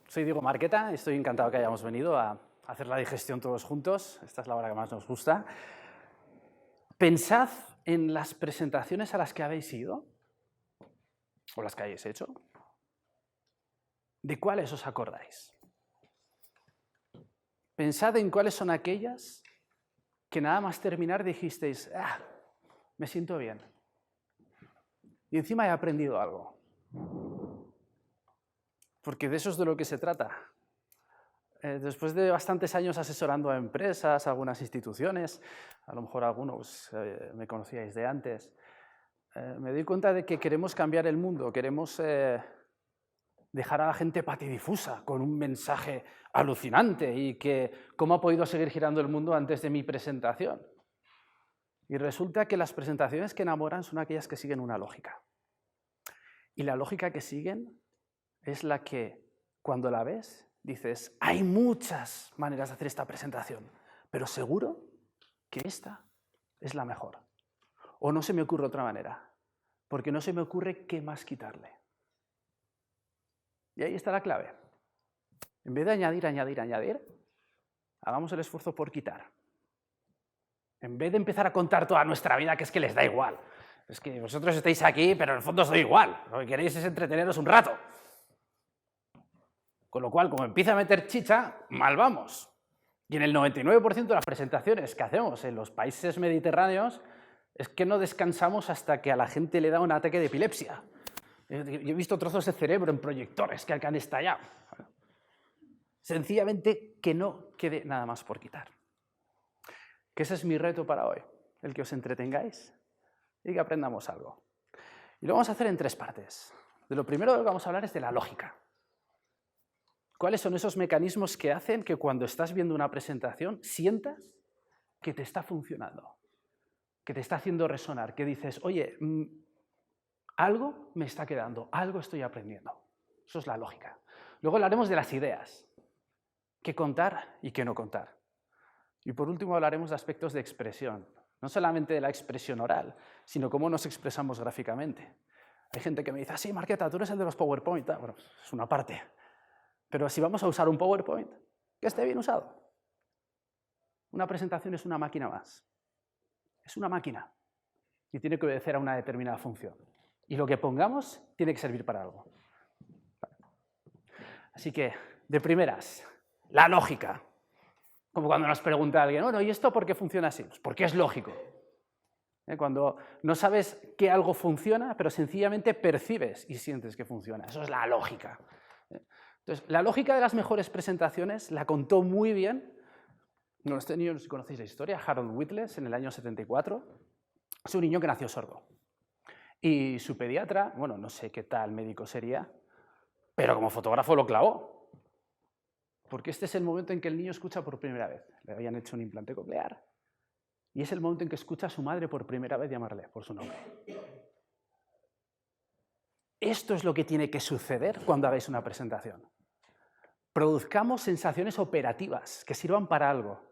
Soy Diego Marqueta y estoy encantado que hayamos venido a hacer la digestión todos juntos. Esta es la hora que más nos gusta. Pensad en las presentaciones a las que habéis ido o las que hayáis hecho. ¿De cuáles os acordáis? Pensad en cuáles son aquellas que nada más terminar dijisteis, me siento bien. Y encima he aprendido algo. Porque de eso es de lo que se trata. Después de bastantes años asesorando a empresas, a algunas instituciones, a lo mejor algunos me conocíais de antes, me doy cuenta de que queremos cambiar el mundo, queremos dejar a la gente patidifusa con un mensaje alucinante y que cómo ha podido seguir girando el mundo antes de mi presentación. Y resulta que las presentaciones que enamoran son aquellas que siguen una lógica. Y la lógica que siguen es la que, cuando la ves, dices, hay muchas maneras de hacer esta presentación, pero seguro que esta es la mejor. O no se me ocurre otra manera, porque no se me ocurre qué más quitarle. Y ahí está la clave. En vez de añadir, hagamos el esfuerzo por quitar. En vez de empezar a contar toda nuestra vida, que es que les da igual. Es que vosotros estáis aquí, pero en el fondo os da igual. Lo que queréis es entreteneros un rato. Con lo cual, como empieza a meter chicha, mal vamos. Y en el 99% de las presentaciones que hacemos en los países mediterráneos es que no descansamos hasta que a la gente le da un ataque de epilepsia. Yo he visto trozos de cerebro en proyectores que han estallado. Sencillamente que no quede nada más por quitar. Que ese es mi reto para hoy, el que os entretengáis y que aprendamos algo. Y lo vamos a hacer en 3 partes. De lo primero de lo que vamos a hablar es de la lógica. ¿Cuáles son esos mecanismos que hacen que cuando estás viendo una presentación sientas que te está funcionando, que te está haciendo resonar, que dices, oye, algo me está quedando, algo estoy aprendiendo? Eso es la lógica. Luego hablaremos de las ideas, qué contar y qué no contar. Y por último hablaremos de aspectos de expresión, no solamente de la expresión oral, sino cómo nos expresamos gráficamente. Hay gente que me dice, sí, Marqueta, tú eres el de los PowerPoint. Bueno, es una parte. Pero si vamos a usar un PowerPoint, que esté bien usado. Una presentación es una máquina más. Es una máquina y tiene que obedecer a una determinada función. Y lo que pongamos tiene que servir para algo. Así que, de primeras, la lógica. Como cuando nos pregunta alguien, bueno, ¿y esto por qué funciona así? Pues porque es lógico. Cuando no sabes que algo funciona, pero sencillamente percibes y sientes que funciona. Eso es la lógica. Entonces, la lógica de las mejores presentaciones la contó muy bien, no sé si conocéis la historia, Harold Whitles en el año 74. Es un niño que nació sordo. Y su pediatra, bueno, no sé qué tal médico sería, pero como fotógrafo lo clavó. Porque este es el momento en que el niño escucha por primera vez. Le habían hecho un implante coclear. Y es el momento en que escucha a su madre por primera vez llamarle por su nombre. Esto es lo que tiene que suceder cuando hagáis una presentación. Produzcamos sensaciones operativas que sirvan para algo.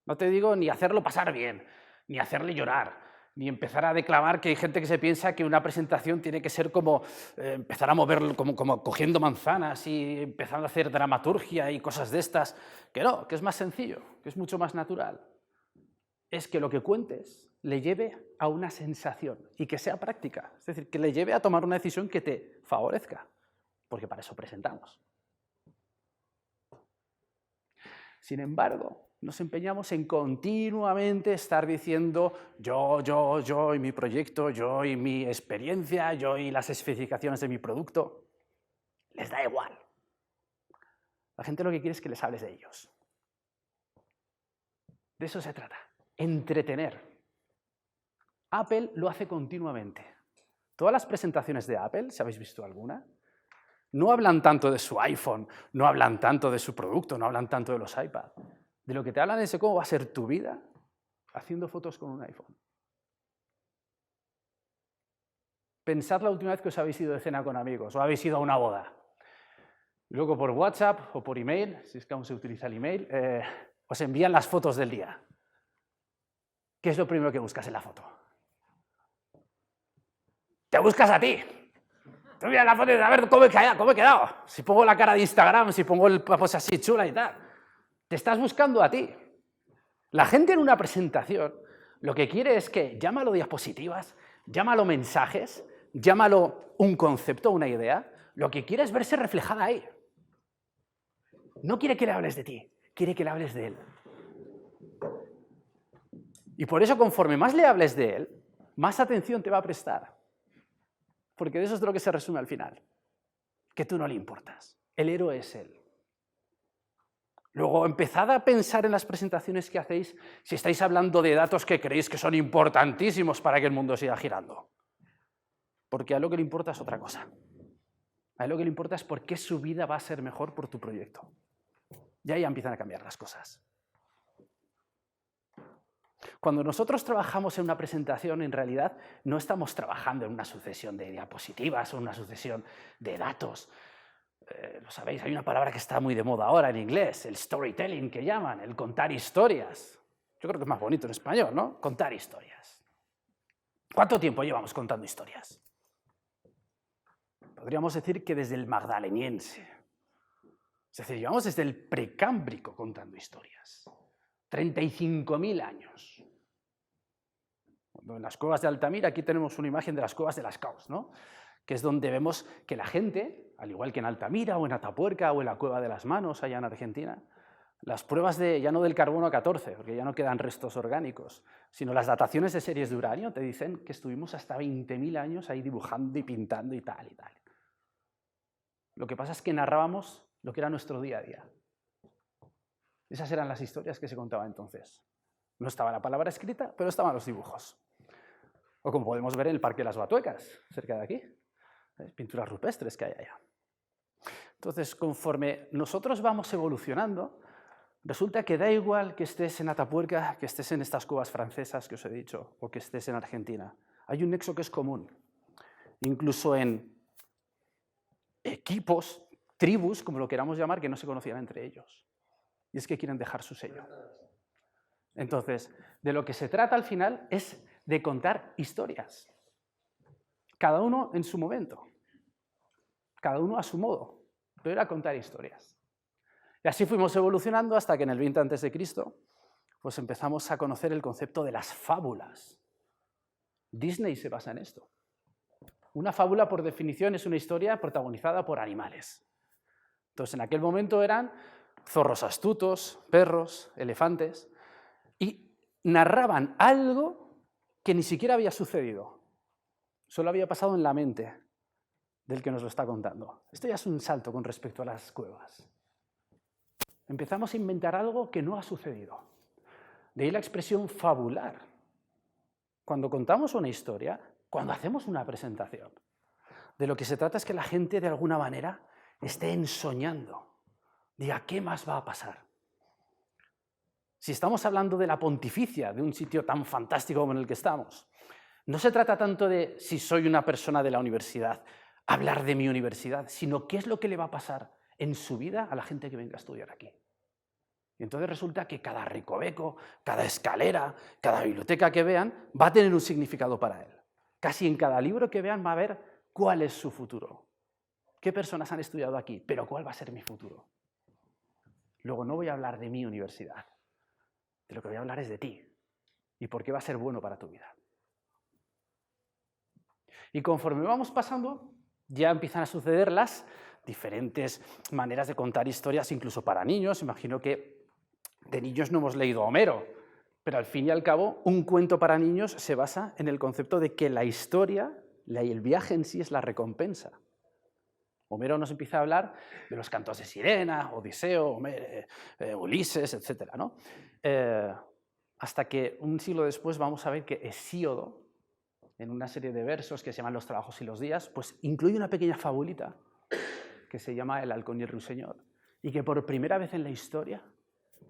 No te digo ni hacerlo pasar bien, ni hacerle llorar, ni empezar a declamar, que hay gente que se piensa que una presentación tiene que ser como empezar a mover, como cogiendo manzanas y empezando a hacer dramaturgia y cosas de estas. Que no, que es más sencillo, que es mucho más natural. Es que lo que cuentes le lleve a una sensación y que sea práctica. Es decir, que le lleve a tomar una decisión que te favorezca, porque para eso presentamos. Sin embargo, nos empeñamos en continuamente estar diciendo yo y mi proyecto, yo y mi experiencia, yo y las especificaciones de mi producto. Les da igual. La gente lo que quiere es que les hables de ellos. De eso se trata. Entretener. Apple lo hace continuamente. Todas las presentaciones de Apple, si habéis visto alguna, no hablan tanto de su iPhone, no hablan tanto de su producto, no hablan tanto de los iPad. De lo que te hablan es de cómo va a ser tu vida haciendo fotos con un iPhone. Pensad la última vez que os habéis ido de cena con amigos o habéis ido a una boda. Y luego por WhatsApp o por email, si es que aún se utiliza el email, os envían las fotos del día. ¿Qué es lo primero que buscas en la foto? Te buscas a ti. Tú mira la foto y a ver cómo he quedado. Si pongo la cara de Instagram, si pongo la pose así chula y tal. Te estás buscando a ti. La gente en una presentación lo que quiere es que, llámalo diapositivas, llámalo mensajes, llámalo un concepto, una idea, lo que quiere es verse reflejada ahí. No quiere que le hables de ti, quiere que le hables de él. Y por eso, conforme más le hables de él, más atención te va a prestar. Porque de eso es de lo que se resume al final. Que tú no le importas. El héroe es él. Luego, empezad a pensar en las presentaciones que hacéis si estáis hablando de datos que creéis que son importantísimos para que el mundo siga girando. Porque a lo que le importa es otra cosa. A lo que le importa es por qué su vida va a ser mejor por tu proyecto. Y ahí empiezan a cambiar las cosas. Cuando nosotros trabajamos en una presentación, en realidad no estamos trabajando en una sucesión de diapositivas o una sucesión de datos. Lo sabéis, hay una palabra que está muy de moda ahora en inglés, el storytelling que llaman, el contar historias. Yo creo que es más bonito en español, ¿no? Contar historias. ¿Cuánto tiempo llevamos contando historias? Podríamos decir que desde el magdaleniense. Es decir, llevamos desde el precámbrico contando historias. 35.000 años. En las cuevas de Altamira, aquí tenemos una imagen de las cuevas de Lascaux, ¿no? Que es donde vemos que la gente, al igual que en Altamira o en Atapuerca o en la Cueva de las Manos, allá en Argentina, las pruebas ya no del carbono 14, porque ya no quedan restos orgánicos, sino las dataciones de series de uranio te dicen que estuvimos hasta 20.000 años ahí dibujando y pintando y tal y tal. Lo que pasa es que narrábamos lo que era nuestro día a día. Esas eran las historias que se contaban entonces. No estaba la palabra escrita, pero estaban los dibujos. O como podemos ver en el Parque de las Batuecas, cerca de aquí. Pinturas rupestres que hay allá. Entonces, conforme nosotros vamos evolucionando, resulta que da igual que estés en Atapuerca, que estés en estas cuevas francesas que os he dicho, o que estés en Argentina. Hay un nexo que es común. Incluso en equipos, tribus, como lo queramos llamar, que no se conocían entre ellos. Y es que quieren dejar su sello. Entonces, de lo que se trata al final es de contar historias. Cada uno en su momento. Cada uno a su modo. Pero era contar historias. Y así fuimos evolucionando hasta que en el 20 a.C. pues empezamos a conocer el concepto de las fábulas. Disney se basa en esto. Una fábula, por definición, es una historia protagonizada por animales. Entonces, en aquel momento eran zorros astutos, perros, elefantes, y narraban algo que ni siquiera había sucedido. Solo había pasado en la mente del que nos lo está contando. Esto ya es un salto con respecto a las cuevas. Empezamos a inventar algo que no ha sucedido. De ahí la expresión fabular. Cuando contamos una historia, cuando hacemos una presentación, de lo que se trata es que la gente de alguna manera esté ensoñando. Diga, ¿qué más va a pasar? Si estamos hablando de la pontificia, de un sitio tan fantástico como en el que estamos, no se trata tanto de si soy una persona de la universidad, hablar de mi universidad, sino qué es lo que le va a pasar en su vida a la gente que venga a estudiar aquí. Y entonces resulta que cada recoveco, cada escalera, cada biblioteca que vean va a tener un significado para él. Casi en cada libro que vean va a ver cuál es su futuro. ¿Qué personas han estudiado aquí? Pero ¿cuál va a ser mi futuro? Luego no voy a hablar de mi universidad. De lo que voy a hablar es de ti. Y por qué va a ser bueno para tu vida. Y conforme vamos pasando, ya empiezan a suceder las diferentes maneras de contar historias, incluso para niños. Imagino que de niños no hemos leído Homero, pero al fin y al cabo, un cuento para niños se basa en el concepto de que la historia, el viaje en sí es la recompensa. Homero nos empieza a hablar de los cantos de Sirena, Odiseo, Ulises, etc., ¿no? Hasta que un siglo después vamos a ver que Hesíodo, en una serie de versos que se llaman Los trabajos y los días, pues incluye una pequeña fabulita que se llama El halcón y el ruiseñor, y que por primera vez en la historia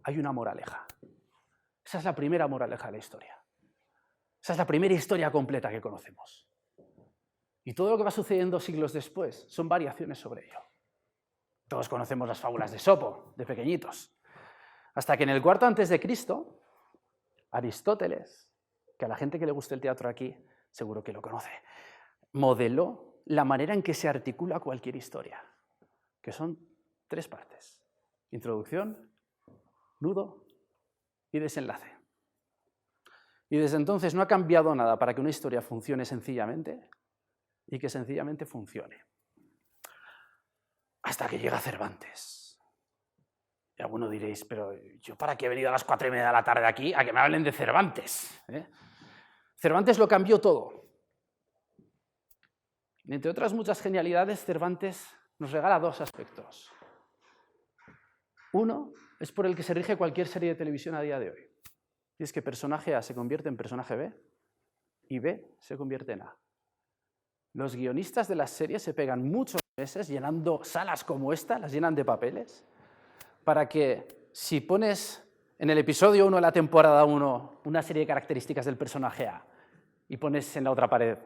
hay una moraleja. Esa es la primera moraleja de la historia. Esa es la primera historia completa que conocemos. Y todo lo que va sucediendo siglos después son variaciones sobre ello. Todos conocemos las fábulas de Esopo, de pequeñitos. Hasta que en el 4 a.C., Aristóteles, que a la gente que le guste el teatro aquí seguro que lo conoce, modeló la manera en que se articula cualquier historia, que son 3 partes: introducción, nudo y desenlace. Y desde entonces no ha cambiado nada para que una historia funcione sencillamente y que sencillamente funcione. Hasta que llega Cervantes. Y alguno diréis, pero ¿yo para qué he venido a las 4:30 de la tarde aquí a que me hablen de Cervantes? Cervantes lo cambió todo. Y entre otras muchas genialidades, Cervantes nos regala 2 aspectos. Uno es por el que se rige cualquier serie de televisión a día de hoy. Y es que personaje A se convierte en personaje B y B se convierte en A. Los guionistas de las series se pegan muchos meses llenando salas como esta, las llenan de papeles, para que si pones en el episodio 1 de la temporada 1 una serie de características del personaje A y pones en la otra pared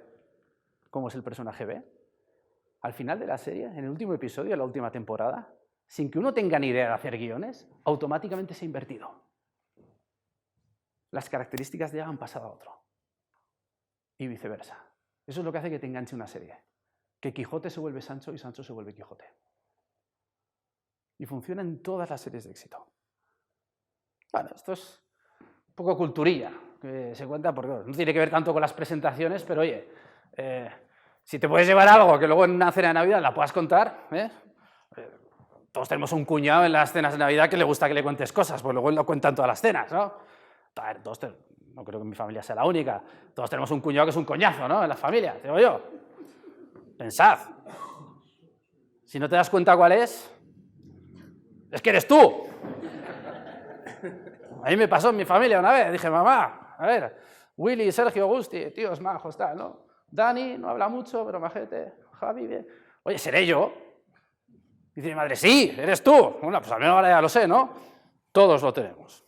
cómo es el personaje B, al final de la serie, en el último episodio de la última temporada, sin que uno tenga ni idea de hacer guiones, automáticamente se ha invertido. Las características de A han pasado a otro. Y viceversa. Eso es lo que hace que te enganche una serie. Que Quijote se vuelve Sancho y Sancho se vuelve Quijote. Y funciona en todas las series de éxito. Bueno, esto es un poco culturilla, que se cuenta porque no tiene que ver tanto con las presentaciones, pero oye, si te puedes llevar algo que luego en una cena de Navidad la puedas contar, todos tenemos un cuñado en las cenas de Navidad que le gusta que le cuentes cosas, pues luego lo cuentan todas las cenas, ¿no? A ver, no creo que mi familia sea la única. Todos tenemos un cuñado que es un coñazo, ¿no? En la familia, digo yo. Pensad. Si no te das cuenta cuál es que eres tú. A mí me pasó en mi familia una vez. Dije, mamá, a ver, Willy, Sergio, Gusti, tíos majos, tal, ¿no? Dani, no habla mucho, pero majete. Javi, bien. Oye, ¿seré yo? Dice mi madre, sí, eres tú. Bueno, pues al menos ahora ya lo sé, ¿no? Todos lo tenemos.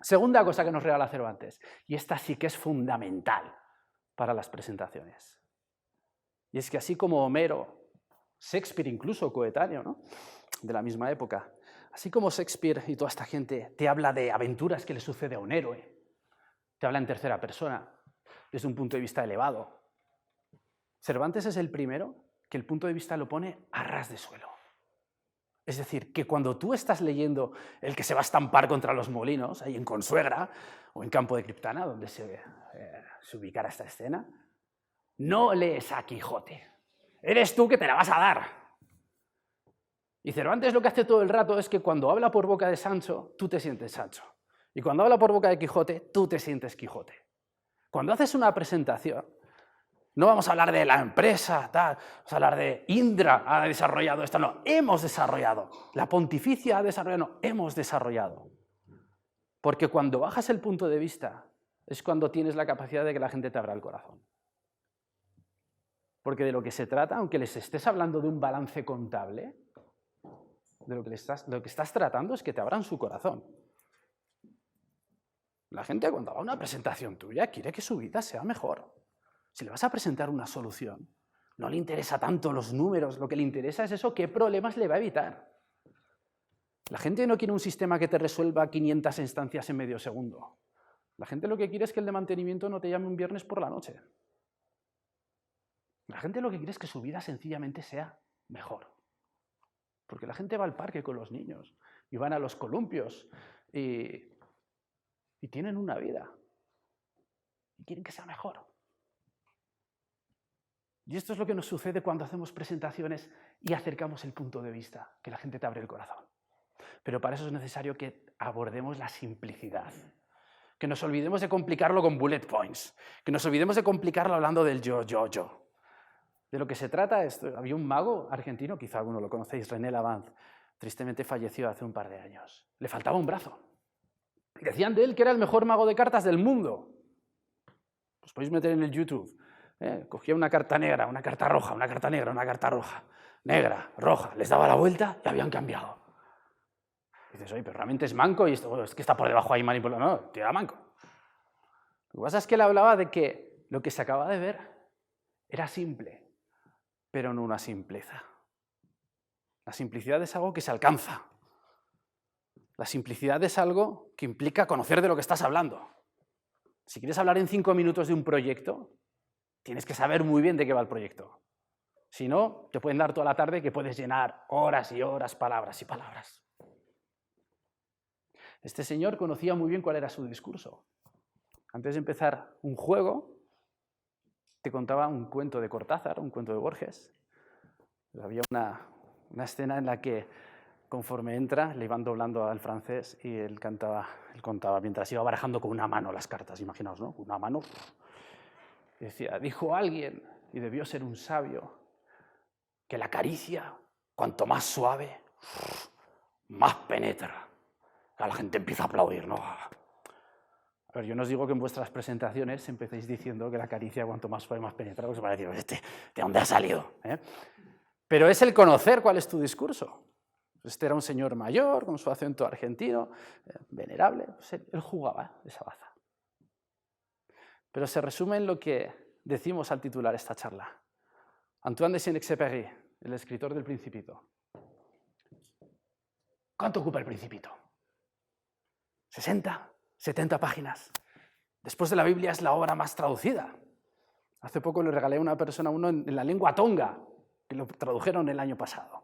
Segunda cosa que nos regala Cervantes, y esta sí que es fundamental para las presentaciones. Y es que así como Homero, Shakespeare incluso coetáneo, ¿no? De la misma época, así como Shakespeare y toda esta gente te habla de aventuras que le sucede a un héroe, te habla en tercera persona, desde un punto de vista elevado. Cervantes es el primero que el punto de vista lo pone a ras de suelo. Es decir, que cuando tú estás leyendo el que se va a estampar contra los molinos, ahí en Consuegra, o en Campo de Criptana, donde se ubicará esta escena, no lees a Quijote. Eres tú que te la vas a dar. Y Cervantes lo que hace todo el rato es que cuando habla por boca de Sancho, tú te sientes Sancho. Y cuando habla por boca de Quijote, tú te sientes Quijote. Cuando haces una presentación, no vamos a hablar de la empresa, tal, vamos a hablar de Indra ha desarrollado esto, no, hemos desarrollado. La pontificia ha desarrollado, no, hemos desarrollado. Porque cuando bajas el punto de vista es cuando tienes la capacidad de que la gente te abra el corazón. Porque de lo que se trata, aunque les estés hablando de un balance contable, de lo que estás tratando es que te abran su corazón. La gente cuando va a una presentación tuya quiere que su vida sea mejor. Si le vas a presentar una solución, no le interesa tanto los números, lo que le interesa es eso, qué problemas le va a evitar. La gente no quiere un sistema que te resuelva 500 instancias en medio segundo. La gente lo que quiere es que el de mantenimiento no te llame un viernes por la noche. La gente lo que quiere es que su vida sencillamente sea mejor. Porque la gente va al parque con los niños y van a los columpios y tienen una vida y quieren que sea mejor. Y esto es lo que nos sucede cuando hacemos presentaciones y acercamos el punto de vista, que la gente te abre el corazón. Pero para eso es necesario que abordemos la simplicidad, que nos olvidemos de complicarlo con bullet points, que nos olvidemos de complicarlo hablando del yo. De lo que se trata es, había un mago argentino, quizá alguno lo conocéis, René Lavand, tristemente falleció hace un par de años. Le faltaba un brazo. Decían de él que era el mejor mago de cartas del mundo. Os podéis meter en el YouTube. Cogía una carta negra, una carta roja, una carta negra, una carta roja, negra, roja, les daba la vuelta y habían cambiado. Y dices, oye, pero realmente es manco y esto, es que está por debajo ahí manipulado. No, tío, era manco. Lo que pasa es que él hablaba de que lo que se acaba de ver era simple, pero no una simpleza. La simplicidad es algo que se alcanza. La simplicidad es algo que implica conocer de lo que estás hablando. Si quieres hablar en 5 minutos de un proyecto, tienes que saber muy bien de qué va el proyecto. Si no, te pueden dar toda la tarde que puedes llenar horas y horas, palabras y palabras. Este señor conocía muy bien cuál era su discurso. Antes de empezar un juego, te contaba un cuento de Cortázar, un cuento de Borges. Había una escena en la que, conforme entra, le iban doblando al francés y él contaba mientras iba barajando con una mano las cartas, imaginaos, ¿no? Una mano. Y decía, dijo alguien, y debió ser un sabio, que la caricia, cuanto más suave, más penetra. La gente empieza a aplaudir, ¿no? A ver, yo no os digo que en vuestras presentaciones empecéis diciendo que la caricia, cuanto más suave, más penetra, pues para decir, ¿de dónde ha salido? Pero es el conocer cuál es tu discurso. Este era un señor mayor, con su acento argentino, venerable, pues él jugaba esa baza. Pero se resume en lo que decimos al titular esta charla. Antoine de Saint-Exupéry, el escritor del Principito. ¿Cuánto ocupa el Principito? 60, 70 páginas. Después de la Biblia es la obra más traducida. Hace poco le regalé a una persona uno en la lengua tonga, que lo tradujeron el año pasado.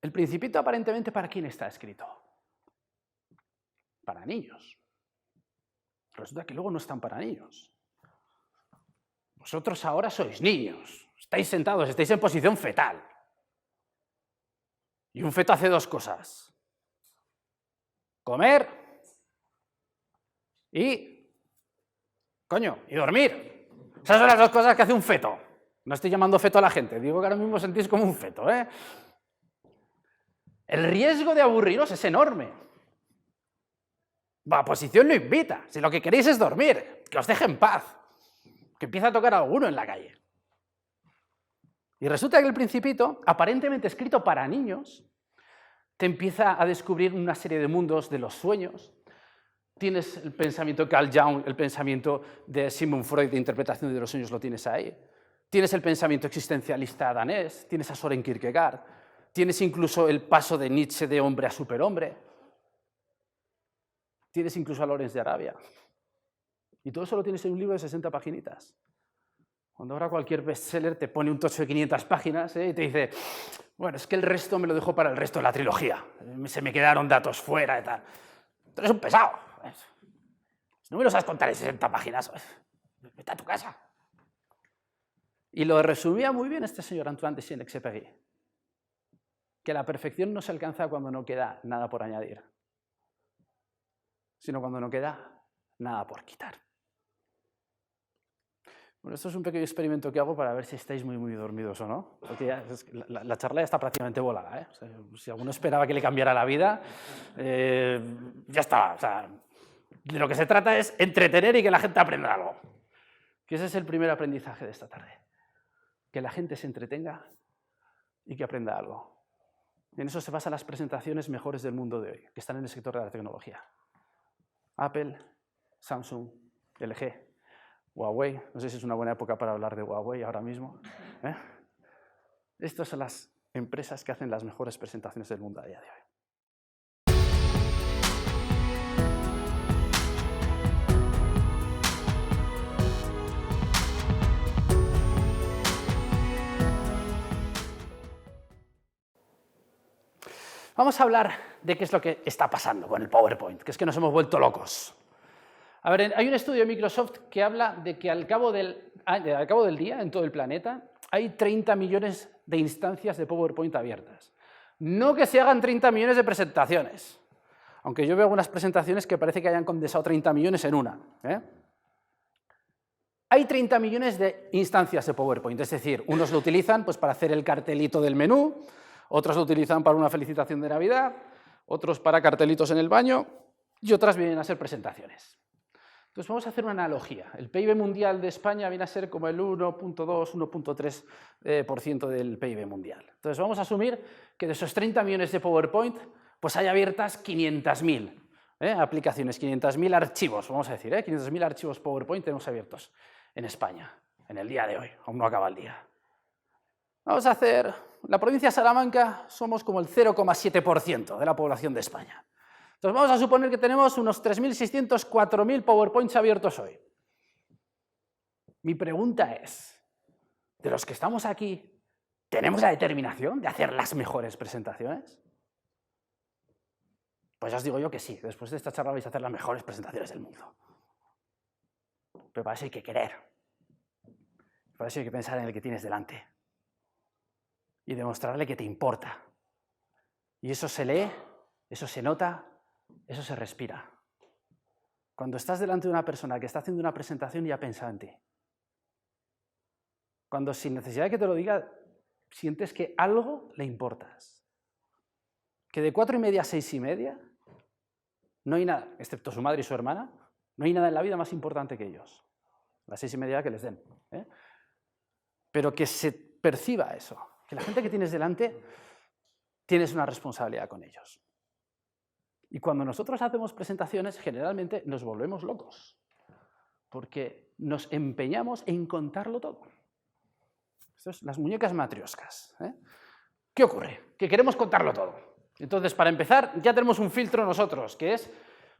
El Principito aparentemente, ¿para quién está escrito? Para niños. Resulta que luego no están para niños. Vosotros ahora sois niños, estáis sentados, estáis en posición fetal. Y un feto hace dos cosas. Comer y dormir. Esas son las dos cosas que hace un feto. No estoy llamando feto a la gente, digo que ahora mismo sentís como un feto, ¿eh? El riesgo de aburriros es enorme. La posición no invita. Si lo que queréis es dormir, que os deje en paz, que empiece a tocar a alguno en la calle. Y resulta que el Principito, aparentemente escrito para niños, te empieza a descubrir una serie de mundos de los sueños. Tienes el pensamiento de Carl Jung, el pensamiento de Sigmund Freud de interpretación de los sueños, lo tienes ahí. Tienes el pensamiento existencialista danés, tienes a Søren Kierkegaard, tienes incluso el paso de Nietzsche de hombre a superhombre, tienes incluso a Lawrence de Arabia. Y todo eso lo tienes en un libro de 60 paginitas. Cuando ahora cualquier bestseller te pone un tocho de 500 páginas y te dice, bueno, es que el resto me lo dejo para el resto de la trilogía, se me quedaron datos fuera y tal. Tú eres un pesado. Si no me lo sabes contar en 60 páginas, vete a tu casa. Y lo resumía muy bien este señor Antoine de Saint-Exupéry, que la perfección no se alcanza cuando no queda nada por añadir, sino cuando no queda nada por quitar. Bueno, esto es un pequeño experimento que hago para ver si estáis muy dormidos o no, porque ya, la charla ya está prácticamente volada, ¿eh? O sea, si alguno esperaba que le cambiara la vida, ya está. O sea, de lo que se trata es entretener y que la gente aprenda algo. Que ese es el primer aprendizaje de esta tarde. Que la gente se entretenga y que aprenda algo. Y en eso se basan las presentaciones mejores del mundo de hoy, que están en el sector de la tecnología. Apple, Samsung, LG, Huawei. No sé si es una buena época para hablar de Huawei ahora mismo. Estas son las empresas que hacen las mejores presentaciones del mundo a día de hoy. Vamos a hablar de qué es lo que está pasando con el PowerPoint, que es que nos hemos vuelto locos. A ver, hay un estudio de Microsoft que habla de que al cabo del día, en todo el planeta, hay 30 millones de instancias de PowerPoint abiertas. No que se hagan 30 millones de presentaciones, aunque yo veo algunas presentaciones que parece que hayan condensado 30 millones en una. Hay 30 millones de instancias de PowerPoint, es decir, unos lo utilizan pues, para hacer el cartelito del menú, otros lo utilizan para una felicitación de Navidad, otros para cartelitos en el baño y otras vienen a ser presentaciones. Entonces vamos a hacer una analogía. El PIB mundial de España viene a ser como el 1.2, 1.3% del PIB mundial. Entonces vamos a asumir que de esos 30 millones de PowerPoint pues hay abiertas 500.000 aplicaciones, 500.000 archivos, vamos a decir, 500.000 archivos PowerPoint tenemos abiertos en España, en el día de hoy, aún no acaba el día. Vamos a hacer, la provincia de Salamanca somos como el 0,7% de la población de España. Entonces vamos a suponer que tenemos unos 3.600, 4.000 PowerPoints abiertos hoy. Mi pregunta es, de los que estamos aquí, tenemos la determinación de hacer las mejores presentaciones? Pues ya os digo yo que sí, después de esta charla vais a hacer las mejores presentaciones del mundo. Pero para eso hay que querer. Para eso hay que pensar en el que tienes delante. Y demostrarle que te importa. Y eso se lee, eso se nota, eso se respira. Cuando estás delante de una persona que está haciendo una presentación y ha pensado en ti. Cuando sin necesidad de que te lo diga, sientes que algo le importas. Que de 4:30 a 6:30, no hay nada, excepto su madre y su hermana, no hay nada en la vida más importante que ellos. Las 6:30 que les den. Pero que se perciba eso. Que la gente que tienes delante, tienes una responsabilidad con ellos. Y cuando nosotros hacemos presentaciones, generalmente nos volvemos locos. Porque nos empeñamos en contarlo todo. Esto es las muñecas matrioscas. ¿Qué ocurre? Que queremos contarlo todo. Entonces, para empezar, ya tenemos un filtro nosotros, que es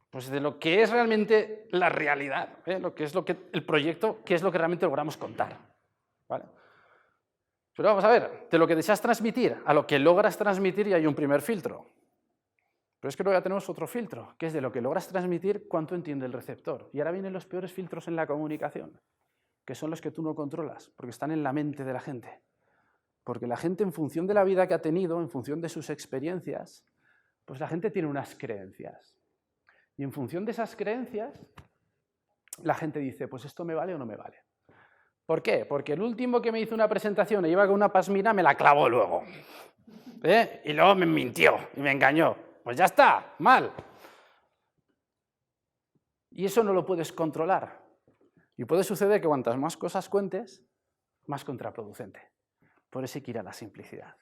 pues, de lo que es realmente la realidad, lo que es el proyecto, qué es lo que realmente logramos contar. ¿Vale? Pero vamos a ver, de lo que deseas transmitir a lo que logras transmitir ya hay un primer filtro. Pero es que luego ya tenemos otro filtro, que es de lo que logras transmitir, cuánto entiende el receptor. Y ahora vienen los peores filtros en la comunicación, que son los que tú no controlas, porque están en la mente de la gente. Porque la gente, en función de la vida que ha tenido, en función de sus experiencias, pues la gente tiene unas creencias. Y en función de esas creencias, la gente dice, pues esto me vale o no me vale. ¿Por qué? Porque el último que me hizo una presentación y iba con una pasmina me la clavó luego. Y luego me mintió y me engañó. Pues ya está, mal. Y eso no lo puedes controlar. Y puede suceder que cuantas más cosas cuentes, más contraproducente. Por eso hay que ir a la simplicidad.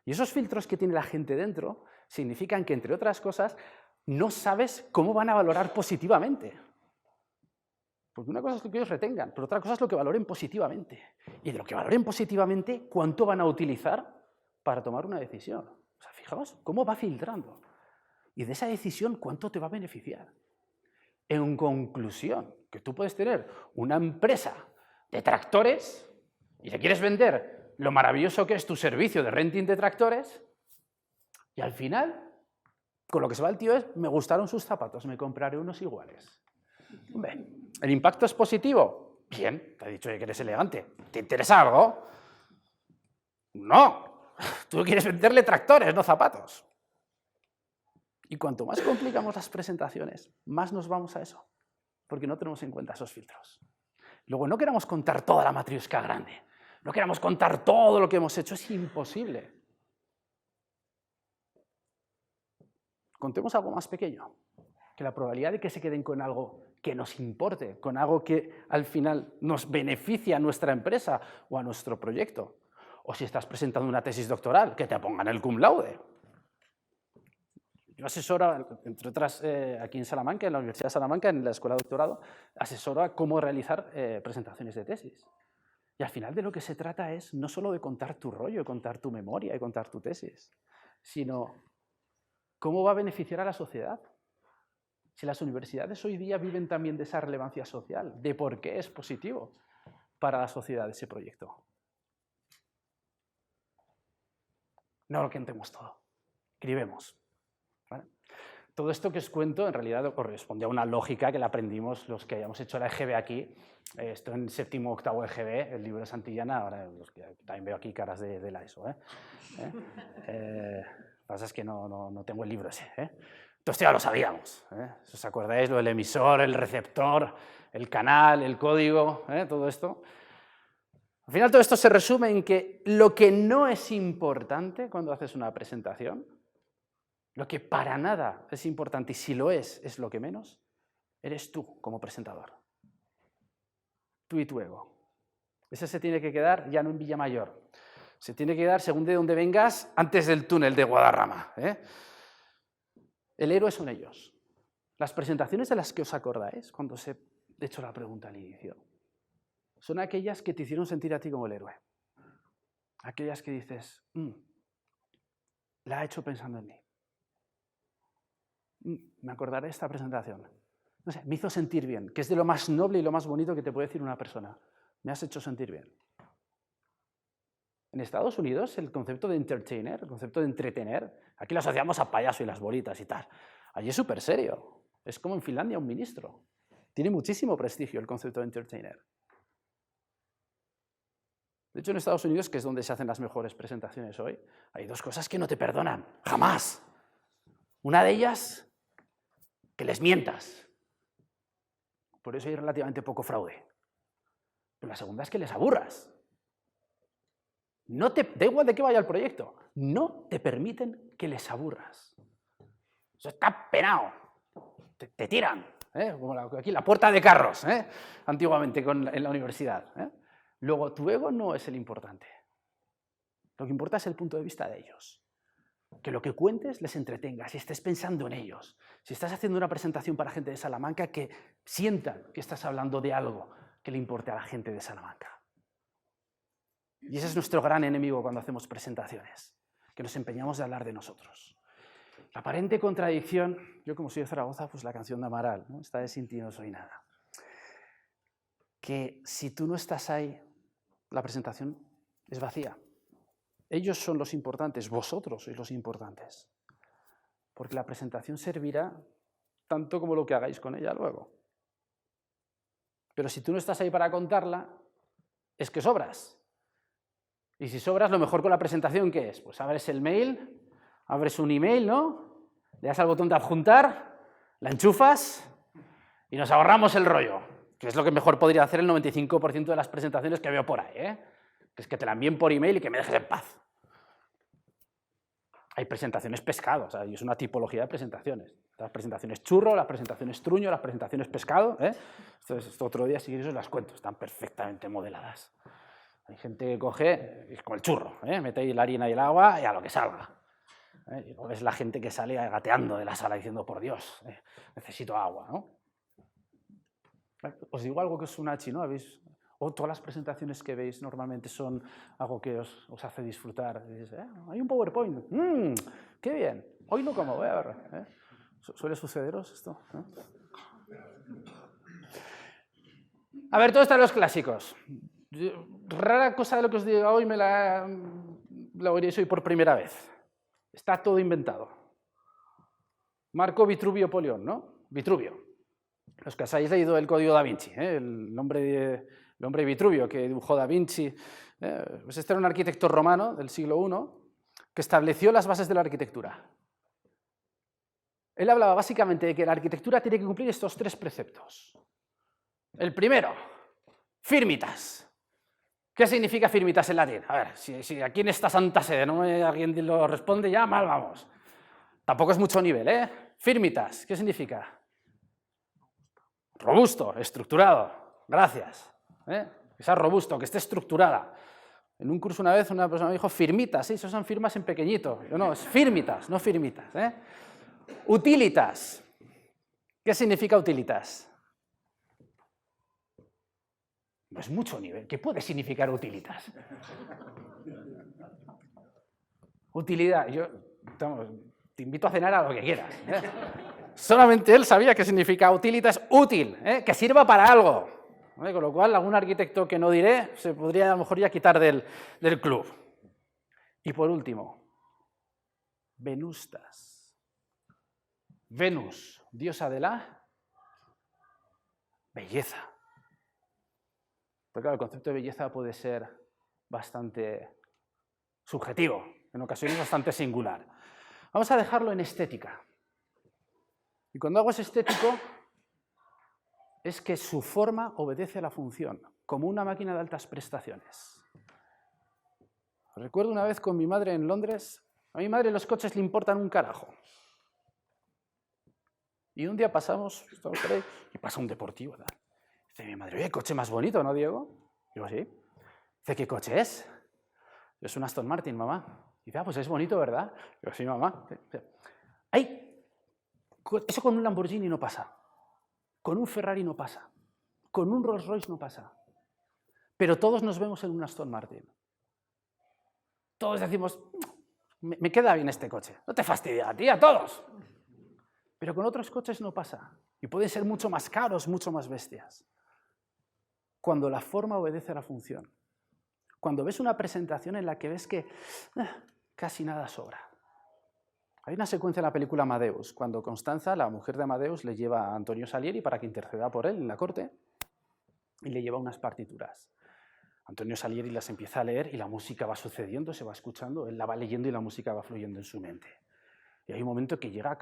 Y esos filtros que tiene la gente dentro significan que, entre otras cosas, no sabes cómo van a valorar positivamente. Porque una cosa es lo que ellos retengan, pero otra cosa es lo que valoren positivamente. Y de lo que valoren positivamente, ¿cuánto van a utilizar para tomar una decisión? O sea, fijaos cómo va filtrando. Y de esa decisión, ¿cuánto te va a beneficiar? En conclusión, que tú puedes tener una empresa de tractores y le quieres vender lo maravilloso que es tu servicio de renting de tractores, y al final, con lo que se va el tío es, me gustaron sus zapatos, me compraré unos iguales. Hombre, ¿el impacto es positivo? Bien, te he dicho que eres elegante. ¿Te interesa algo? No, tú quieres venderle tractores, no zapatos. Y cuanto más complicamos las presentaciones, más nos vamos a eso, porque no tenemos en cuenta esos filtros. Luego, no queramos contar toda la matriosca grande. No queramos contar todo lo que hemos hecho, es imposible. Contemos algo más pequeño, que la probabilidad de que se queden con algo que nos importe, con algo que al final nos beneficia a nuestra empresa o a nuestro proyecto. O si estás presentando una tesis doctoral, que te pongan el cum laude. Yo asesoro, entre otras, aquí en Salamanca, en la Universidad de Salamanca, en la Escuela de Doctorado, asesoro a cómo realizar presentaciones de tesis. Y al final de lo que se trata es no solo de contar tu rollo, contar tu memoria y contar tu tesis, sino cómo va a beneficiar a la sociedad. Si las universidades hoy día viven también de esa relevancia social, de por qué es positivo para la sociedad ese proyecto. No lo contemos todo, escribemos. ¿Vale? Todo esto que os cuento en realidad corresponde a una lógica que la aprendimos los que hayamos hecho la EGB aquí. Esto en 7º o 8º EGB, el libro de Santillana, ahora los que también veo aquí caras de la ESO. Lo que pasa es que no tengo el libro ese. Entonces ya lo sabíamos. Si os acordáis, lo del emisor, el receptor, el canal, el código, todo esto. Al final todo esto se resume en que lo que no es importante cuando haces una presentación, lo que para nada es importante, y si lo es lo que menos, eres tú como presentador. Tú y tu ego. Ese se tiene que quedar ya no en Villamayor. Se tiene que quedar, según de dónde vengas, antes del túnel de Guadarrama. El héroe son ellos. Las presentaciones de las que os acordáis, cuando os he hecho la pregunta al inicio, son aquellas que te hicieron sentir a ti como el héroe. Aquellas que dices, la ha hecho pensando en mí. Me acordaré de esta presentación. No sé, me hizo sentir bien, que es de lo más noble y lo más bonito que te puede decir una persona. Me has hecho sentir bien. En Estados Unidos, el concepto de entertainer, el concepto de entretener, aquí lo asociamos a payaso y las bolitas y tal. Allí es súper serio. Es como en Finlandia un ministro. Tiene muchísimo prestigio el concepto de entertainer. De hecho, en Estados Unidos, que es donde se hacen las mejores presentaciones hoy, hay dos cosas que no te perdonan, jamás. Una de ellas, que les mientas. Por eso hay relativamente poco fraude. Pero la segunda es que les aburras. Da igual de qué vaya el proyecto, no te permiten que les aburras. Eso está penado. Te tiran, como aquí la puerta de carros, antiguamente en la universidad. Luego, tu ego no es el importante. Lo que importa es el punto de vista de ellos. Que lo que cuentes les entretenga, si estés pensando en ellos. Si estás haciendo una presentación para gente de Salamanca, que sientan que estás hablando de algo que le importe a la gente de Salamanca. Y ese es nuestro gran enemigo cuando hacemos presentaciones, que nos empeñamos de hablar de nosotros. La aparente contradicción, yo como soy de Zaragoza, pues la canción de Amaral, ¿no? Esta de Sin ti no soy nada. Que si tú no estás ahí, la presentación es vacía. Ellos son los importantes, vosotros sois los importantes. Porque la presentación servirá tanto como lo que hagáis con ella luego. Pero si tú no estás ahí para contarla, es que sobras. Y si sobras, lo mejor con la presentación, ¿qué es? Pues abres el mail, abres un email, ¿no? Le das al botón de adjuntar, la enchufas y nos ahorramos el rollo, que es lo que mejor podría hacer el 95% de las presentaciones que veo por ahí, que es que te la envíen por email y que me dejes en paz. Hay presentaciones pescado, o sea, es una tipología de presentaciones. Las presentaciones churro, las presentaciones truño, las presentaciones pescado. Esto otro día, si queréis, os las cuento, están perfectamente modeladas. Hay gente que coge, es como el churro, mete ahí la harina y el agua y a lo que salga. Y luego ves la gente que sale gateando de la sala diciendo, por Dios, necesito agua, ¿no? Os digo algo que es un hachi, ¿no? O todas las presentaciones que veis normalmente son algo que os hace disfrutar. Dices, hay un PowerPoint, ¡qué bien! Hoy no como, voy a ver. ¿Suele sucederos esto? A ver, todo está en los clásicos. Rara cosa de lo que os diga hoy me la oiréis hoy por primera vez. Está todo inventado. Marco Vitruvio Polión, ¿no? Vitruvio. Los que os hayáis leído el Código da Vinci, el hombre de Vitruvio que dibujó da Vinci. Pues este era un arquitecto romano del siglo I que estableció las bases de la arquitectura. Él hablaba básicamente de que la arquitectura tiene que cumplir estos tres preceptos. El primero, firmitas. ¿Qué significa firmitas en latín? A ver, si aquí en esta santa sede alguien lo responde, ya mal vamos. Tampoco es mucho nivel, Firmitas, ¿qué significa? Robusto, estructurado, gracias. Que sea robusto, que esté estructurada. En un curso una vez una persona me dijo firmitas, sí, eso son firmas en pequeñito. Yo no, es firmitas, no firmitas. Utilitas. ¿Qué significa utilitas? No es mucho nivel. ¿Qué puede significar utilitas? Utilidad. Te invito a cenar a lo que quieras. Solamente él sabía qué significa utilitas, útil, que sirva para algo. Con lo cual, algún arquitecto que no diré se podría a lo mejor ya quitar del club. Y por último, Venustas. Venus, diosa de la belleza. Pero claro, el concepto de belleza puede ser bastante subjetivo, en ocasiones bastante singular. Vamos a dejarlo en estética. Y cuando hago es estético, es que su forma obedece a la función, como una máquina de altas prestaciones. Recuerdo una vez con mi madre en Londres, a mi madre los coches le importan un carajo. Y un día pasamos, estamos por ahí, y pasa un deportivo, ¿verdad? Dice mi madre, oye, coche más bonito, ¿no, Diego? Digo, sí. Dice, ¿qué coche es? Yo, es un Aston Martin, mamá. Dice, pues es bonito, ¿verdad? Digo, sí, mamá. Eso con un Lamborghini no pasa. Con un Ferrari no pasa. Con un Rolls Royce no pasa. Pero todos nos vemos en un Aston Martin. Todos decimos, me queda bien este coche. No te fastidia, a ti, a todos. Pero con otros coches no pasa. Y pueden ser mucho más caros, mucho más bestias. Cuando la forma obedece a la función. cuando ves una presentación en la que ves que casi nada sobra. Hay una secuencia en la película Amadeus, cuando Constanza, la mujer de Amadeus, le lleva a Antonio Salieri para que interceda por él en la corte y le lleva unas partituras. Antonio Salieri las empieza a leer y la música va sucediendo, se va escuchando, él la va leyendo y la música va fluyendo en su mente. Y hay un momento que llega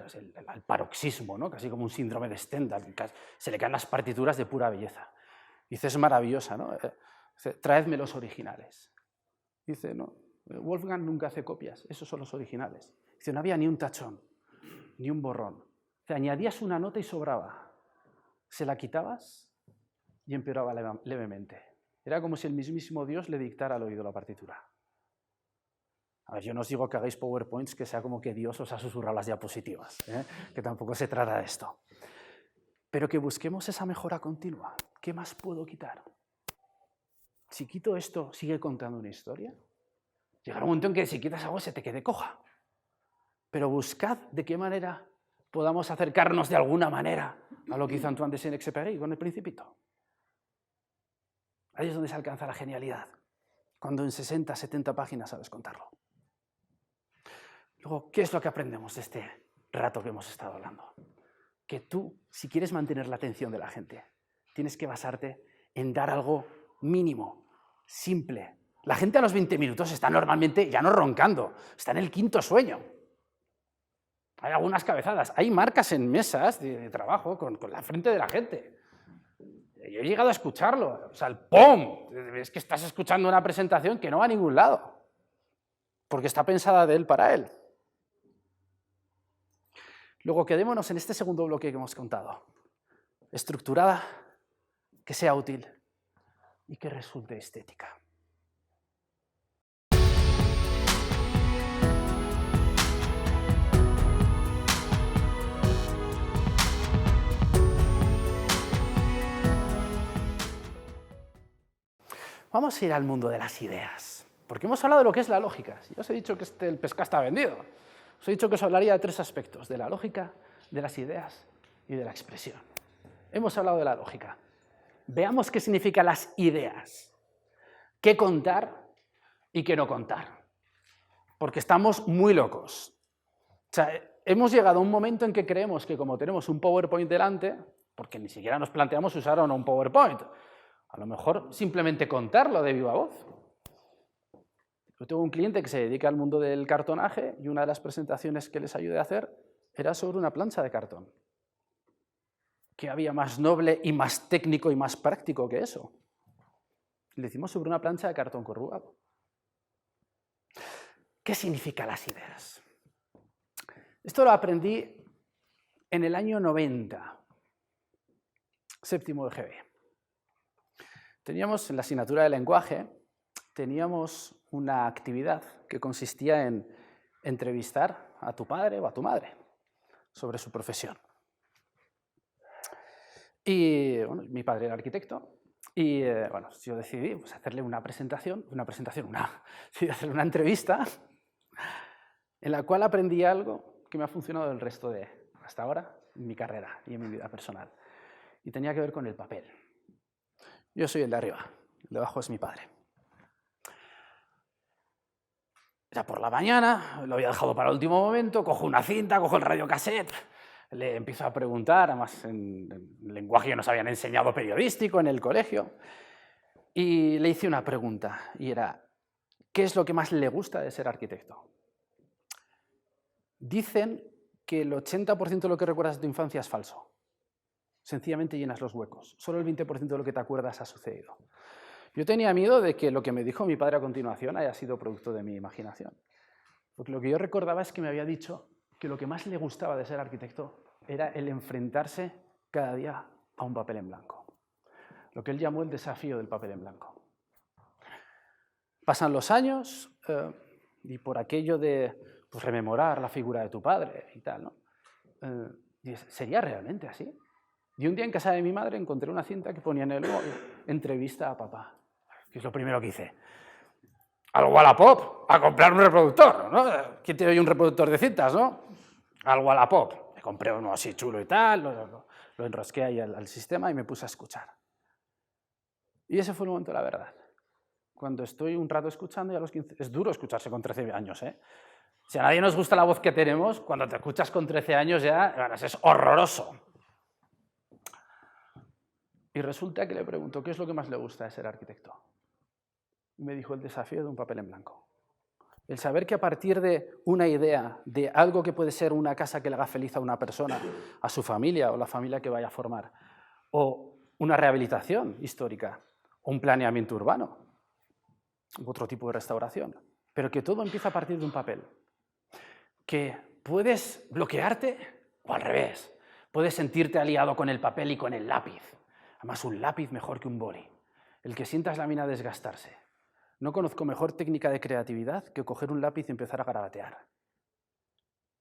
al paroxismo, ¿no? Casi como un síndrome de Stendhal, se le caen las partituras de pura belleza. Dice, es maravillosa, ¿no? Dice, traedme los originales. Dice, no, Wolfgang nunca hace copias, esos son los originales. Dice, no había ni un tachón, ni un borrón. Dice, añadías una nota y sobraba. Se la quitabas y empeoraba levemente. Era como si el mismísimo Dios le dictara al oído la partitura. A ver, yo no os digo que hagáis PowerPoints que sea como que Dios os ha susurrado las diapositivas, que tampoco se trata de esto. Pero que busquemos esa mejora continua. ¿Qué más puedo quitar? Si quito esto, ¿sigue contando una historia? Llegará un momento en que si quitas algo se te quede coja. Pero buscad de qué manera podamos acercarnos de alguna manera a lo que hizo Antoine de Saint-Exupéry con El Principito. Ahí es donde se alcanza la genialidad, cuando en 60, 70 páginas sabes contarlo. Luego, ¿qué es lo que aprendemos de este rato que hemos estado hablando? Que tú, si quieres mantener la atención de la gente, tienes que basarte en dar algo mínimo, simple. La gente a los 20 minutos está normalmente ya no roncando, está en el quinto sueño. Hay algunas cabezadas, hay marcas en mesas de trabajo con la frente de la gente. Yo he llegado a escucharlo, o sea, el ¡pum! Es que estás escuchando una presentación que no va a ningún lado, porque está pensada de él para él. Luego, quedémonos en este segundo bloque que hemos contado. Estructurada, que sea útil y que resulte estética. Vamos a ir al mundo de las ideas, porque hemos hablado de lo que es la lógica. Si yo os he dicho que el pescado está vendido, os he dicho que os hablaría de tres aspectos, de la lógica, de las ideas y de la expresión. Hemos hablado de la lógica. Veamos qué significan las ideas, qué contar y qué no contar, porque estamos muy locos. O sea, hemos llegado a un momento en que creemos que como tenemos un PowerPoint delante, porque ni siquiera nos planteamos usar o no un PowerPoint, a lo mejor simplemente contarlo de viva voz. Yo tengo un cliente que se dedica al mundo del cartonaje y una de las presentaciones que les ayudé a hacer era sobre una plancha de cartón. ¿Qué había más noble y más técnico y más práctico que eso? Le hicimos sobre una plancha de cartón corrugado. ¿Qué significan las ideas? Esto lo aprendí en el año 90, séptimo de GB. Teníamos en la asignatura de lenguaje, teníamos una actividad que consistía en entrevistar a tu padre o a tu madre sobre su profesión. Y bueno, mi padre era arquitecto y bueno, yo decidí pues, hacerle hacerle una entrevista en la cual aprendí algo que me ha funcionado el resto de hasta ahora en mi carrera y en mi vida personal. Y tenía que ver con el papel. Yo soy el de arriba, el de abajo es mi padre. Ya por la mañana, lo había dejado para el último momento, cojo una cinta, cojo el radiocassette, le empiezo a preguntar, además en lenguaje que nos habían enseñado periodístico en el colegio, y le hice una pregunta, y era, ¿qué es lo que más le gusta de ser arquitecto? Dicen que el 80% de lo que recuerdas de tu infancia es falso. Sencillamente llenas los huecos. Solo el 20% de lo que te acuerdas ha sucedido. Yo tenía miedo de que lo que me dijo mi padre a continuación haya sido producto de mi imaginación. Porque lo que yo recordaba es que me había dicho que lo que más le gustaba de ser arquitecto era el enfrentarse cada día a un papel en blanco. Lo que él llamó el desafío del papel en blanco. Pasan los años y por aquello de pues, rememorar la figura de tu padre y tal, ¿no? ¿Sería realmente así? Y un día en casa de mi madre encontré una cinta que ponía en el logo entrevista a papá, que es lo primero que hice. Al Wallapop, a comprar un reproductor, ¿no? ¿Quién tiene hoy un reproductor de cintas, no? Al Wallapop. Me compré uno así chulo y tal, lo enrosqué ahí al sistema y me puse a escuchar. Y ese fue el momento de la verdad. cuando estoy un rato escuchando y a los 15... Es duro escucharse con 13 años, ¿eh? Si a nadie nos gusta la voz que tenemos, cuando te escuchas con 13 años ya es horroroso. Y resulta que le pregunto, ¿qué es lo que más le gusta de ser arquitecto? Y me dijo, el desafío de un papel en blanco. El saber que a partir de una idea, de algo que puede ser una casa que le haga feliz a una persona, a su familia o la familia que vaya a formar, o una rehabilitación histórica, o un planeamiento urbano, u otro tipo de restauración, pero que todo empieza a partir de un papel. Que puedes bloquearte o al revés, puedes sentirte aliado con el papel y con el lápiz. Además, un lápiz mejor que un boli. El que sientas la mina desgastarse. No conozco mejor técnica de creatividad que coger un lápiz y empezar a garabatear.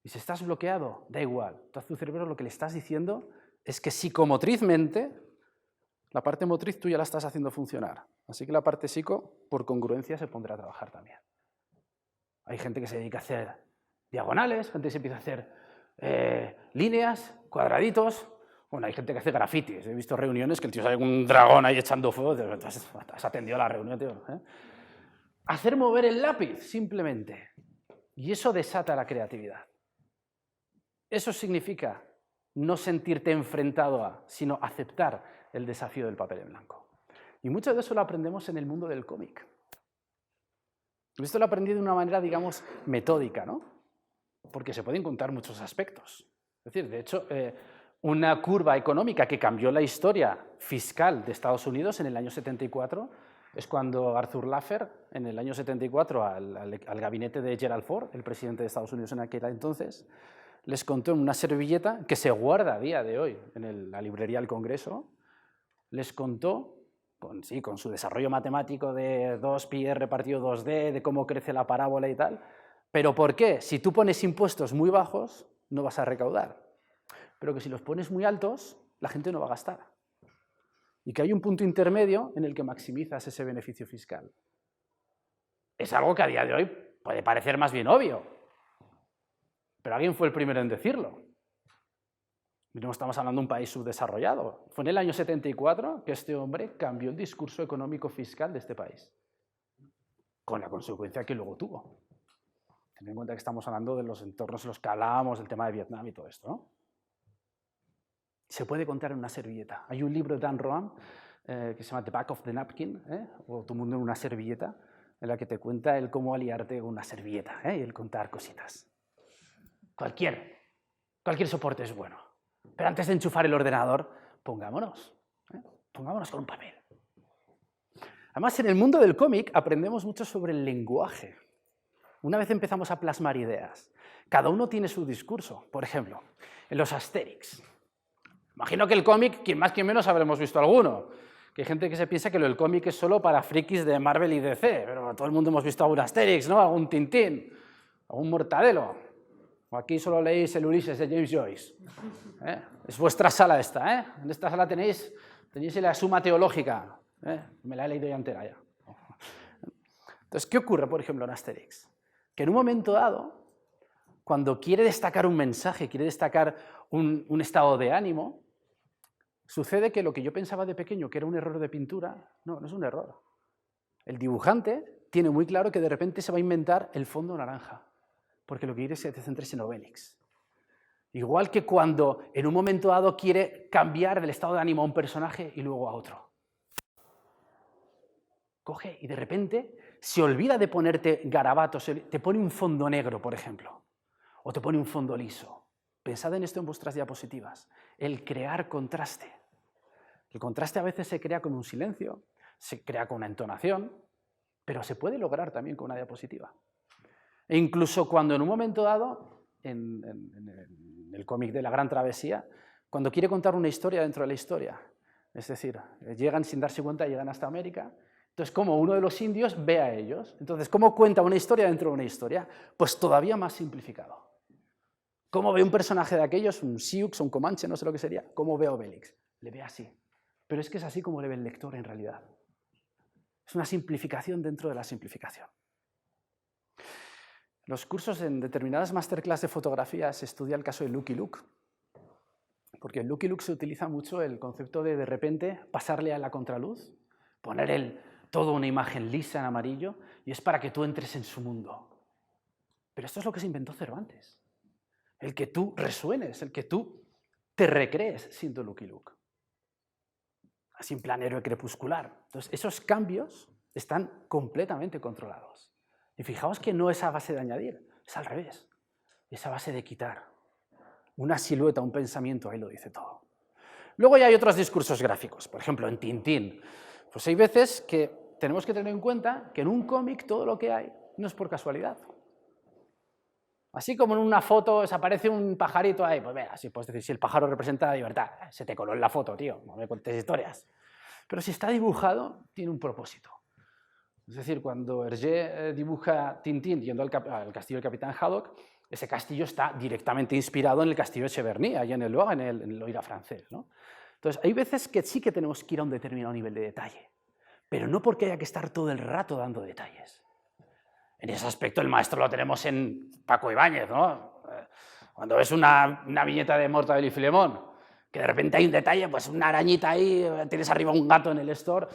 Y si estás bloqueado, da igual. Tú a tu cerebro lo que le estás diciendo es que psicomotrizmente la parte motriz tú ya la estás haciendo funcionar. Así que la parte psico, por congruencia, se pondrá a trabajar también. Hay gente que se dedica a hacer diagonales, gente que se empieza a hacer líneas, cuadraditos. Bueno, hay gente que hace grafitis. He visto reuniones que el tío sale con un dragón ahí echando fuego. Has atendido a la reunión, tío. Hacer mover el lápiz, simplemente. Y eso desata la creatividad. Eso significa no sentirte enfrentado a, sino aceptar el desafío del papel en blanco. Y mucho de eso lo aprendemos en el mundo del cómic. Esto lo aprendí de una manera, digamos, metódica, ¿no? Porque se pueden contar muchos aspectos. Es decir, de hecho, una curva económica que cambió la historia fiscal de Estados Unidos en el año 74 es cuando Arthur Laffer, en el año 74, al gabinete de Gerald Ford, el presidente de Estados Unidos en aquel entonces, les contó en una servilleta que se guarda a día de hoy en la librería del Congreso, les contó, con su desarrollo matemático de 2πr partido 2d, de cómo crece la parábola y tal, pero ¿por qué? Si tú pones impuestos muy bajos, no vas a recaudar, pero que si los pones muy altos, la gente no va a gastar. Y que hay un punto intermedio en el que maximizas ese beneficio fiscal. Es algo que a día de hoy puede parecer más bien obvio, pero alguien fue el primero en decirlo. Y no estamos hablando de un país subdesarrollado. Fue en el año 74 que este hombre cambió el discurso económico fiscal de este país, con la consecuencia que luego tuvo. Ten en cuenta que estamos hablando de los entornos en los que hablábamos, del tema de Vietnam y todo esto, ¿no? Se puede contar en una servilleta. Hay un libro de Dan Roam que se llama The Back of the Napkin, o Tu mundo en una servilleta, en la que te cuenta el cómo aliarte con una servilleta y el contar cositas. Cualquier soporte es bueno. Pero antes de enchufar el ordenador, pongámonos con un papel. Además, en el mundo del cómic aprendemos mucho sobre el lenguaje. Una vez empezamos a plasmar ideas, cada uno tiene su discurso. Por ejemplo, en los Asterix. Imagino que el cómic, quien más quien menos, habremos visto alguno. Que hay gente que se piensa que el cómic es solo para frikis de Marvel y DC, pero todo el mundo hemos visto algún Asterix, ¿no? Algún Tintín, algún Mortadelo. O aquí solo leéis el Ulises de James Joyce. Es vuestra sala esta, ¿eh? En esta sala tenéis la Suma Teológica. Me la he leído ya entera ya. Entonces, ¿qué ocurre, por ejemplo, en Asterix? Que en un momento dado, cuando quiere destacar un mensaje, quiere destacar un estado de ánimo, sucede que lo que yo pensaba de pequeño, que era un error de pintura, no es un error. El dibujante tiene muy claro que de repente se va a inventar el fondo naranja, porque lo que quiere es que te centres en Obélix. Igual que cuando en un momento dado quiere cambiar del estado de ánimo a un personaje y luego a otro. Coge y de repente se olvida de ponerte garabatos, te pone un fondo negro, por ejemplo, o te pone un fondo liso. Pensad en esto en vuestras diapositivas, el crear contraste. El contraste a veces se crea con un silencio, se crea con una entonación, pero se puede lograr también con una diapositiva. E incluso cuando en un momento dado, en el cómic de La Gran Travesía, cuando quiere contar una historia dentro de la historia, es decir, llegan sin darse cuenta, llegan hasta América, entonces como uno de los indios ve a ellos, entonces ¿cómo cuenta una historia dentro de una historia? Pues todavía más simplificado. ¿Cómo ve un personaje de aquellos, un Sioux o un Comanche, no sé lo que sería? ¿Cómo ve a Obélix? Le ve así. Pero es que es así como le ve el lector en realidad. Es una simplificación dentro de la simplificación. Los cursos en determinadas masterclass de fotografía se estudia el caso de Lucky Luke, porque en Lucky Luke se utiliza mucho el concepto de repente pasarle a la contraluz, poner toda una imagen lisa en amarillo y es para que tú entres en su mundo. Pero esto es lo que se inventó Cervantes. El que tú resuenes, el que tú te recrees siendo Lucky Luke. Así en plan héroe crepuscular. Entonces, esos cambios están completamente controlados. Y fijaos que no es a base de añadir, es al revés. Es a base de quitar. Una silueta, un pensamiento, ahí lo dice todo. Luego ya hay otros discursos gráficos. Por ejemplo, en Tintín. Pues hay veces que tenemos que tener en cuenta que en un cómic todo lo que hay no es por casualidad. Así como en una foto desaparece un pajarito ahí, pues mira, si puedes decir, si el pájaro representa la libertad, se te coló en la foto, tío, no me cuentes historias. Pero si está dibujado, tiene un propósito. Es decir, cuando Hergé dibuja Tintín yendo al castillo del Capitán Haddock, ese castillo está directamente inspirado en el castillo de Cheverny, allá en el Loira francés, ¿no? Entonces, hay veces que sí que tenemos que ir a un determinado nivel de detalle, pero no porque haya que estar todo el rato dando detalles. En ese aspecto el maestro lo tenemos en Paco Ibáñez, ¿no? Cuando ves una viñeta de Mortadelo y Filemón, que de repente hay un detalle, pues una arañita ahí, tienes arriba un gato en el store.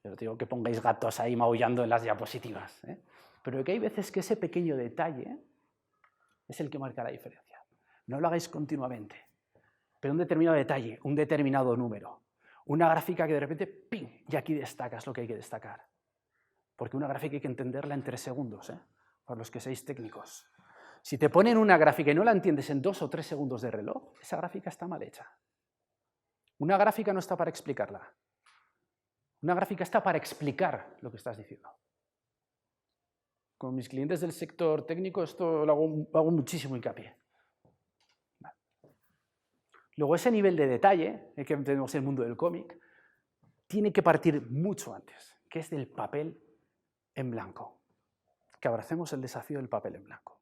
Yo te digo que pongáis gatos ahí maullando en las diapositivas, ¿eh? Pero que hay veces que ese pequeño detalle es el que marca la diferencia. No lo hagáis continuamente, pero un determinado detalle, un determinado número, una gráfica que de repente, ¡ping!, y aquí destacas lo que hay que destacar. Porque una gráfica hay que entenderla en 3 segundos, para los que seáis técnicos. Si te ponen una gráfica y no la entiendes en 2 o 3 segundos de reloj, esa gráfica está mal hecha. Una gráfica no está para explicarla. Una gráfica está para explicar lo que estás diciendo. Con mis clientes del sector técnico esto lo hago muchísimo hincapié. Vale. Luego ese nivel de detalle, que tenemos en el mundo del cómic, tiene que partir mucho antes, que es del papel en blanco. Que abracemos el desafío del papel en blanco.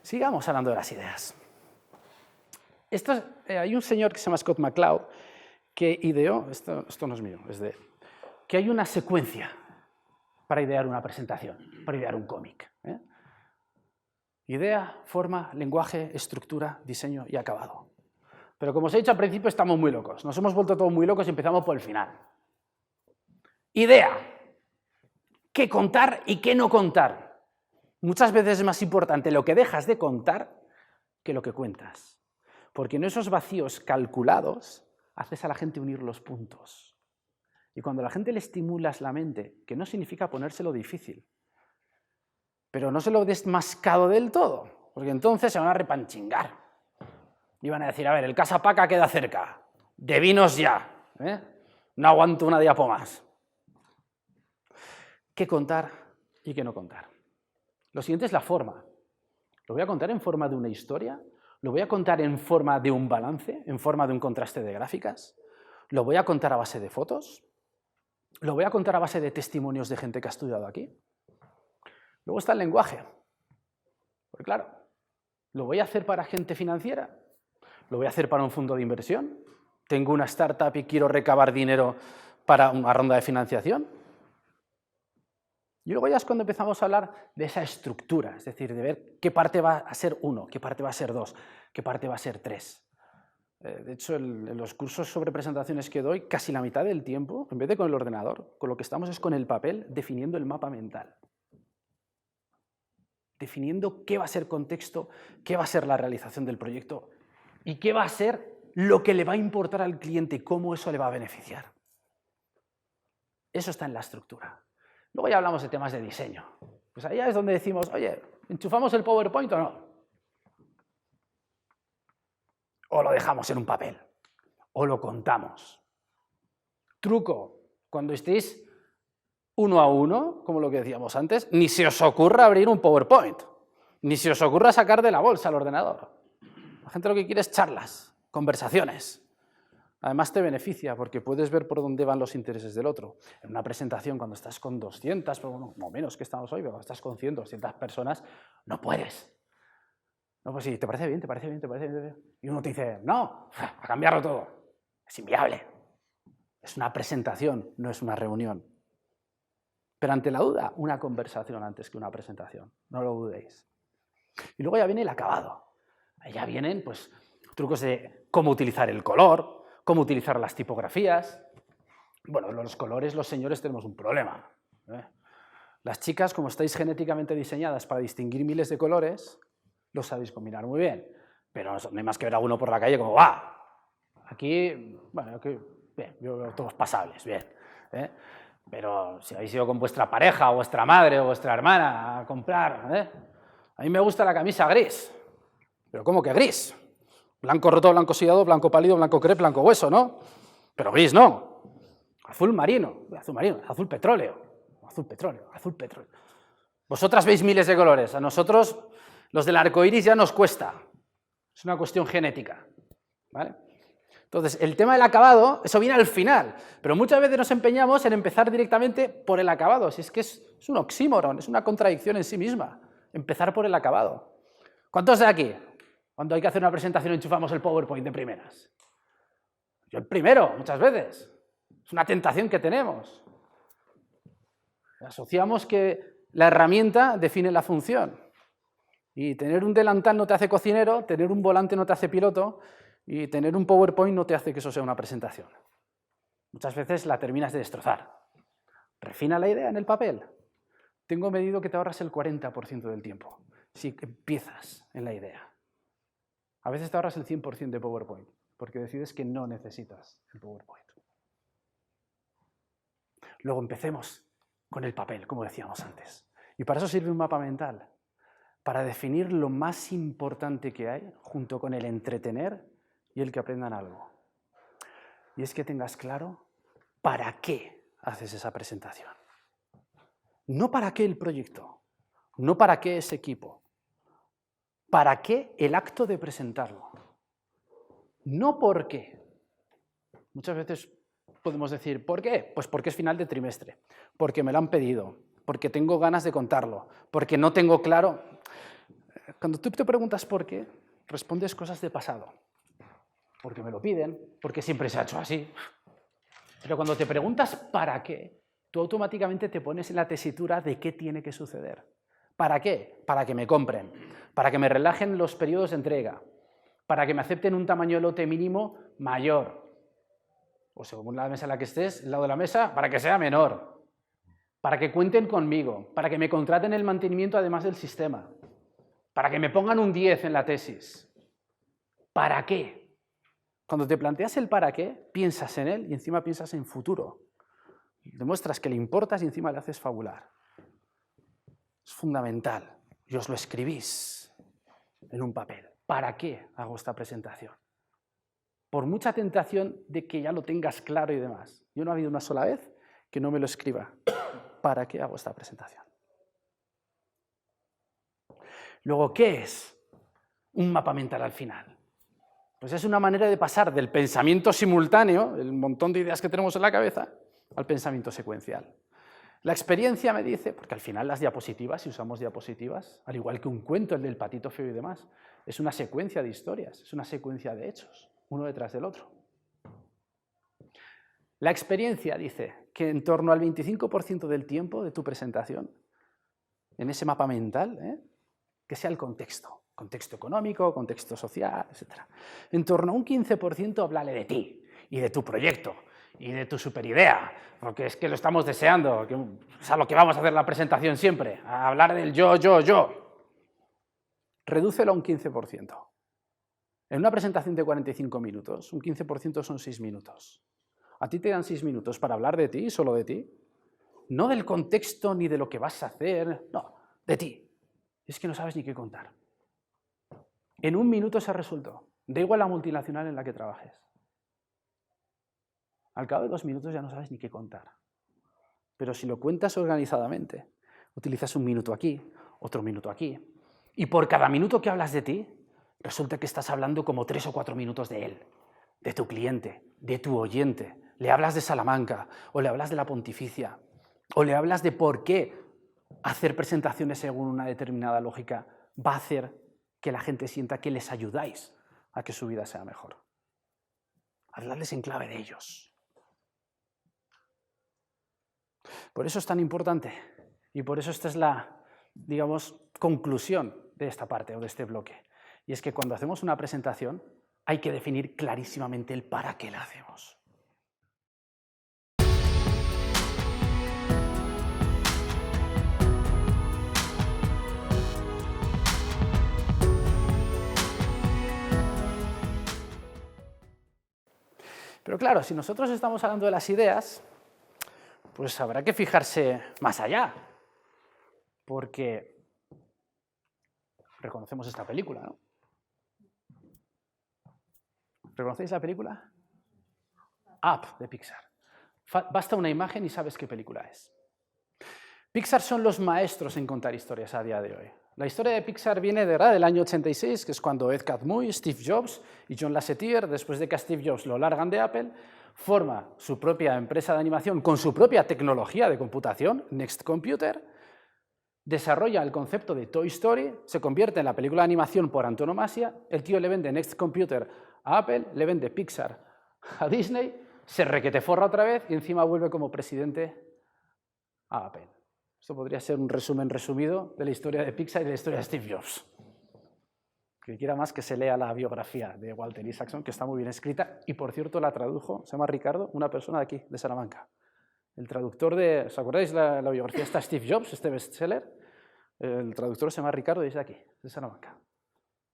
Sigamos hablando de las ideas. Hay un señor que se llama Scott McCloud que ideó, esto no es mío, es de él, que hay una secuencia para idear una presentación, para idear un cómic. Idea, forma, lenguaje, estructura, diseño y acabado. Pero como os he dicho al principio, estamos muy locos. Nos hemos vuelto todos muy locos y empezamos por el final. Idea. ¿Qué contar y qué no contar? Muchas veces es más importante lo que dejas de contar que lo que cuentas. Porque en esos vacíos calculados haces a la gente unir los puntos. Y cuando a la gente le estimulas la mente, que no significa ponérselo difícil, pero no se lo des mascado del todo, porque entonces se van a repanchingar. Y van a decir, a ver, el Casa Paca queda cerca, de vinos ya, no aguanto una diapo más. ¿Qué contar y qué no contar? Lo siguiente es la forma. ¿Lo voy a contar en forma de una historia? ¿Lo voy a contar en forma de un balance, en forma de un contraste de gráficas? ¿Lo voy a contar a base de fotos? ¿Lo voy a contar a base de testimonios de gente que ha estudiado aquí? Luego está el lenguaje. Pues claro, ¿lo voy a hacer para gente financiera? ¿Lo voy a hacer para un fondo de inversión? ¿Tengo una startup y quiero recabar dinero para una ronda de financiación? Y luego ya es cuando empezamos a hablar de esa estructura, es decir, de ver qué parte va a ser 1, qué parte va a ser 2, qué parte va a ser 3. De hecho, en los cursos sobre presentaciones que doy, casi la mitad del tiempo, en vez de con el ordenador, con lo que estamos es con el papel definiendo el mapa mental. Definiendo qué va a ser contexto, qué va a ser la realización del proyecto y qué va a ser lo que le va a importar al cliente y cómo eso le va a beneficiar. Eso está en la estructura. Luego ya hablamos de temas de diseño. Pues allá es donde decimos, oye, ¿enchufamos el PowerPoint o no? O lo dejamos en un papel. O lo contamos. Truco, cuando estéis 1 a 1, como lo que decíamos antes, ni se os ocurra abrir un PowerPoint. Ni se os ocurra sacar de la bolsa el ordenador. La gente lo que quiere es charlas, conversaciones. Además te beneficia porque puedes ver por dónde van los intereses del otro. En una presentación, cuando estás con 200, pero bueno, no menos que estamos hoy, pero cuando estás con 100, 200 personas, no puedes. No, pues sí, ¿te parece bien? ¿Te parece bien? ¿Te parece bien? Y uno te dice, no, a cambiarlo todo. Es inviable. Es una presentación, no es una reunión. Pero ante la duda, una conversación antes que una presentación, no lo dudéis. Y luego ya viene el acabado. Ahí ya vienen pues, trucos de cómo utilizar el color, cómo utilizar las tipografías. Bueno, los colores, los señores, tenemos un problema. Las chicas, como estáis genéticamente diseñadas para distinguir miles de colores, lo sabéis combinar muy bien. Pero no hay más que ver a uno por la calle como, ¡guau! Aquí, bueno, aquí, bien, yo veo todos pasables, bien. Pero si habéis ido con vuestra pareja, o vuestra madre, o vuestra hermana a comprar, a mí me gusta la camisa gris. ¿Pero cómo que gris? Blanco roto, blanco sillado, blanco pálido, blanco crepe, blanco hueso, ¿no? Pero gris no. Azul marino, azul petróleo, azul petróleo, azul petróleo. Vosotras veis miles de colores, a nosotros los del arco iris ya nos cuesta. Es una cuestión genética, ¿vale? Entonces, el tema del acabado, eso viene al final, pero muchas veces nos empeñamos en empezar directamente por el acabado, si es que es un oxímoron, es una contradicción en sí misma, empezar por el acabado. ¿Cuántos de aquí, cuando hay que hacer una presentación, enchufamos el PowerPoint de primeras? Yo el primero, muchas veces. Es una tentación que tenemos. Asociamos que la herramienta define la función. Y tener un delantal no te hace cocinero, tener un volante no te hace piloto, y tener un PowerPoint no te hace que eso sea una presentación. Muchas veces la terminas de destrozar. Refina la idea en el papel. Tengo medido que te ahorras el 40% del tiempo si empiezas en la idea. A veces te ahorras el 100% de PowerPoint, porque decides que no necesitas el PowerPoint. Luego empecemos con el papel, como decíamos antes. Y para eso sirve un mapa mental, para definir lo más importante que hay, junto con el entretener y el que aprendan algo. Y es que tengas claro para qué haces esa presentación. No para qué el proyecto, no para qué ese equipo, para qué el acto de presentarlo. No por qué. Muchas veces podemos decir, ¿por qué? Pues porque es final de trimestre, porque me lo han pedido, porque tengo ganas de contarlo, porque no tengo claro. Cuando tú te preguntas por qué, respondes cosas de pasado. Porque me lo piden, porque siempre se ha hecho así. Pero cuando te preguntas para qué, tú automáticamente te pones en la tesitura de qué tiene que suceder. ¿Para qué? Para que me compren, para que me relajen los periodos de entrega, para que me acepten un tamaño de lote mínimo mayor, o según la mesa en la que estés, al lado de la mesa, para que sea menor, para que cuenten conmigo, para que me contraten el mantenimiento además del sistema, para que me pongan un 10 en la tesis. ¿Para qué? Cuando te planteas el para qué, piensas en él y encima piensas en futuro. Demuestras que le importas y encima le haces fabular. Es fundamental. Y os lo escribís en un papel. ¿Para qué hago esta presentación? Por mucha tentación de que ya lo tengas claro y demás. Yo no ha habido una sola vez que no me lo escriba. ¿Para qué hago esta presentación? Luego, ¿qué es un mapa mental al final? Pues es una manera de pasar del pensamiento simultáneo, el montón de ideas que tenemos en la cabeza, al pensamiento secuencial. La experiencia me dice, porque al final las diapositivas, si usamos diapositivas, al igual que un cuento, el del patito feo y demás, es una secuencia de historias, es una secuencia de hechos, uno detrás del otro. La experiencia dice que en torno al 25% del tiempo de tu presentación, en ese mapa mental, que sea el contexto económico, contexto social, etc. En torno a un 15% háblale de ti y de tu proyecto y de tu superidea, porque es que lo estamos deseando, que es a lo que vamos a hacer la presentación siempre, a hablar del yo. Redúcelo a un 15%. En una presentación de 45 minutos, un 15% son 6 minutos. ¿A ti te dan 6 minutos para hablar de ti, solo de ti? No del contexto ni de lo que vas a hacer, no, de ti. Es que no sabes ni qué contar. En un minuto se resuelto. Da igual la multinacional en la que trabajes. Al cabo de 2 minutos ya no sabes ni qué contar. Pero si lo cuentas organizadamente, utilizas un minuto aquí, otro minuto aquí, y por cada minuto que hablas de ti, resulta que estás hablando como 3 o 4 minutos de él, de tu cliente, de tu oyente. Le hablas de Salamanca, o le hablas de la Pontificia, o le hablas de por qué hacer presentaciones según una determinada lógica va a hacer que la gente sienta que les ayudáis a que su vida sea mejor. Hablarles en clave de ellos. Por eso es tan importante y por eso esta es la, digamos, conclusión de esta parte o de este bloque. Y es que cuando hacemos una presentación hay que definir clarísimamente el para qué la hacemos. Pero claro, si nosotros estamos hablando de las ideas, pues habrá que fijarse más allá, porque reconocemos esta película, ¿no? ¿Reconocéis la película? Up, de Pixar. Basta una imagen y sabes qué película es. Pixar son los maestros en contar historias a día de hoy. La historia de Pixar viene del año 86, que es cuando Ed Catmull, Steve Jobs y John Lasseter, después de que a Steve Jobs lo largan de Apple, forma su propia empresa de animación con su propia tecnología de computación, Next Computer, desarrolla el concepto de Toy Story, se convierte en la película de animación por antonomasia, el tío le vende Next Computer a Apple, le vende Pixar a Disney, se requeteforra otra vez y encima vuelve como presidente a Apple. Esto podría ser un resumen resumido de la historia de Pixar y de la historia de Steve Jobs. Que quiera más que se lea la biografía de Walter Isaacson, que está muy bien escrita, y por cierto la tradujo, se llama Ricardo, una persona de aquí, de Salamanca. El traductor de, ¿os acordáis la biografía está Steve Jobs, este bestseller? El traductor se llama Ricardo y es de aquí, de Salamanca.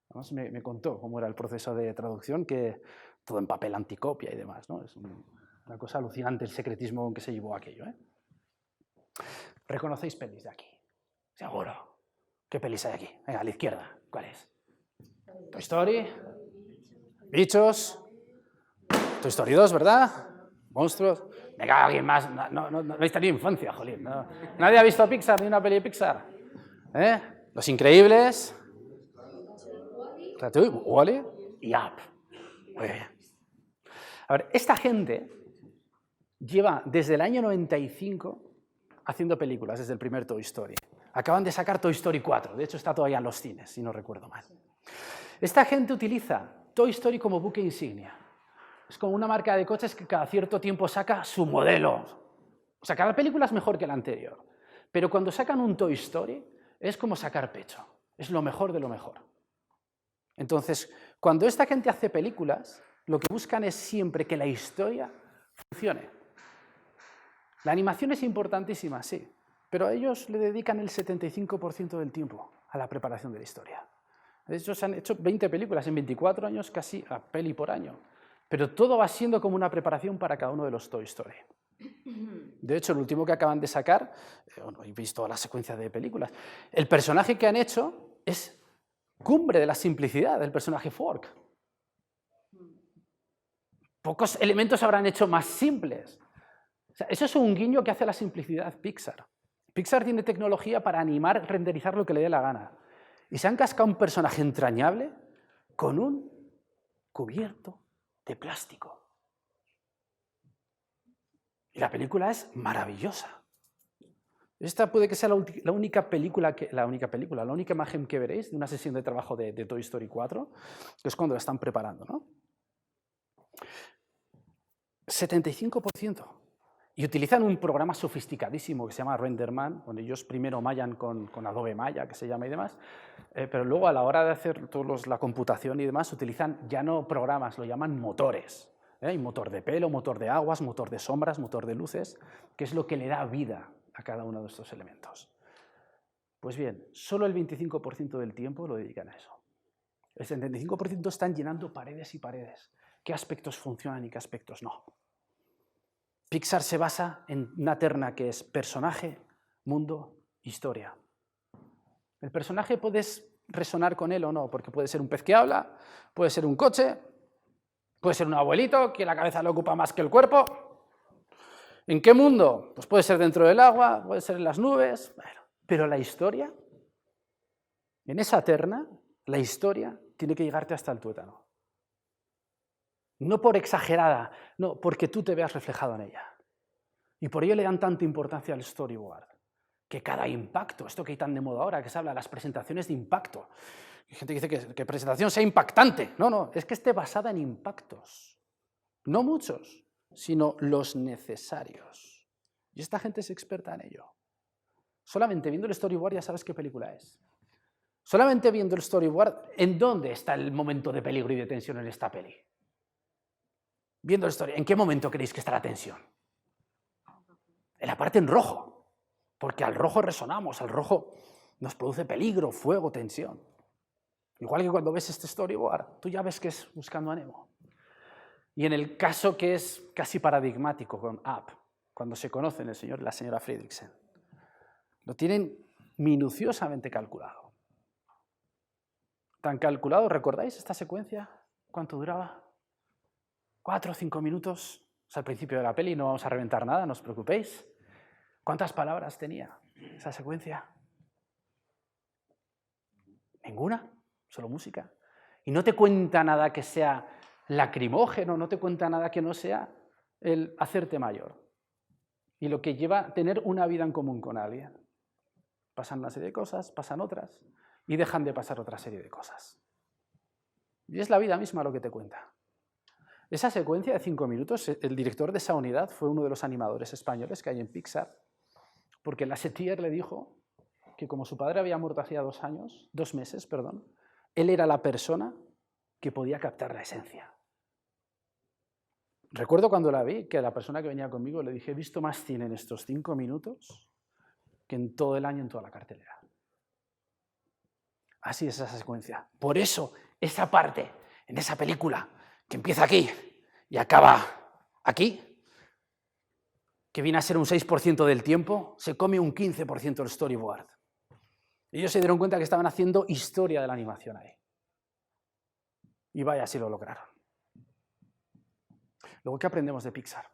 Además me contó cómo era el proceso de traducción, que todo en papel anticopia y demás, ¿no? Es una cosa alucinante el secretismo con que se llevó aquello, ¿eh? ¿Reconocéis pelis de aquí? Seguro. ¿Qué pelis hay aquí? Venga, a la izquierda. ¿Cuál es? Toy Story. Bichos. Toy Story 2, ¿verdad? Monstruos. Venga, alguien más. No habéis tenido infancia, jolín. No. ¿Nadie ha visto Pixar ni una peli de Pixar? ¿Eh? Los Increíbles. Ratatouille, Wall-E y Up. Muy bien. A ver, esta gente lleva desde el año 95 haciendo películas, desde el primer Toy Story. Acaban de sacar Toy Story 4, de hecho está todavía en los cines, si no recuerdo mal. Esta gente utiliza Toy Story como buque insignia. Es como una marca de coches que cada cierto tiempo saca su modelo. O sea, cada película es mejor que la anterior. Pero cuando sacan un Toy Story, es como sacar pecho. Es lo mejor de lo mejor. Entonces, cuando esta gente hace películas, lo que buscan es siempre que la historia funcione. La animación es importantísima, sí, pero a ellos le dedican el 75% del tiempo a la preparación de la historia. De hecho, se han hecho 20 películas en 24 años, casi a peli por año. Pero todo va siendo como una preparación para cada uno de los Toy Story. De hecho, el último que acaban de sacar, bueno, he visto la secuencia de películas, el personaje que han hecho es cumbre de la simplicidad del personaje Fork. Pocos elementos habrán hecho más simples. O sea, eso es un guiño que hace la simplicidad Pixar. Pixar tiene tecnología para animar, renderizar lo que le dé la gana. Y se han cascado un personaje entrañable con un cubierto de plástico. Y la película es maravillosa. Esta puede que sea la única imagen que veréis de una sesión de trabajo de Toy Story 4, que es cuando la están preparando, ¿no? 75%. Y utilizan un programa sofisticadísimo que se llama RenderMan, donde ellos primero mallan con Adobe Maya, que se llama y demás, pero luego a la hora de hacer la computación y demás, utilizan ya no programas, lo llaman motores. Hay motor de pelo, motor de aguas, motor de sombras, motor de luces, que es lo que le da vida a cada uno de estos elementos. Pues bien, solo el 25% del tiempo lo dedican a eso. El 75% están llenando paredes y paredes. ¿Qué aspectos funcionan y qué aspectos no? Pixar se basa en una terna que es personaje, mundo, historia. El personaje puedes resonar con él o no, porque puede ser un pez que habla, puede ser un coche, puede ser un abuelito que la cabeza le ocupa más que el cuerpo. ¿En qué mundo? Pues puede ser dentro del agua, puede ser en las nubes, bueno, pero la historia, en esa terna, la historia tiene que llegarte hasta el tuétano. No por exagerada, no, porque tú te veas reflejado en ella. Y por ello le dan tanta importancia al storyboard. Que cada impacto, esto que hay tan de moda ahora, que se habla de las presentaciones de impacto. Hay gente que dice que presentación sea impactante. No, es que esté basada en impactos. No muchos, sino los necesarios. Y esta gente es experta en ello. Solamente viendo el storyboard ya sabes qué película es. Solamente viendo el storyboard, ¿en dónde está el momento de peligro y de tensión en esta peli? Viendo el storyboard, ¿en qué momento creéis que está la tensión? En la parte en rojo, porque al rojo resonamos, al rojo nos produce peligro, fuego, tensión. Igual que cuando ves este storyboard, tú ya ves que es Buscando a Nemo. Y en el caso que es casi paradigmático con Up, cuando se conocen el señor y la señora Fredriksen, lo tienen minuciosamente calculado. Tan calculado, ¿recordáis esta secuencia? ¿Cuánto duraba? 4 o 5 minutos. Es al principio de la peli, no vamos a reventar nada, no os preocupéis. ¿Cuántas palabras tenía esa secuencia? Ninguna, solo música. Y no te cuenta nada que sea lacrimógeno, no te cuenta nada que no sea el hacerte mayor. Y lo que lleva a tener una vida en común con alguien. Pasan una serie de cosas, pasan otras, y dejan de pasar otra serie de cosas. Y es la vida misma lo que te cuenta. Esa secuencia de 5 minutos, el director de esa unidad fue uno de los animadores españoles que hay en Pixar, porque Lasseter le dijo que como su padre había muerto hacía 2 meses, él era la persona que podía captar la esencia. Recuerdo cuando la vi, que a la persona que venía conmigo le dije, he visto más cine en estos 5 minutos que en todo el año en toda la cartelera. Así es esa secuencia. Por eso, esa parte, en esa película, que empieza aquí y acaba aquí, que viene a ser un 6% del tiempo, se come un 15% del storyboard. Ellos se dieron cuenta que estaban haciendo historia de la animación ahí. Y vaya si lo lograron. Luego, ¿qué aprendemos de Pixar?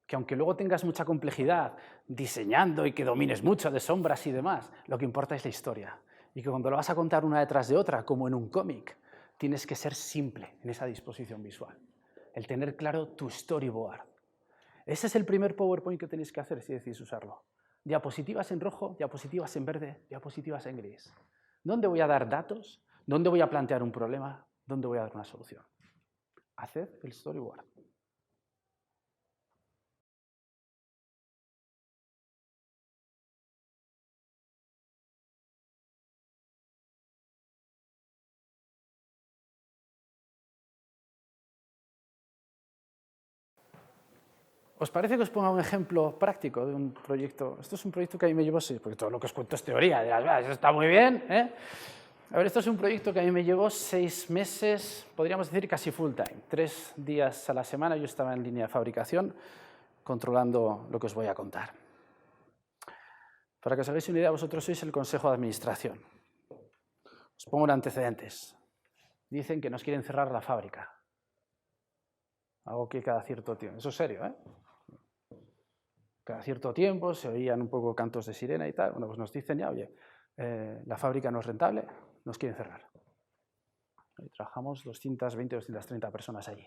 Que aunque luego tengas mucha complejidad diseñando y que domines mucho de sombras y demás, lo que importa es la historia. Y que cuando lo vas a contar una detrás de otra, como en un cómic, tienes que ser simple en esa disposición visual. El tener claro tu storyboard. Ese es el primer PowerPoint que tenéis que hacer si decís usarlo. Diapositivas en rojo, diapositivas en verde, diapositivas en gris. ¿Dónde voy a dar datos? ¿Dónde voy a plantear un problema? ¿Dónde voy a dar una solución? Haced el storyboard. ¿Os parece que os ponga un ejemplo práctico de un proyecto? Esto es un proyecto que a mí me llevó, porque todo lo que os cuento es teoría, dirás, eso está muy bien, ¿eh? A ver, esto es un proyecto que a mí me llevó 6 meses, podríamos decir casi full time, 3 días a la semana yo estaba en línea de fabricación controlando lo que os voy a contar. Para que os hagáis una idea, vosotros sois el consejo de administración. Os pongo en antecedentes. Dicen que nos quieren cerrar la fábrica. Algo que cada cierto tiempo, eso es serio, ¿eh? Cada cierto tiempo se oían un poco cantos de sirena y tal. Bueno, pues nos dicen ya, oye, la fábrica no es rentable, nos quieren cerrar. Y trabajamos 220, 230 personas allí,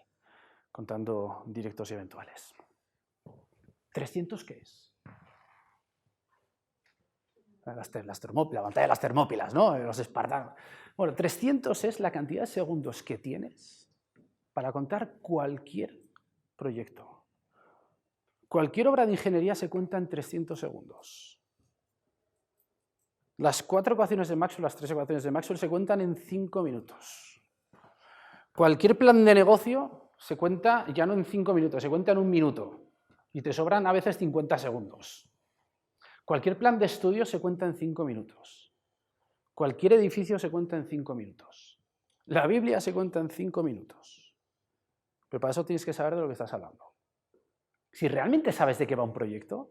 contando directos y eventuales. ¿300 qué es? La pantalla de las Termópilas, ¿no? Los espartanos. Bueno, 300 es la cantidad de segundos que tienes para contar cualquier proyecto. Cualquier obra de ingeniería se cuenta en 300 segundos. Las 4 ecuaciones de Maxwell, las 3 ecuaciones de Maxwell se cuentan en 5 minutos. Cualquier plan de negocio se cuenta ya no en 5 minutos, se cuenta en 1 minuto. Y te sobran a veces 50 segundos. Cualquier plan de estudio se cuenta en 5 minutos. Cualquier edificio se cuenta en 5 minutos. La Biblia se cuenta en 5 minutos. Pero para eso tienes que saber de lo que estás hablando. Si realmente sabes de qué va un proyecto,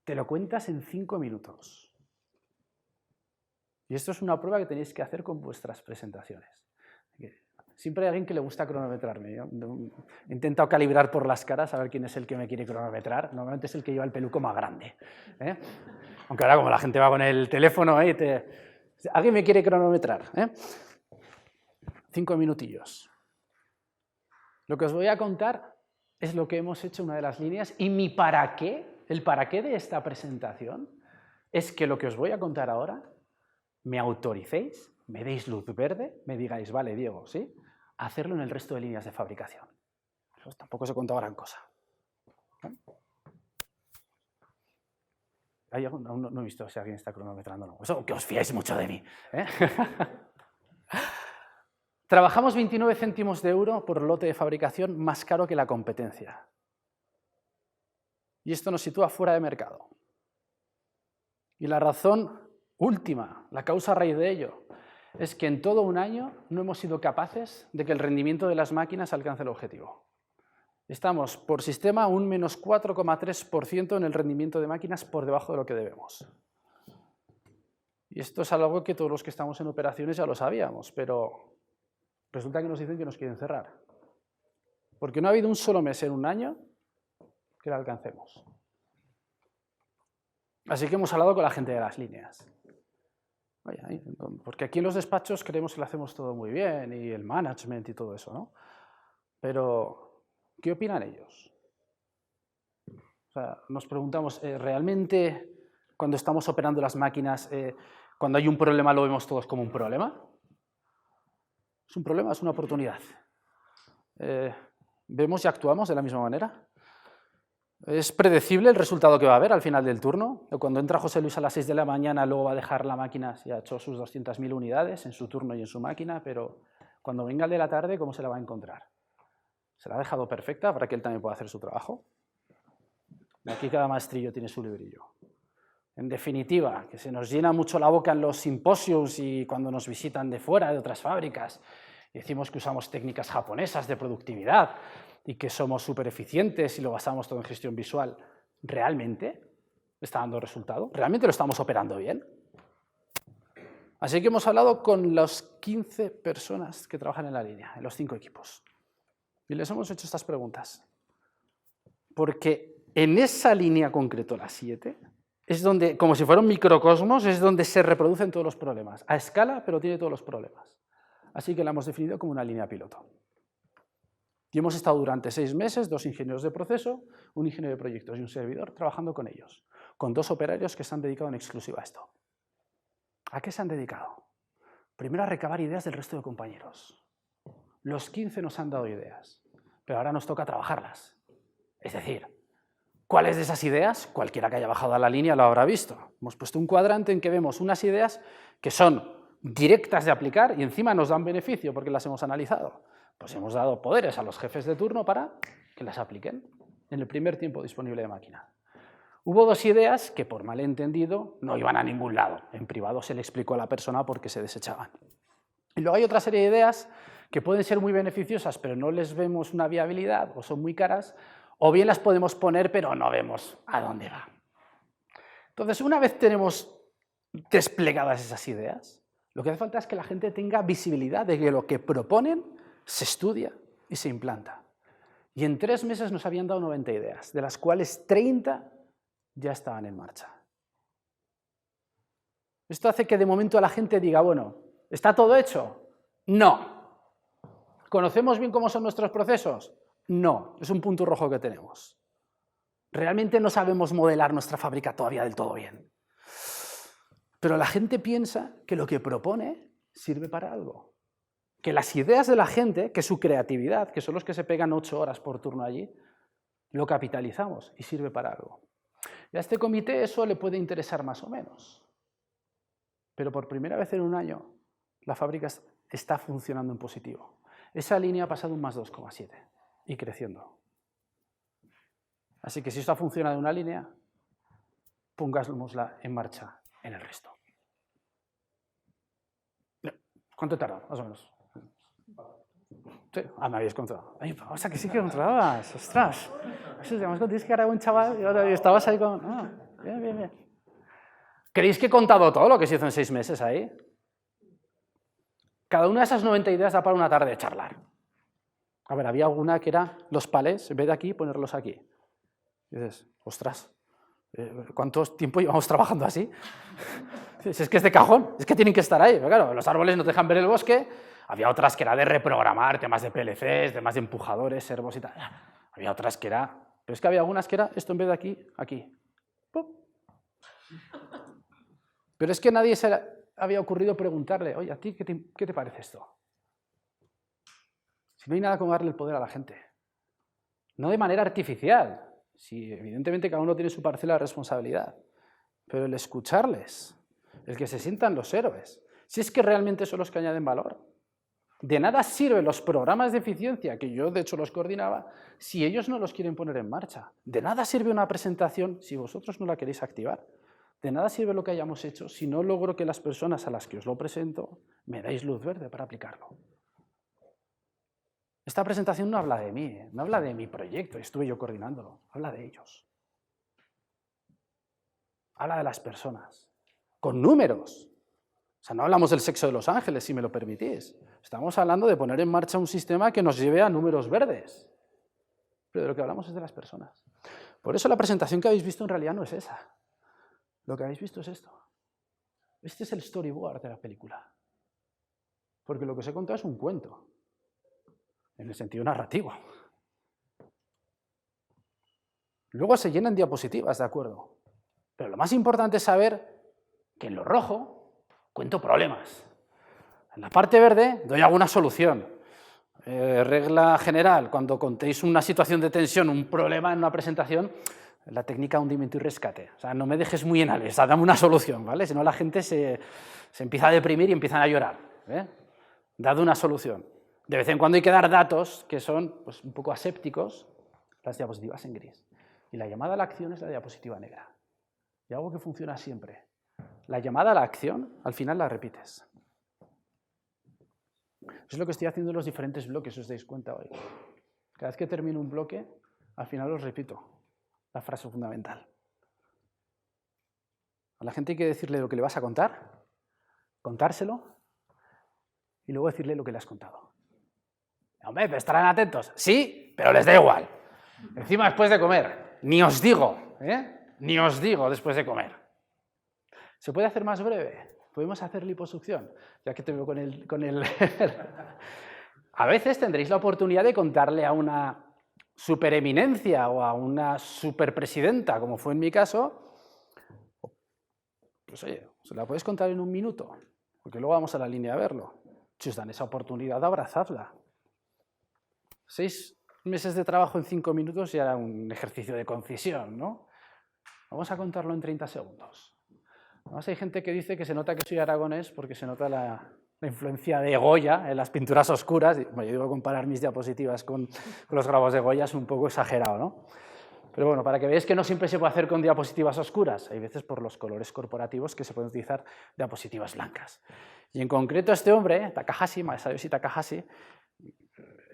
te lo cuentas en 5 minutos. Y esto es una prueba que tenéis que hacer con vuestras presentaciones. Siempre hay alguien que le gusta cronometrarme. Yo he intentado calibrar por las caras a ver quién es el que me quiere cronometrar. Normalmente es el que lleva el peluco más grande. Aunque ahora como la gente va con el teléfono, alguien me quiere cronometrar. 5 minutillos. Lo que os voy a contar es lo que hemos hecho en una de las líneas y mi para qué, el para qué de esta presentación es que lo que os voy a contar ahora me autoricéis, me deis luz verde, me digáis, vale, Diego, ¿sí? Hacerlo en el resto de líneas de fabricación. Pues tampoco os he contado gran cosa. Aún no he visto si alguien está cronometrando o no. Eso, que os fiáis mucho de mí. Trabajamos 29 céntimos de euro por lote de fabricación más caro que la competencia. Y esto nos sitúa fuera de mercado. Y la razón última, la causa raíz de ello, es que en todo un año no hemos sido capaces de que el rendimiento de las máquinas alcance el objetivo. Estamos, por sistema, un menos 4,3% en el rendimiento de máquinas por debajo de lo que debemos. Y esto es algo que todos los que estamos en operaciones ya lo sabíamos, pero resulta que nos dicen que nos quieren cerrar. Porque no ha habido un solo mes en un año que la alcancemos. Así que hemos hablado con la gente de las líneas. Oye, porque aquí en los despachos creemos que lo hacemos todo muy bien, y el management y todo eso, ¿no? Pero, ¿qué opinan ellos? O sea, nos preguntamos, ¿realmente cuando estamos operando las máquinas, cuando hay un problema lo vemos todos como un problema? ¿Es un problema? ¿Es una oportunidad? ¿Vemos y actuamos de la misma manera? ¿Es predecible el resultado que va a haber al final del turno? Cuando entra José Luis a las 6 de la mañana, luego va a dejar la máquina, si ha hecho sus 200.000 unidades en su turno y en su máquina, pero cuando venga el de la tarde, ¿cómo se la va a encontrar? ¿Se la ha dejado perfecta para que él también pueda hacer su trabajo? Aquí cada maestrillo tiene su librillo. En definitiva, que se nos llena mucho la boca en los simposios y cuando nos visitan de fuera, de otras fábricas, y decimos que usamos técnicas japonesas de productividad y que somos súper eficientes y lo basamos todo en gestión visual. ¿Realmente está dando resultado? ¿Realmente lo estamos operando bien? Así que hemos hablado con las 15 personas que trabajan en la línea, en los 5 equipos. Y les hemos hecho estas preguntas. Porque en esa línea concreto, la 7, es donde, como si fuera un microcosmos, es donde se reproducen todos los problemas. A escala, pero tiene todos los problemas. Así que la hemos definido como una línea piloto. Y hemos estado durante 6 meses, 2 ingenieros de proceso, un ingeniero de proyectos y un servidor trabajando con ellos, con 2 operarios que se han dedicado en exclusiva a esto. ¿A qué se han dedicado? Primero a recabar ideas del resto de compañeros. Los 15 nos han dado ideas, pero ahora nos toca trabajarlas. Es decir, ¿cuáles de esas ideas? Cualquiera que haya bajado a la línea lo habrá visto. Hemos puesto un cuadrante en que vemos unas ideas que son directas de aplicar y encima nos dan beneficio porque las hemos analizado. Pues hemos dado poderes a los jefes de turno para que las apliquen en el primer tiempo disponible de máquina. Hubo 2 ideas que, por malentendido, no iban a ningún lado. En privado se le explicó a la persona por qué se desechaban. Y luego hay otra serie de ideas que pueden ser muy beneficiosas, pero no les vemos una viabilidad o son muy caras, o bien las podemos poner, pero no vemos a dónde va. Entonces, una vez tenemos desplegadas esas ideas, lo que hace falta es que la gente tenga visibilidad de que lo que proponen se estudia y se implanta. Y en 3 meses nos habían dado 90 ideas, de las cuales 30 ya estaban en marcha. Esto hace que de momento la gente diga, bueno, ¿está todo hecho? No. ¿Conocemos bien cómo son nuestros procesos? No, es un punto rojo que tenemos. Realmente no sabemos modelar nuestra fábrica todavía del todo bien. Pero la gente piensa que lo que propone sirve para algo. Que las ideas de la gente, que su creatividad, que son los que se pegan 8 horas por turno allí, lo capitalizamos y sirve para algo. Y a este comité eso le puede interesar más o menos. Pero por primera vez en un año, la fábrica está funcionando en positivo. Esa línea ha pasado un más 2,7 y creciendo. Así que si esto ha funcionado en una línea, pongámosla en marcha en el resto. ¿Cuánto tarda, más o menos? Sí, me habéis controlado. Ay, o sea, que sí que controlabas, ostras. Además, tienes que era un chaval y estabas ahí con... bien, bien, bien. ¿Creéis que he contado todo lo que se hizo en 6 meses ahí? Cada una de esas 90 ideas da para una tarde de charlar. A ver, había alguna que era los palés, en vez de aquí, ponerlos aquí. Y dices, ostras, ¿cuánto tiempo llevamos trabajando así? Es que es de cajón, es que tienen que estar ahí. Pero claro, los árboles no te dejan ver el bosque. Había otras que era de reprogramar, temas de PLCs, temas de empujadores, servos y tal. Había otras que era... Pero es que había algunas que era esto en vez de aquí, aquí. ¡Pum! Pero es que nadie se le había ocurrido preguntarle, oye, ¿a ti qué te parece esto? Si no hay nada como darle el poder a la gente. No de manera artificial. Si evidentemente cada uno tiene su parcela de responsabilidad. pero el escucharles, el que se sientan los héroes, si es que realmente son los que añaden valor. De nada sirven los programas de eficiencia, que yo de hecho los coordinaba, si ellos no los quieren poner en marcha. De nada sirve una presentación si vosotros no la queréis activar. De nada sirve lo que hayamos hecho si no logro que las personas a las que os lo presento me dais luz verde para aplicarlo. Esta presentación no habla de mí, no habla de mi proyecto, estuve yo coordinándolo, habla de ellos. Habla de las personas, con números. O sea, no hablamos del sexo de los ángeles, si me lo permitís. Estamos hablando de poner en marcha un sistema que nos lleve a números verdes. Pero de lo que hablamos es de las personas. Por eso la presentación que habéis visto en realidad no es esa. Lo que habéis visto es esto. Este es el storyboard de la película. Porque lo que os he contado es un cuento, en el sentido narrativo. Luego se llenan diapositivas, ¿de acuerdo? Pero lo más importante es saber que en lo rojo cuento problemas. En la parte verde doy alguna solución. Regla general, cuando contéis una situación de tensión, un problema en una presentación, la técnica hundimiento y rescate. O sea, no me dejes muy en ale, o sea, dame una solución, ¿vale? Si no la gente se empieza a deprimir y empiezan a llorar. Dad una solución. De vez en cuando hay que dar datos que son pues, un poco asépticos, las diapositivas en gris. Y la llamada a la acción es la diapositiva negra. Y algo que funciona siempre. La llamada a la acción, al final la repites. Es lo que estoy haciendo en los diferentes bloques, os dais cuenta hoy. Cada vez que termino un bloque, al final os repito la frase fundamental. A la gente hay que decirle lo que le vas a contar, contárselo, y luego decirle lo que le has contado. Hombre, pero estarán atentos. Sí, pero les da igual. Encima después de comer. Ni os digo, ni os digo después de comer. ¿Se puede hacer más breve? ¿Podemos hacer liposucción? Ya que te veo con el... A veces tendréis la oportunidad de contarle a una supereminencia o a una superpresidenta, como fue en mi caso, pues oye, se la podéis contar en un minuto, porque luego vamos a la línea a verlo. Si os dan esa oportunidad, abrazadla. 6 meses de trabajo en 5 minutos ya era un ejercicio de concisión, ¿no? Vamos a contarlo en 30 segundos. Además, hay gente que dice que se nota que soy aragonés porque se nota la influencia de Goya en las pinturas oscuras. Bueno, yo digo comparar mis diapositivas con los grabados de Goya es un poco exagerado, ¿no? Pero bueno, para que veáis que no siempre se puede hacer con diapositivas oscuras. Hay veces por los colores corporativos que se pueden utilizar diapositivas blancas. Y en concreto este hombre, Takahashi, Masayoshi Takahashi,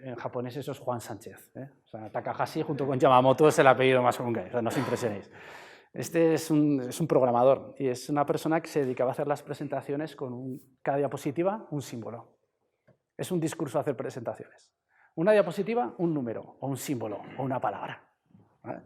en japonés eso es Juan Sánchez. O sea, Takahashi junto con Yamamoto es el apellido más común que hay, o sea, no os impresionéis. Este es un programador y es una persona que se dedicaba a hacer las presentaciones con cada diapositiva un símbolo. Es un discurso hacer presentaciones. Una diapositiva, un número, o un símbolo, o una palabra. ¿Vale?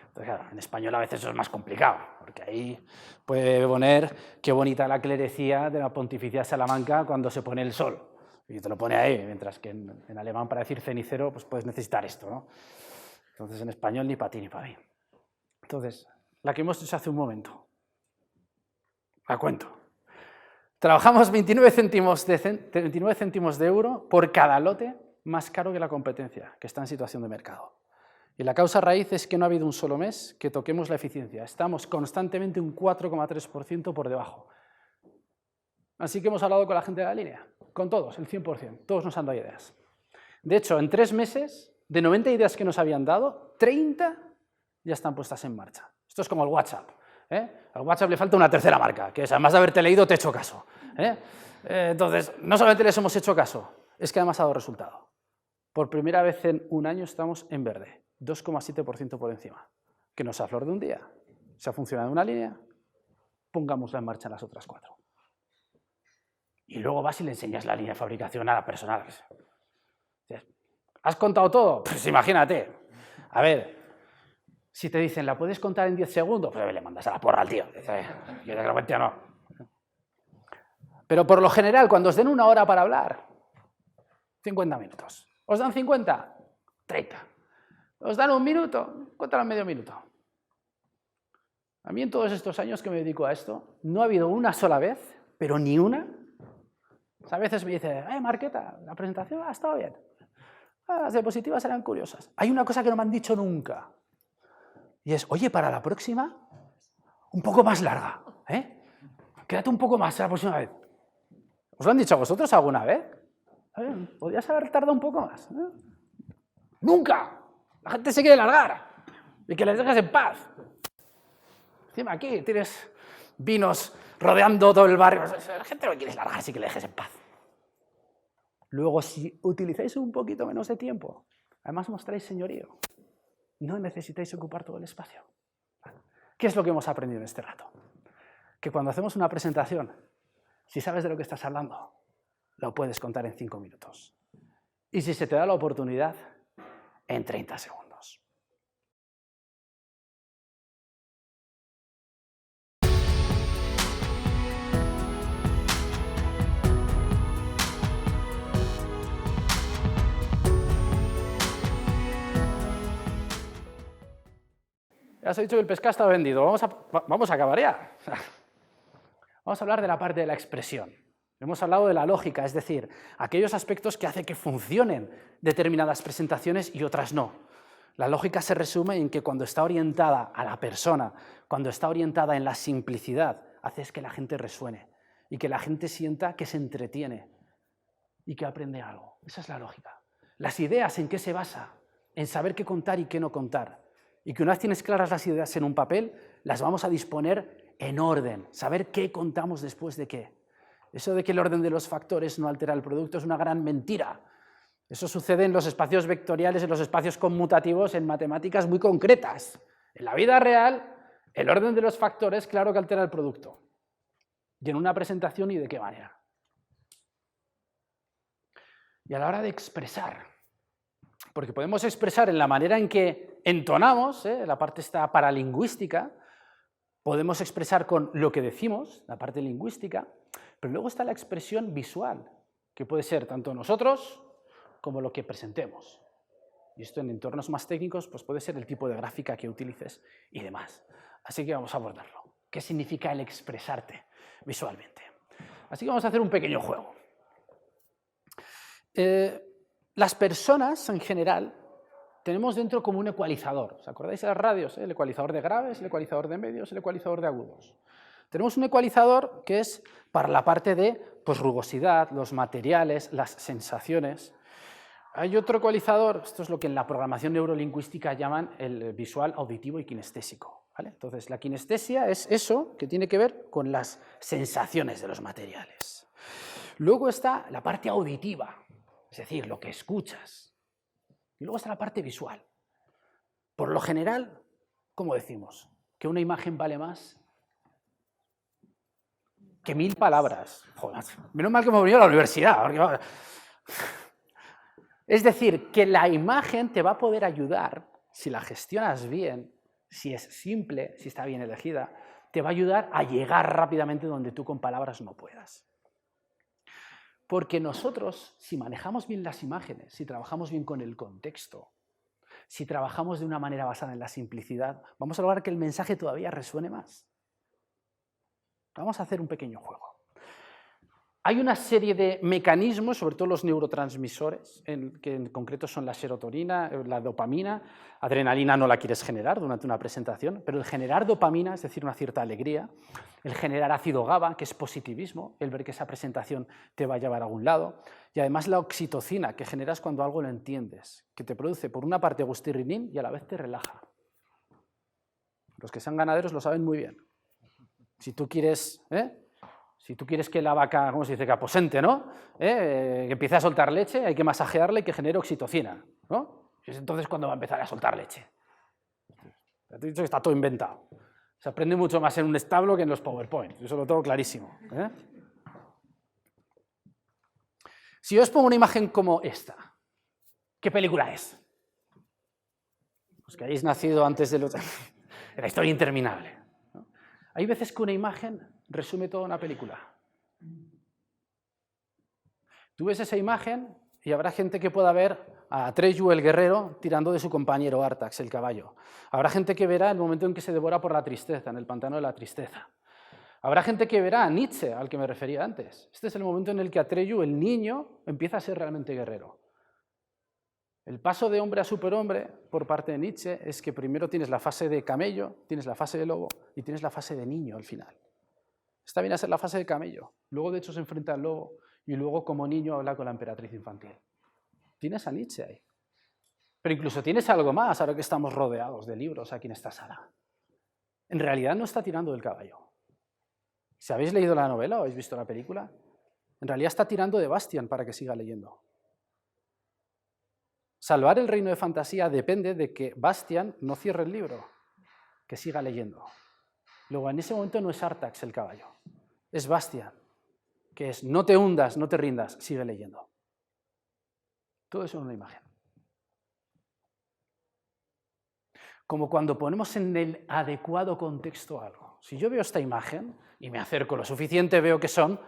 Entonces, claro, en español a veces eso es más complicado, porque ahí puede poner qué bonita la clerecía de la Pontificia Salamanca cuando se pone el sol. Y te lo pone ahí, mientras que en alemán para decir cenicero pues puedes necesitar esto, ¿no? Entonces en español ni para ti ni para mí. Entonces, la que hemos hecho hace un momento. La cuento. Trabajamos 29 céntimos de euro por cada lote más caro que la competencia, que está en situación de mercado. Y la causa raíz es que no ha habido un solo mes que toquemos la eficiencia. Estamos constantemente un 4,3% por debajo. Así que hemos hablado con la gente de la línea, con todos, el 100%. Todos nos han dado ideas. De hecho, en 3 meses, de 90 ideas que nos habían dado, 30 ya están puestas en marcha. Esto es como el WhatsApp. Al WhatsApp le falta una tercera marca, que es, además de haberte leído, te he hecho caso. Entonces, no solamente les hemos hecho caso, es que además ha dado resultado. Por primera vez en un año estamos en verde, 2,7% por encima. Que nos ha flor de un día. Se ha funcionado una línea, pongámosla en marcha en las otras 4. Y luego vas y le enseñas la línea de fabricación a la persona. ¿Has contado todo? Pues imagínate. A ver, si te dicen, ¿la puedes contar en 10 segundos? Pues le mandas a la porra al tío. Yo de repente no. Pero por lo general, cuando os den 1 hora para hablar, 50 minutos. ¿Os dan 50? 30. ¿Os dan 1 minuto? Cuéntalo en medio minuto. A mí en todos estos años que me dedico a esto, no ha habido una sola vez, pero ni una. A veces me dice, Marqueta, la presentación ha estado bien. Las diapositivas eran curiosas. Hay una cosa que no me han dicho nunca. Y es, oye, para la próxima, un poco más larga, ¿eh? Quédate un poco más la próxima vez. ¿Os lo han dicho a vosotros alguna vez? ¿Podrías haber tardado un poco más? ¡Nunca! La gente se quiere largar y que les dejes en paz. Encima aquí tienes vinos rodeando todo el barrio. La gente no quiere largar, así que le dejes en paz. Luego, si utilizáis un poquito menos de tiempo, además mostráis señorío, no necesitáis ocupar todo el espacio. ¿Qué es lo que hemos aprendido en este rato? Que cuando hacemos una presentación, si sabes de lo que estás hablando, lo puedes contar en 5 minutos. Y si se te da la oportunidad, en 30 segundos. Ya os he dicho que el pescado está vendido. Vamos a acabar ya. Vamos a hablar de la parte de la expresión. Hemos hablado de la lógica, es decir, aquellos aspectos que hacen que funcionen determinadas presentaciones y otras no. La lógica se resume en que cuando está orientada a la persona, cuando está orientada en la simplicidad, hace que la gente resuene y que la gente sienta que se entretiene y que aprende algo. Esa es la lógica. Las ideas, ¿en qué se basa? En saber qué contar y qué no contar. Y que una vez tienes claras las ideas en un papel, las vamos a disponer en orden, saber qué contamos después de qué. Eso de que el orden de los factores no altera el producto es una gran mentira. Eso sucede en los espacios vectoriales, en los espacios conmutativos, en matemáticas muy concretas. En la vida real, el orden de los factores, claro que altera el producto. Y en una presentación, ¿y de qué manera? Y a la hora de expresar, porque podemos expresar en la manera en que entonamos, la parte esta paralingüística, podemos expresar con lo que decimos, la parte lingüística, pero luego está la expresión visual, que puede ser tanto nosotros como lo que presentemos. Y esto en entornos más técnicos pues puede ser el tipo de gráfica que utilices y demás. Así que vamos a abordarlo. ¿Qué significa el expresarte visualmente? Así que vamos a hacer un pequeño juego. Las personas, en general, tenemos dentro como un ecualizador. ¿Os acordáis de las radios? El ecualizador de graves, el ecualizador de medios, el ecualizador de agudos. Tenemos un ecualizador que es para la parte de pues, rugosidad, los materiales, las sensaciones. Hay otro ecualizador, esto es lo que en la programación neurolingüística llaman el visual, auditivo y kinestésico, ¿vale? Entonces, la kinestesia es eso que tiene que ver con las sensaciones de los materiales. Luego está la parte auditiva, es decir, lo que escuchas. Y luego está la parte visual. Por lo general, ¿cómo decimos? Que una imagen vale más que 1000 palabras. Joder, menos mal que hemos venido a la universidad. Porque... Es decir, que la imagen te va a poder ayudar, si la gestionas bien, si es simple, si está bien elegida, te va a ayudar a llegar rápidamente donde tú con palabras no puedas. Porque nosotros, si manejamos bien las imágenes, si trabajamos bien con el contexto, si trabajamos de una manera basada en la simplicidad, vamos a lograr que el mensaje todavía resuene más. Vamos a hacer un pequeño juego. Hay una serie de mecanismos, sobre todo los neurotransmisores, que en concreto son la serotonina, la dopamina. Adrenalina no la quieres generar durante una presentación, pero el generar dopamina, es decir, una cierta alegría, el generar ácido GABA, que es positivismo, el ver que esa presentación te va a llevar a algún lado, y además la oxitocina, que generas cuando algo lo entiendes, que te produce por una parte gustirrinín y a la vez te relaja. Los que sean ganaderos lo saben muy bien. Si tú quieres... Si tú quieres que la vaca, ¿cómo se dice?, que aposente, ¿no? Que empiece a soltar leche, hay que masajearle y que genere oxitocina, ¿no? Y es entonces cuando va a empezar a soltar leche. Te he dicho que está todo inventado. Se aprende mucho más en un establo que en los PowerPoint, eso lo tengo clarísimo. Si yo os pongo una imagen como esta, ¿qué película es? Pues que hayáis nacido antes de los... la historia interminable, ¿no? Hay veces que una imagen resume toda una película. Tú ves esa imagen y habrá gente que pueda ver a Atreyu el guerrero tirando de su compañero Artax, el caballo. Habrá gente que verá el momento en que se devora por la tristeza, en el pantano de la tristeza. Habrá gente que verá a Nietzsche, al que me refería antes. Este es el momento en el que Atreyu, el niño, empieza a ser realmente guerrero. El paso de hombre a superhombre por parte de Nietzsche es que primero tienes la fase de camello, tienes la fase de lobo y tienes la fase de niño al final. Esta viene a ser la fase de camello. Luego, de hecho, se enfrenta al lobo y luego, como niño, habla con la emperatriz infantil. Tienes a Nietzsche ahí. Pero incluso tienes algo más, ahora que estamos rodeados de libros aquí en esta sala. En realidad no está tirando del caballo. Si habéis leído la novela o habéis visto la película, en realidad está tirando de Bastian para que siga leyendo. Salvar el reino de fantasía depende de que Bastian no cierre el libro, que siga leyendo. Luego, en ese momento no es Artax el caballo, es Bastian, que es no te hundas, no te rindas, sigue leyendo. Todo eso en una imagen. Como cuando ponemos en el adecuado contexto algo. Si yo veo esta imagen y me acerco lo suficiente, veo que son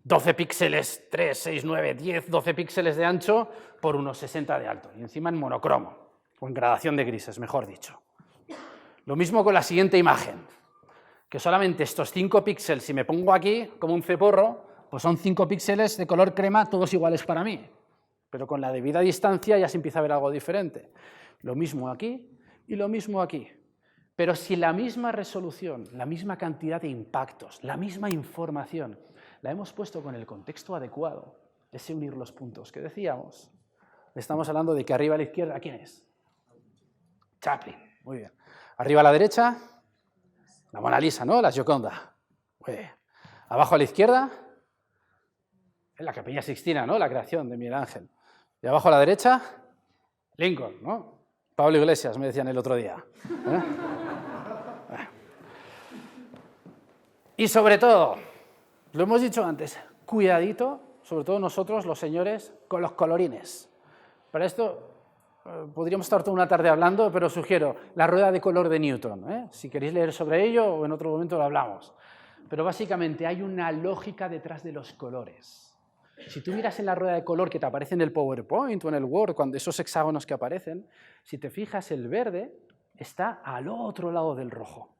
12 píxeles, 3, 6, 9, 10, 12 píxeles de ancho por unos 60 de alto. Y encima en monocromo, o en gradación de grises, mejor dicho. Lo mismo con la siguiente imagen, que solamente estos 5 píxeles, si me pongo aquí como un ceporro, pues son 5 píxeles de color crema, todos iguales para mí. Pero con la debida distancia ya se empieza a ver algo diferente. Lo mismo aquí y lo mismo aquí. Pero si la misma resolución, la misma cantidad de impactos, la misma información, la hemos puesto con el contexto adecuado, ese unir los puntos que decíamos, estamos hablando de que arriba a la izquierda, ¿quién es? Chaplin, muy bien. Arriba a la derecha, la Mona Lisa, ¿no? La Gioconda. Muy bien. Abajo a la izquierda, en la Capilla Sixtina, ¿no? La creación de Miguel Ángel. Y abajo a la derecha, Lincoln, ¿no? Pablo Iglesias, me decían el otro día. Y sobre todo, lo hemos dicho antes, cuidadito, sobre todo nosotros, los señores, con los colorines. Para esto podríamos estar toda una tarde hablando, pero sugiero la rueda de color de Newton. Si queréis leer sobre ello, o en otro momento lo hablamos. Pero básicamente hay una lógica detrás de los colores. Si tú miras en la rueda de color que te aparece en el PowerPoint o en el Word, cuando esos hexágonos que aparecen, si te fijas, el verde está al otro lado del rojo.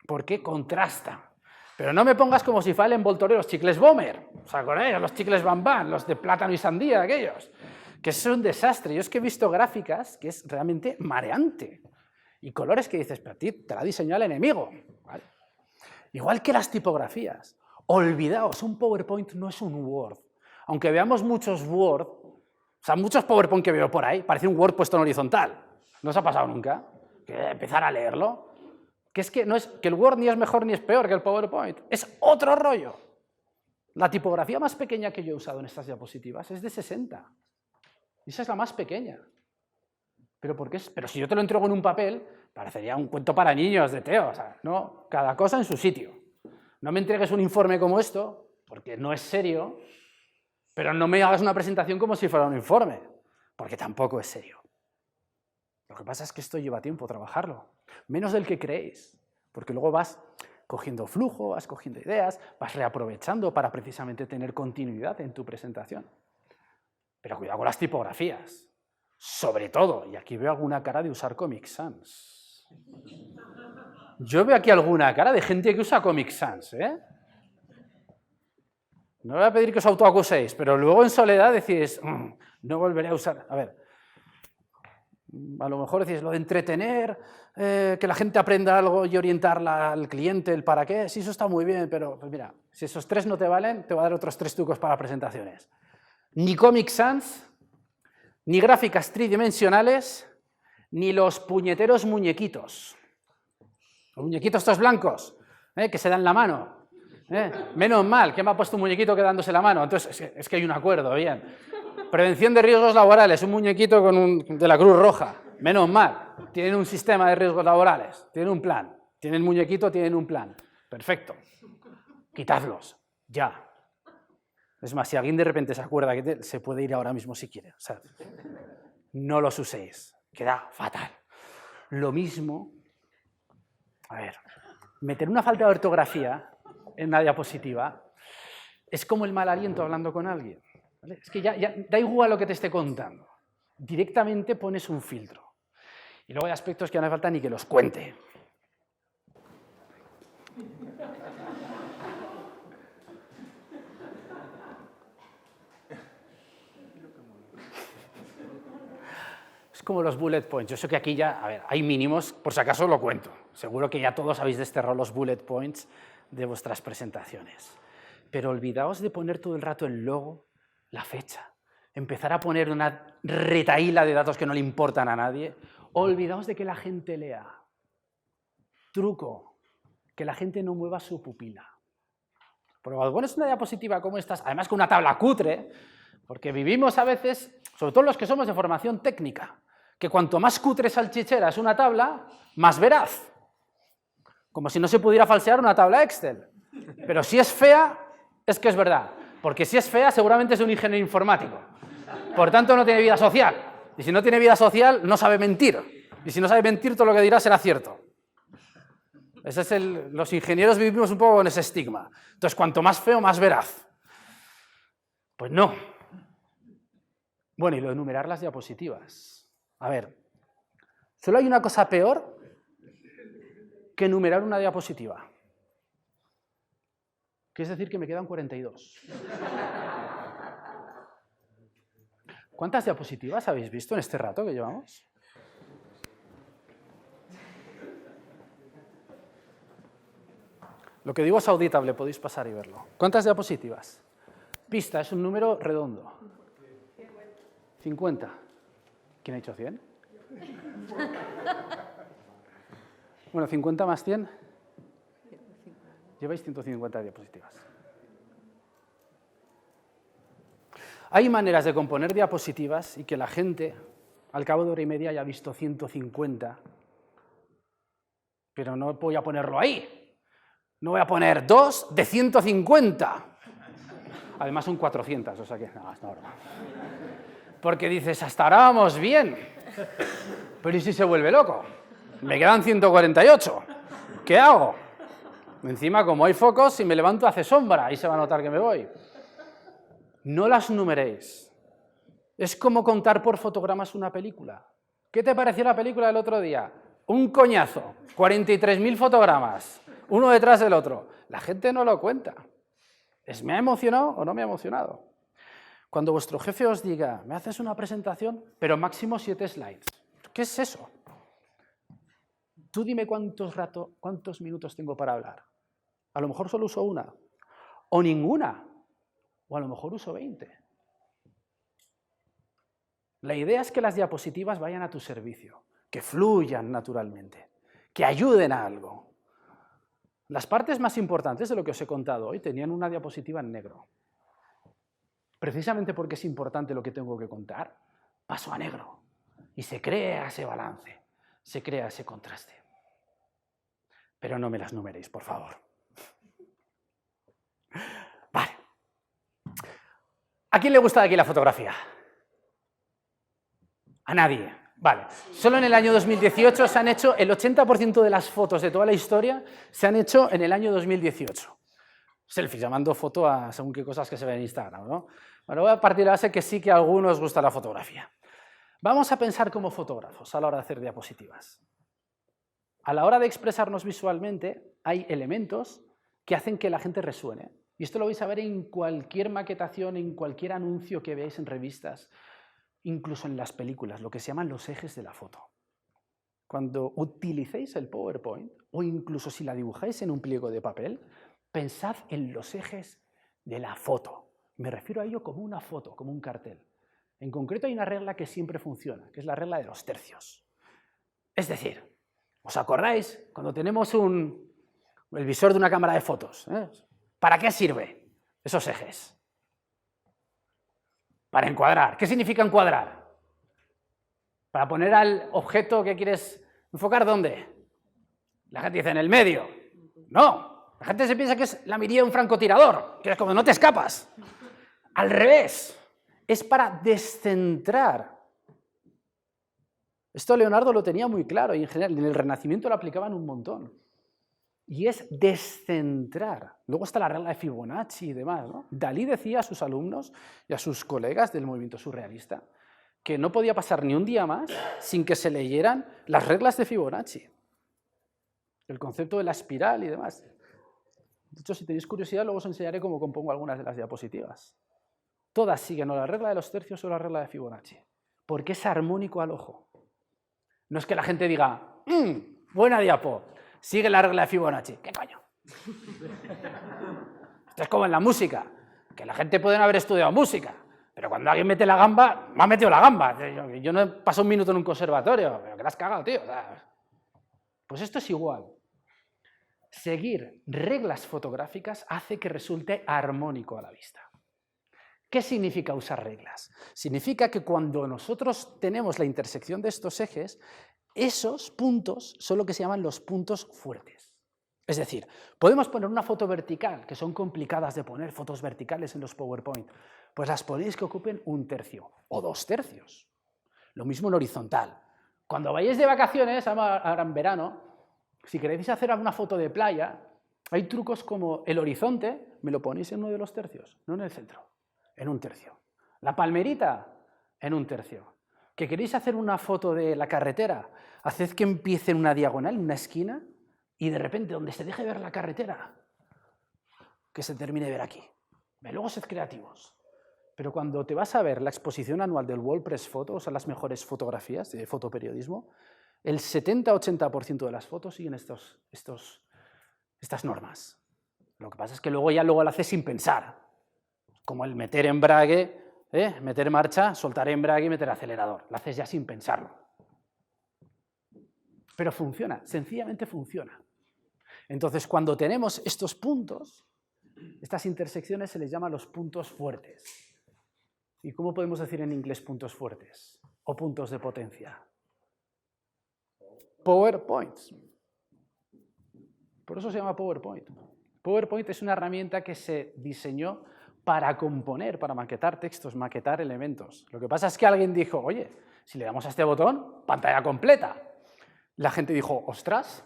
Porque contrasta. Pero no me pongas como si fuera el envoltorio de los chicles Bomber. O sea, con ellos, los chicles Bam Bam, los de plátano y sandía, aquellos. Que es un desastre. Yo es que he visto gráficas que es realmente mareante. Y colores que dices, pero a ti te la ha diseñado el enemigo. ¿Vale? Igual que las tipografías. Olvidaos, un PowerPoint no es un Word. Aunque veamos muchos Word, o sea, muchos PowerPoint que veo por ahí, parece un Word puesto en horizontal. ¿No os ha pasado nunca? Que empezar a leerlo. Que es que, no es, que el Word ni es mejor ni es peor que el PowerPoint. Es otro rollo. La tipografía más pequeña que yo he usado en estas diapositivas es de 60. Y esa es la más pequeña. Pero si yo te lo entrego en un papel, parecería un cuento para niños de Teo. O sea, no, cada cosa en su sitio. No me entregues un informe como esto, porque no es serio, pero no me hagas una presentación como si fuera un informe, porque tampoco es serio. Lo que pasa es que esto lleva tiempo trabajarlo, menos del que creéis, porque luego vas cogiendo flujo, vas cogiendo ideas, vas reaprovechando para precisamente tener continuidad en tu presentación. Pero cuidado con las tipografías, sobre todo, y aquí veo alguna cara de usar Comic Sans. Yo veo aquí alguna cara de gente que usa Comic Sans, ¿eh? No voy a pedir que os autoacuséis, pero luego en soledad decís, no volveré a usar. A ver, a lo mejor decís lo de entretener, que la gente aprenda algo y orientarla al cliente, el para qué, sí, eso está muy bien, pero pues mira, si esos 3 no te valen, te voy a dar otros 3 trucos para presentaciones. Ni Comic Sans, ni gráficas tridimensionales, ni los puñeteros muñequitos. Los muñequitos estos blancos, que se dan la mano. Menos mal, que me ha puesto un muñequito quedándose la mano. Entonces, es que hay un acuerdo, bien. Prevención de riesgos laborales, un muñequito de la Cruz Roja. Menos mal, tienen un sistema de riesgos laborales, tienen un plan. Tienen muñequito, tienen un plan. Perfecto. Quitadlos, ya. Es más, si alguien de repente se acuerda que se puede ir ahora mismo si quiere. O sea, no los uséis, queda fatal. Lo mismo, a ver, meter una falta de ortografía en una diapositiva es como el mal aliento hablando con alguien. ¿Vale? Es que ya da igual lo que te esté contando. Directamente pones un filtro. Y luego hay aspectos que no hace falta ni que los cuente. como los bullet points. Yo sé que aquí ya, a ver, hay mínimos, por si acaso lo cuento. Seguro que ya todos habéis desterrado los bullet points de vuestras presentaciones. Pero olvidaos de poner todo el rato el logo, la fecha, empezar a poner una retahíla de datos que no le importan a nadie. Olvidaos de que la gente lea. Truco, que la gente no mueva su pupila. Porque cuando pones una diapositiva como esta, además con una tabla cutre, porque vivimos a veces, sobre todo los que somos de formación técnica, que cuanto más cutre salchichera es una tabla, más veraz. Como si no se pudiera falsear una tabla Excel. Pero si es fea, es que es verdad. Porque si es fea, seguramente es un ingeniero informático. Por tanto, no tiene vida social. Y si no tiene vida social, no sabe mentir. Y si no sabe mentir, todo lo que dirá será cierto. Los ingenieros vivimos un poco con ese estigma. Entonces, cuanto más feo, más veraz. Pues no. Bueno, y lo de enumerar las diapositivas. A ver, solo hay una cosa peor que enumerar una diapositiva. Que es decir, que me quedan 42. ¿Cuántas diapositivas habéis visto en este rato que llevamos? Lo que digo es auditable, podéis pasar y verlo. ¿Cuántas diapositivas? Pista, es un número redondo. 50. ¿Quién ha dicho 100? Bueno, 50 más 100. Lleváis 150 diapositivas. Hay maneras de componer diapositivas y que la gente, al cabo de hora y media, haya visto 150, pero no voy a ponerlo ahí. No voy a poner 2 de 150. Además son 400, o sea que no, es normal. Porque dices, hasta ahora vamos bien. Pero ¿y si se vuelve loco? Me quedan 148. ¿Qué hago? Encima, como hay focos, si me levanto hace sombra, ahí se va a notar que me voy. No las numeréis. Es como contar por fotogramas una película. ¿Qué te pareció la película del otro día? Un coñazo, 43.000 fotogramas, uno detrás del otro. La gente no lo cuenta. ¿Me ha emocionado o no me ha emocionado? Cuando vuestro jefe os diga, me haces una presentación, pero máximo 7 slides. ¿Qué es eso? Tú dime cuántos minutos tengo para hablar. A lo mejor solo uso una, o ninguna, o a lo mejor uso 20. La idea es que las diapositivas vayan a tu servicio, que fluyan naturalmente, que ayuden a algo. Las partes más importantes de lo que os he contado hoy tenían una diapositiva en negro. Precisamente porque es importante lo que tengo que contar, paso a negro y se crea ese balance, se crea ese contraste. Pero no me las numeréis, por favor. Vale. ¿A quién le gusta de aquí la fotografía? A nadie. Vale. Solo en el año 2018 se han hecho el 80% de las fotos de toda la historia se han hecho en el año 2018. Selfies, llamando foto a según qué cosas que se ven en Instagram, ¿no? Bueno, voy a partir de la base que sí que a algunos gusta la fotografía. Vamos a pensar como fotógrafos a la hora de hacer diapositivas. A la hora de expresarnos visualmente, hay elementos que hacen que la gente resuene. Y esto lo vais a ver en cualquier maquetación, en cualquier anuncio que veáis en revistas, incluso en las películas, lo que se llaman los ejes de la foto. Cuando utilicéis el PowerPoint, o incluso si la dibujáis en un pliego de papel, pensad en los ejes de la foto. Me refiero a ello como una foto, como un cartel. En concreto hay una regla que siempre funciona, que es la regla de los tercios. Es decir, ¿os acordáis cuando tenemos el visor de una cámara de fotos? ¿Para qué sirve esos ejes? Para encuadrar. ¿Qué significa encuadrar? Para poner al objeto que quieres enfocar, ¿dónde? La gente dice, en el medio. No, la gente se piensa que es la mirilla de un francotirador, que es como no te escapas. Al revés, es para descentrar. Esto Leonardo lo tenía muy claro y en general en el Renacimiento lo aplicaban un montón. Y es descentrar. Luego está la regla de Fibonacci y demás, ¿no? Dalí decía a sus alumnos y a sus colegas del movimiento surrealista que no podía pasar ni un día más sin que se leyeran las reglas de Fibonacci. El concepto de la espiral y demás. De hecho, si tenéis curiosidad, luego os enseñaré cómo compongo algunas de las diapositivas. Todas siguen o la regla de los tercios o la regla de Fibonacci, porque es armónico al ojo. No es que la gente diga, buena diapo, sigue la regla de Fibonacci. ¿Qué coño? Esto es como en la música, que la gente puede no haber estudiado música, pero cuando alguien mete la gamba, me ha metido la gamba. Yo no he pasado un minuto en un conservatorio, pero que la has cagado, tío. O sea, pues esto es igual. Seguir reglas fotográficas hace que resulte armónico a la vista. ¿Qué significa usar reglas? Significa que cuando nosotros tenemos la intersección de estos ejes, esos puntos son lo que se llaman los puntos fuertes. Es decir, podemos poner una foto vertical, que son complicadas de poner, fotos verticales en los PowerPoint, pues las podéis que ocupen 1/3 o 2/3. Lo mismo en horizontal. Cuando vayáis de vacaciones, ahora en verano, si queréis hacer una foto de playa, hay trucos como el horizonte, me lo ponéis en uno de los tercios, no en el centro, en 1/3. La palmerita, en 1/3. ¿Que queréis hacer una foto de la carretera? Haced que empiece en una diagonal, en una esquina, y de repente, donde se deje ver la carretera, que se termine de ver aquí. Luego sed creativos. Pero cuando te vas a ver la exposición anual del World Press Photo, o sea, las mejores fotografías de fotoperiodismo, el 70-80% de las fotos siguen estas normas. Lo que pasa es que luego lo haces sin pensar, como el meter embrague, meter marcha, soltar embrague y meter acelerador. Lo haces ya sin pensarlo. Pero funciona, sencillamente funciona. Entonces, cuando tenemos estos puntos, estas intersecciones se les llama los puntos fuertes. ¿Y cómo podemos decir en inglés puntos fuertes? O puntos de potencia. PowerPoints. Por eso se llama PowerPoint. PowerPoint es una herramienta que se diseñó para componer, para maquetar textos, maquetar elementos. Lo que pasa es que alguien dijo, oye, si le damos a este botón, pantalla completa. La gente dijo, ostras,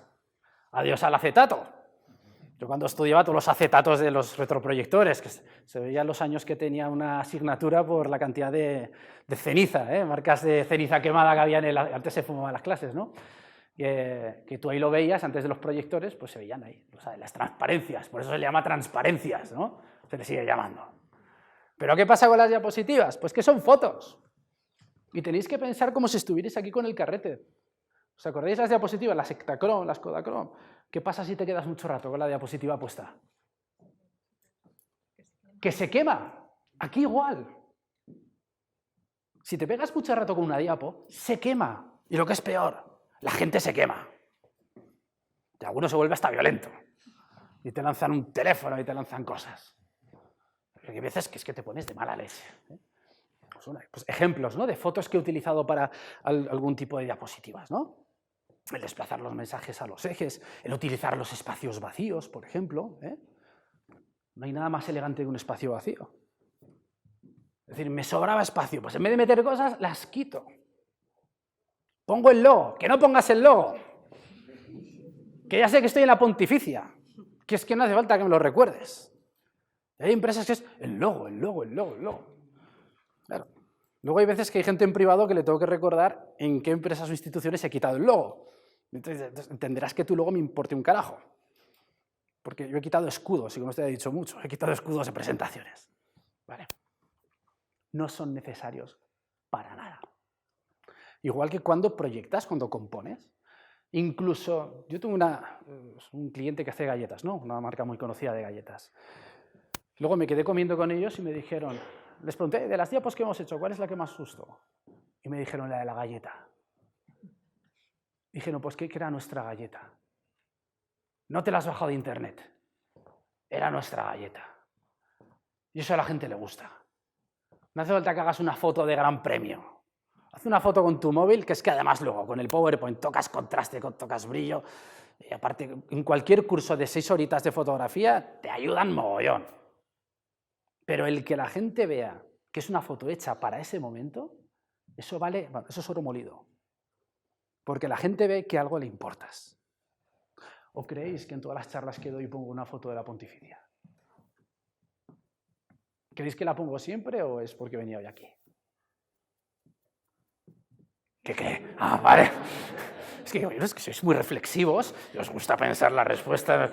adiós al acetato. Yo cuando estudiaba todos los acetatos de los retroproyectores, que se veían los años que tenía una asignatura por la cantidad de ceniza, marcas de ceniza quemada que había antes se fumaban las clases, ¿no? Que tú ahí lo veías antes de los proyectores, pues se veían ahí, o sea, las transparencias, por eso se le llama transparencias, ¿no? Se le sigue llamando. ¿Pero qué pasa con las diapositivas? Pues que son fotos. Y tenéis que pensar como si estuvierais aquí con el carrete. ¿Os acordáis de las diapositivas, las Ektachrome, las Kodachrome? ¿Qué pasa si te quedas mucho rato con la diapositiva puesta? Que se quema. Aquí igual. Si te pegas mucho rato con una diapo, se quema. Y lo que es peor, la gente se quema. Y alguno se vuelve hasta violento. Y te lanzan un teléfono y te lanzan cosas. Pero hay veces que es que te pones de mala leche. Pues ejemplos, ¿no?, de fotos que he utilizado para algún tipo de diapositivas, ¿no? El desplazar los mensajes a los ejes, el utilizar los espacios vacíos, por ejemplo. No hay nada más elegante que un espacio vacío. Es decir, me sobraba espacio, pues en vez de meter cosas, las quito. Pongo el logo, que no pongas el logo. Que ya sé que estoy en la pontificia, que es que no hace falta que me lo recuerdes. Hay empresas que es el logo. Claro. Luego hay veces que hay gente en privado que le tengo que recordar en qué empresas o instituciones he quitado el logo. Entonces entenderás que tu logo me importe un carajo. Porque yo he quitado escudos, y como usted ha dicho mucho, he quitado escudos de presentaciones. ¿Vale? No son necesarios para nada. Igual que cuando proyectas, cuando compones. Incluso, yo tengo un cliente que hace galletas, ¿no? Una marca muy conocida de galletas. Luego me quedé comiendo con ellos y me dijeron, les pregunté, de las diapos que hemos hecho, ¿cuál es la que más gustó? Y me dijeron la de la galleta. Dije, no, pues ¿qué era nuestra galleta? No te la has bajado de internet. Era nuestra galleta. Y eso a la gente le gusta. No hace falta que hagas una foto de gran premio. Haz una foto con tu móvil, que es que además luego con el PowerPoint tocas contraste, tocas brillo. Y aparte, en cualquier curso de 6 horitas de fotografía te ayudan mogollón. Pero el que la gente vea que es una foto hecha para ese momento, eso vale, bueno, eso es oro molido. Porque la gente ve que algo le importas. ¿O creéis que en todas las charlas que doy pongo una foto de la pontificia? ¿Creéis que la pongo siempre o es porque venía hoy aquí? ¿Qué? Ah, vale. Es que sois muy reflexivos y os gusta pensar la respuesta.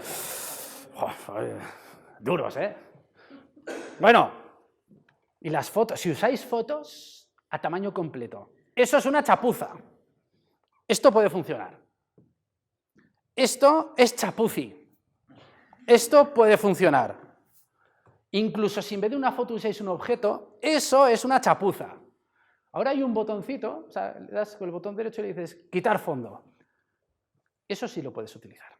Duros, ¿eh? Bueno, y las fotos. Si usáis fotos a tamaño completo, eso es una chapuza. Esto puede funcionar. Esto es chapuzi. Esto puede funcionar. Incluso si en vez de una foto usáis un objeto, eso es una chapuza. Ahora hay un botoncito, o sea, le das con el botón derecho y le dices quitar fondo. Eso sí lo puedes utilizar.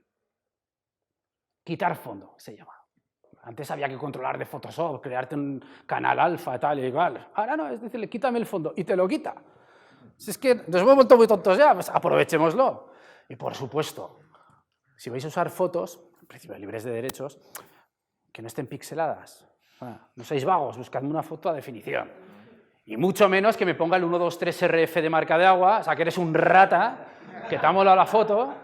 Quitar fondo se llama. Antes había que controlar de Photoshop, crearte un canal alfa, tal y igual. Ahora no, es decirle, quítame el fondo y te lo quita. Si es que nos hemos vuelto muy tontos ya, pues aprovechémoslo. Y por supuesto, si vais a usar fotos, en principio libres de derechos, que no estén pixeladas. No seáis vagos, buscadme una foto a definición. Y mucho menos que me ponga el 123 RF de marca de agua, o sea, que eres un rata, que te ha molado la foto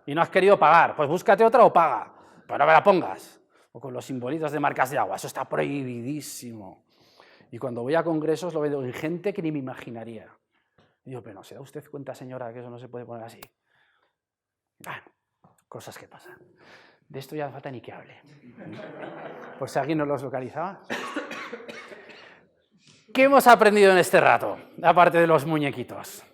y no has querido pagar. Pues búscate otra o paga, pero no me la pongas. O con los simbolitos de marcas de agua, eso está prohibidísimo. Y cuando voy a congresos lo veo en gente que ni me imaginaría. Y digo, pero ¿no se da usted cuenta, señora, que eso no se puede poner así? Bueno, cosas que pasan. De esto ya no falta ni que hable. Por si alguien no los localizaba. ¿Qué hemos aprendido en este rato, aparte de los muñequitos?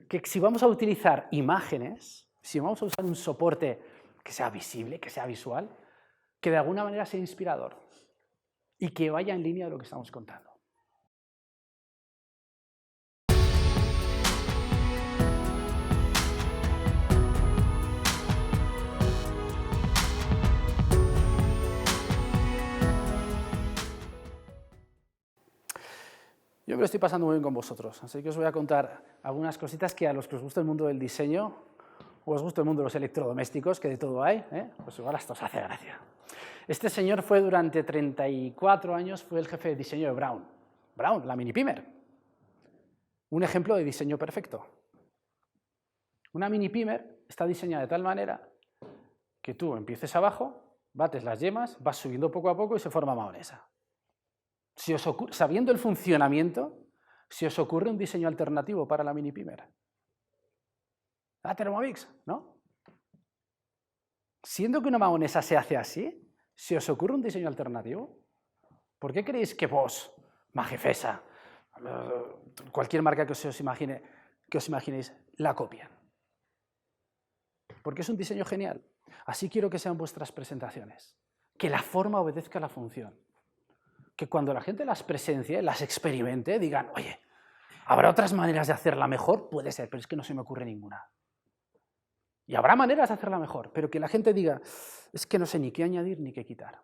Que si vamos a utilizar imágenes, si vamos a usar un soporte que sea visible, que sea visual, que de alguna manera sea inspirador y que vaya en línea de lo que estamos contando. Yo me lo estoy pasando muy bien con vosotros, así que os voy a contar algunas cositas que a los que os gusta el mundo del diseño o os gusta el mundo de los electrodomésticos, que de todo hay, pues igual hasta os hace gracia. Este señor fue durante 34 años, fue el jefe de diseño de Braun. Braun, la mini Pimer. Un ejemplo de diseño perfecto. Una mini Pimer está diseñada de tal manera que tú empieces abajo, bates las yemas, vas subiendo poco a poco y se forma mahonesa. Si os ocurre, sabiendo el funcionamiento, si os ocurre un diseño alternativo para la mini Pimer. La Thermomix, ¿no? Siendo que una mahonesa se hace así, si os ocurre un diseño alternativo, ¿por qué creéis que Bosch, Magefesa, cualquier marca que os imaginéis, la copian? Porque es un diseño genial. Así quiero que sean vuestras presentaciones. Que la forma obedezca a la función. Que cuando la gente las presencie, las experimente, digan, oye, ¿habrá otras maneras de hacerla mejor? Puede ser, pero es que no se me ocurre ninguna. Y habrá maneras de hacerla mejor, pero que la gente diga, es que no sé ni qué añadir ni qué quitar.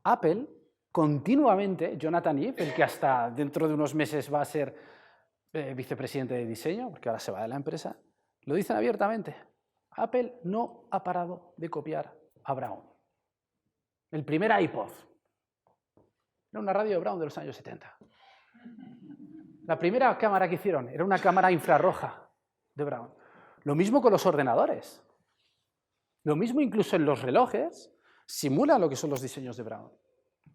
Apple, continuamente, Jonathan Ive, el que hasta dentro de unos meses va a ser vicepresidente de diseño, porque ahora se va de la empresa, lo dicen abiertamente. Apple no ha parado de copiar a Braun. El primer iPod era una radio de Braun de los años 70. La primera cámara que hicieron era una cámara infrarroja de Braun. Lo mismo con los ordenadores. Lo mismo incluso en los relojes, simulan lo que son los diseños de Braun.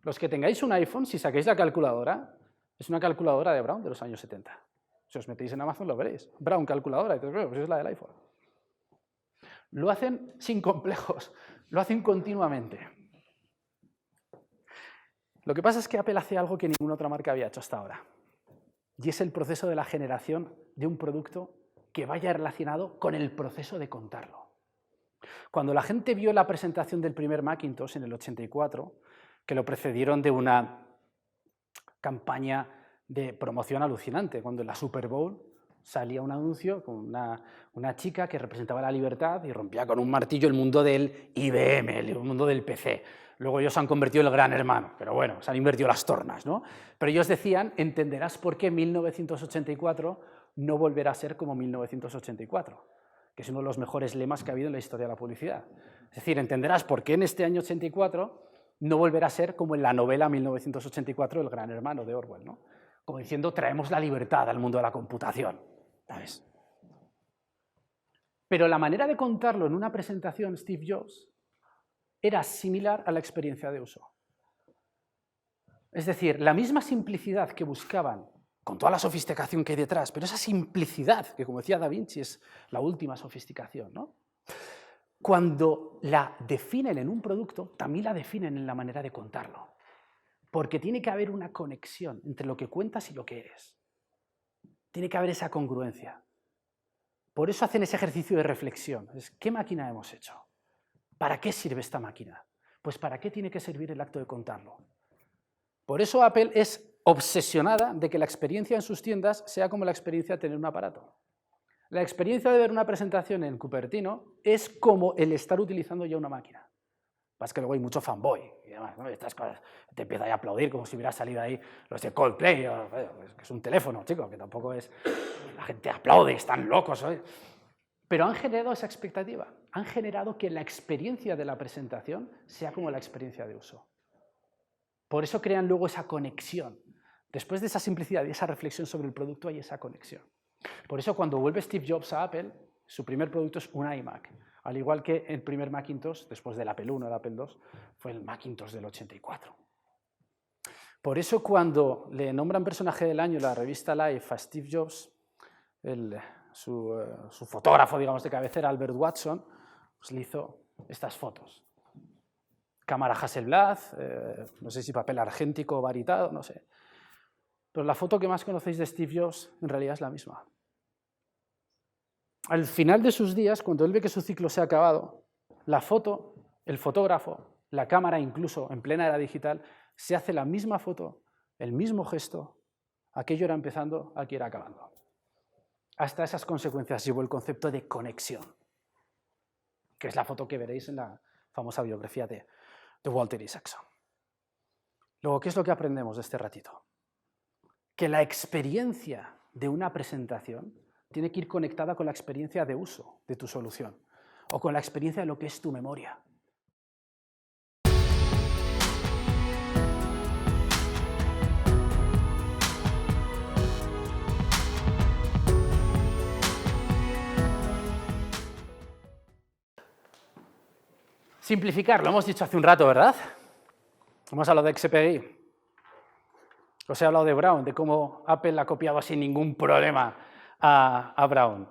Los que tengáis un iPhone, si sacáis la calculadora, es una calculadora de Braun de los años 70. Si os metéis en Amazon lo veréis. Braun calculadora, y pues es la del iPhone. Lo hacen sin complejos, lo hacen continuamente. Lo que pasa es que Apple hace algo que ninguna otra marca había hecho hasta ahora. Y es el proceso de la generación de un producto que vaya relacionado con el proceso de contarlo. Cuando la gente vio la presentación del primer Macintosh en el 84, que lo precedieron de una campaña de promoción alucinante, cuando en la Super Bowl salía un anuncio con una chica que representaba la libertad y rompía con un martillo el mundo del IBM, el mundo del PC. Luego ellos se han convertido en el gran hermano, pero bueno, se han invertido las tornas, ¿no? Pero ellos decían, entenderás por qué 1984 no volverá a ser como 1984, que es uno de los mejores lemas que ha habido en la historia de la publicidad. Es decir, entenderás por qué en este año 84 no volverá a ser como en la novela 1984, El gran hermano de Orwell, ¿no? Como diciendo, traemos la libertad al mundo de la computación, ¿sabes? Pero la manera de contarlo en una presentación, Steve Jobs, era similar a la experiencia de uso. Es decir, la misma simplicidad que buscaban, con toda la sofisticación que hay detrás, pero esa simplicidad, que como decía Da Vinci, es la última sofisticación, ¿no? Cuando la definen en un producto, también la definen en la manera de contarlo. Porque tiene que haber una conexión entre lo que cuentas y lo que eres. Tiene que haber esa congruencia. Por eso hacen ese ejercicio de reflexión. ¿Qué máquina hemos hecho? ¿Para qué sirve esta máquina? Pues ¿para qué tiene que servir el acto de contarlo? Por eso Apple es obsesionada de que la experiencia en sus tiendas sea como la experiencia de tener un aparato. La experiencia de ver una presentación en Cupertino es como el estar utilizando ya una máquina. Es que luego hay mucho fanboy y demás, ¿no? Estas cosas, te empieza a aplaudir como si hubiera salido ahí los de Coldplay, que es un teléfono, chico, que tampoco es... La gente aplaude, están locos, ¿eh? Pero han generado esa expectativa, han generado que la experiencia de la presentación sea como la experiencia de uso. Por eso crean luego esa conexión. Después de esa simplicidad y esa reflexión sobre el producto hay esa conexión. Por eso cuando vuelve Steve Jobs a Apple, su primer producto es un iMac. Al igual que el primer Macintosh, después del Apple I, el Apple II, fue el Macintosh del 84. Por eso cuando le nombran personaje del año en la revista Life a Steve Jobs, su fotógrafo, digamos, de cabecera, Albert Watson, pues le hizo estas fotos. Cámara Hasselblad, no sé si papel argéntico o varitado, no sé. Pero la foto que más conocéis de Steve Jobs en realidad es la misma. Al final de sus días, cuando él ve que su ciclo se ha acabado, la foto, el fotógrafo, la cámara incluso en plena era digital, se hace la misma foto, el mismo gesto, aquello era empezando, aquí era acabando. Hasta esas consecuencias llevó el concepto de conexión, que es la foto que veréis en la famosa biografía de Walter Isaacson. Luego, ¿qué es lo que aprendemos de este ratito? Que la experiencia de una presentación tiene que ir conectada con la experiencia de uso de tu solución o con la experiencia de lo que es tu memoria. Simplificar, lo hemos dicho hace un rato, ¿verdad? Hemos hablado de XPI. Os he hablado de Brown, de cómo Apple ha copiado sin ningún problema a Brown.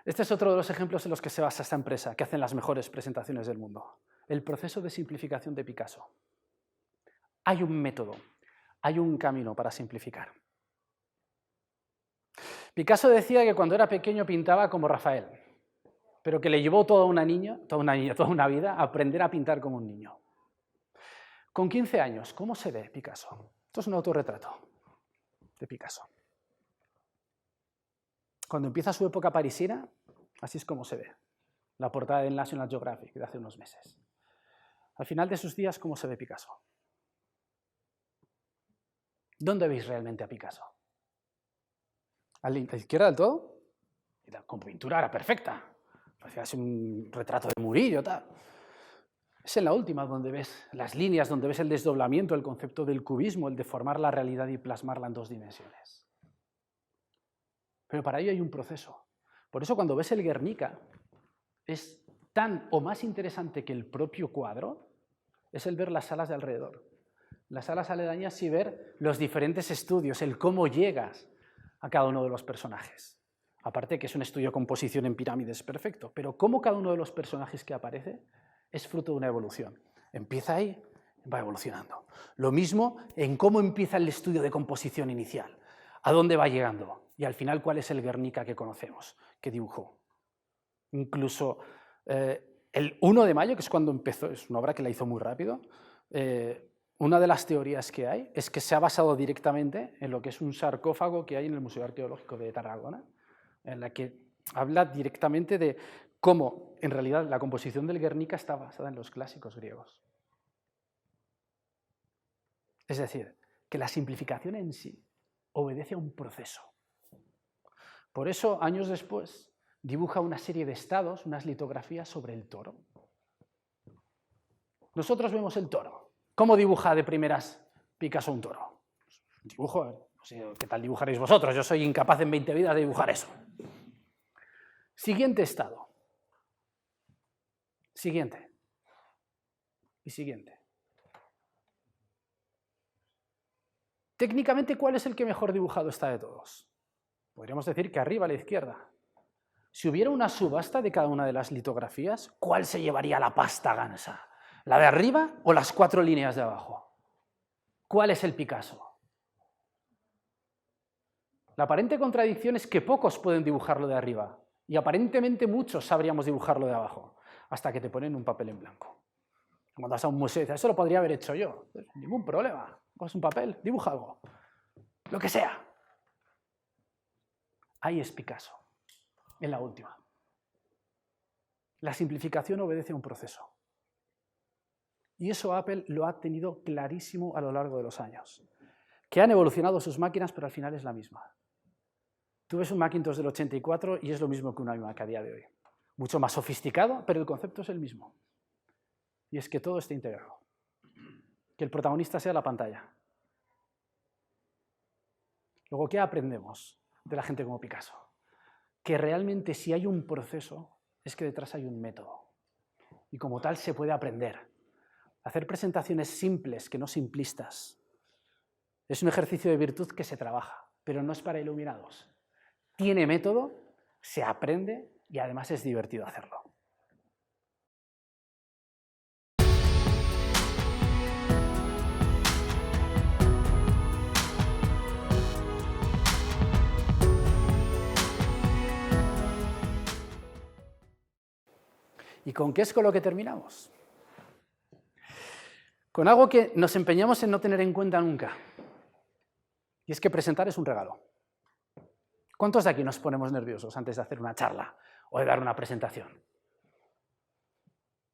Este es otro de los ejemplos en los que se basa esta empresa, que hacen las mejores presentaciones del mundo. El proceso de simplificación de Picasso. Hay un método, hay un camino para simplificar. Picasso decía que cuando era pequeño pintaba como Rafael, pero que le llevó toda una vida a aprender a pintar como un niño. Con 15 años, ¿cómo se ve Picasso? Esto es un autorretrato de Picasso. Cuando empieza su época parisina, así es como se ve. La portada del National Geographic de hace unos meses. Al final de sus días, ¿cómo se ve Picasso? ¿Dónde veis realmente a Picasso? ¿A la izquierda del todo? Con pintura era perfecta. Parecía un retrato de Murillo, tal. Es en la última donde ves las líneas, donde ves el desdoblamiento, el concepto del cubismo, el de formar la realidad y plasmarla en 2 dimensiones. Pero para ello hay un proceso. Por eso cuando ves el Guernica, es tan o más interesante que el propio cuadro, es el ver las salas de alrededor. Las salas aledañas y ver los diferentes estudios, el cómo llegas a cada uno de los personajes. Aparte que es un estudio de composición en pirámides perfecto, pero cómo cada uno de los personajes que aparece es fruto de una evolución. Empieza ahí, va evolucionando. Lo mismo en cómo empieza el estudio de composición inicial, a dónde va llegando y al final cuál es el Guernica que conocemos, que dibujó. Incluso el 1 de mayo, que es cuando empezó, es una obra que la hizo muy rápido, una de las teorías que hay es que se ha basado directamente en lo que es un sarcófago que hay en el Museo Arqueológico de Tarragona, en la que habla directamente de cómo, en realidad, la composición del Guernica está basada en los clásicos griegos. Es decir, que la simplificación en sí obedece a un proceso. Por eso, años después, dibuja una serie de estados, unas litografías sobre el toro. Nosotros vemos el toro. ¿Cómo dibuja de primeras Picasso un toro? Dibujo, no sé qué tal dibujaréis vosotros, yo soy incapaz en 20 vidas de dibujar eso. Siguiente estado. Siguiente. Y siguiente. Técnicamente, ¿cuál es el que mejor dibujado está de todos? Podríamos decir que arriba a la izquierda. Si hubiera una subasta de cada una de las litografías, ¿cuál se llevaría la pasta gansa? ¿La de arriba o las 4 líneas de abajo? ¿Cuál es el Picasso? La aparente contradicción es que pocos pueden dibujarlo de arriba y aparentemente muchos sabríamos dibujarlo de abajo, hasta que te ponen un papel en blanco. Cuando vas a un museo y dices, eso lo podría haber hecho yo. Ningún problema. Coges un papel, dibuja algo. Lo que sea. Ahí es Picasso, en la última. La simplificación obedece a un proceso. Y eso Apple lo ha tenido clarísimo a lo largo de los años. Que han evolucionado sus máquinas, pero al final es la misma. Tú ves un Macintosh del 84 y es lo mismo que un iMac a día de hoy. Mucho más sofisticado, pero el concepto es el mismo. Y es que todo esté integrado. Que el protagonista sea la pantalla. Luego, ¿qué aprendemos de la gente como Picasso? Que realmente si hay un proceso, es que detrás hay un método. Y como tal se puede aprender. Hacer presentaciones simples, que no simplistas. Es un ejercicio de virtud que se trabaja, pero no es para iluminados. Tiene método, se aprende y además es divertido hacerlo. ¿Y con qué es con lo que terminamos? Con algo que nos empeñamos en no tener en cuenta nunca. Y es que presentar es un regalo. ¿Cuántos de aquí nos ponemos nerviosos antes de hacer una charla o de dar una presentación?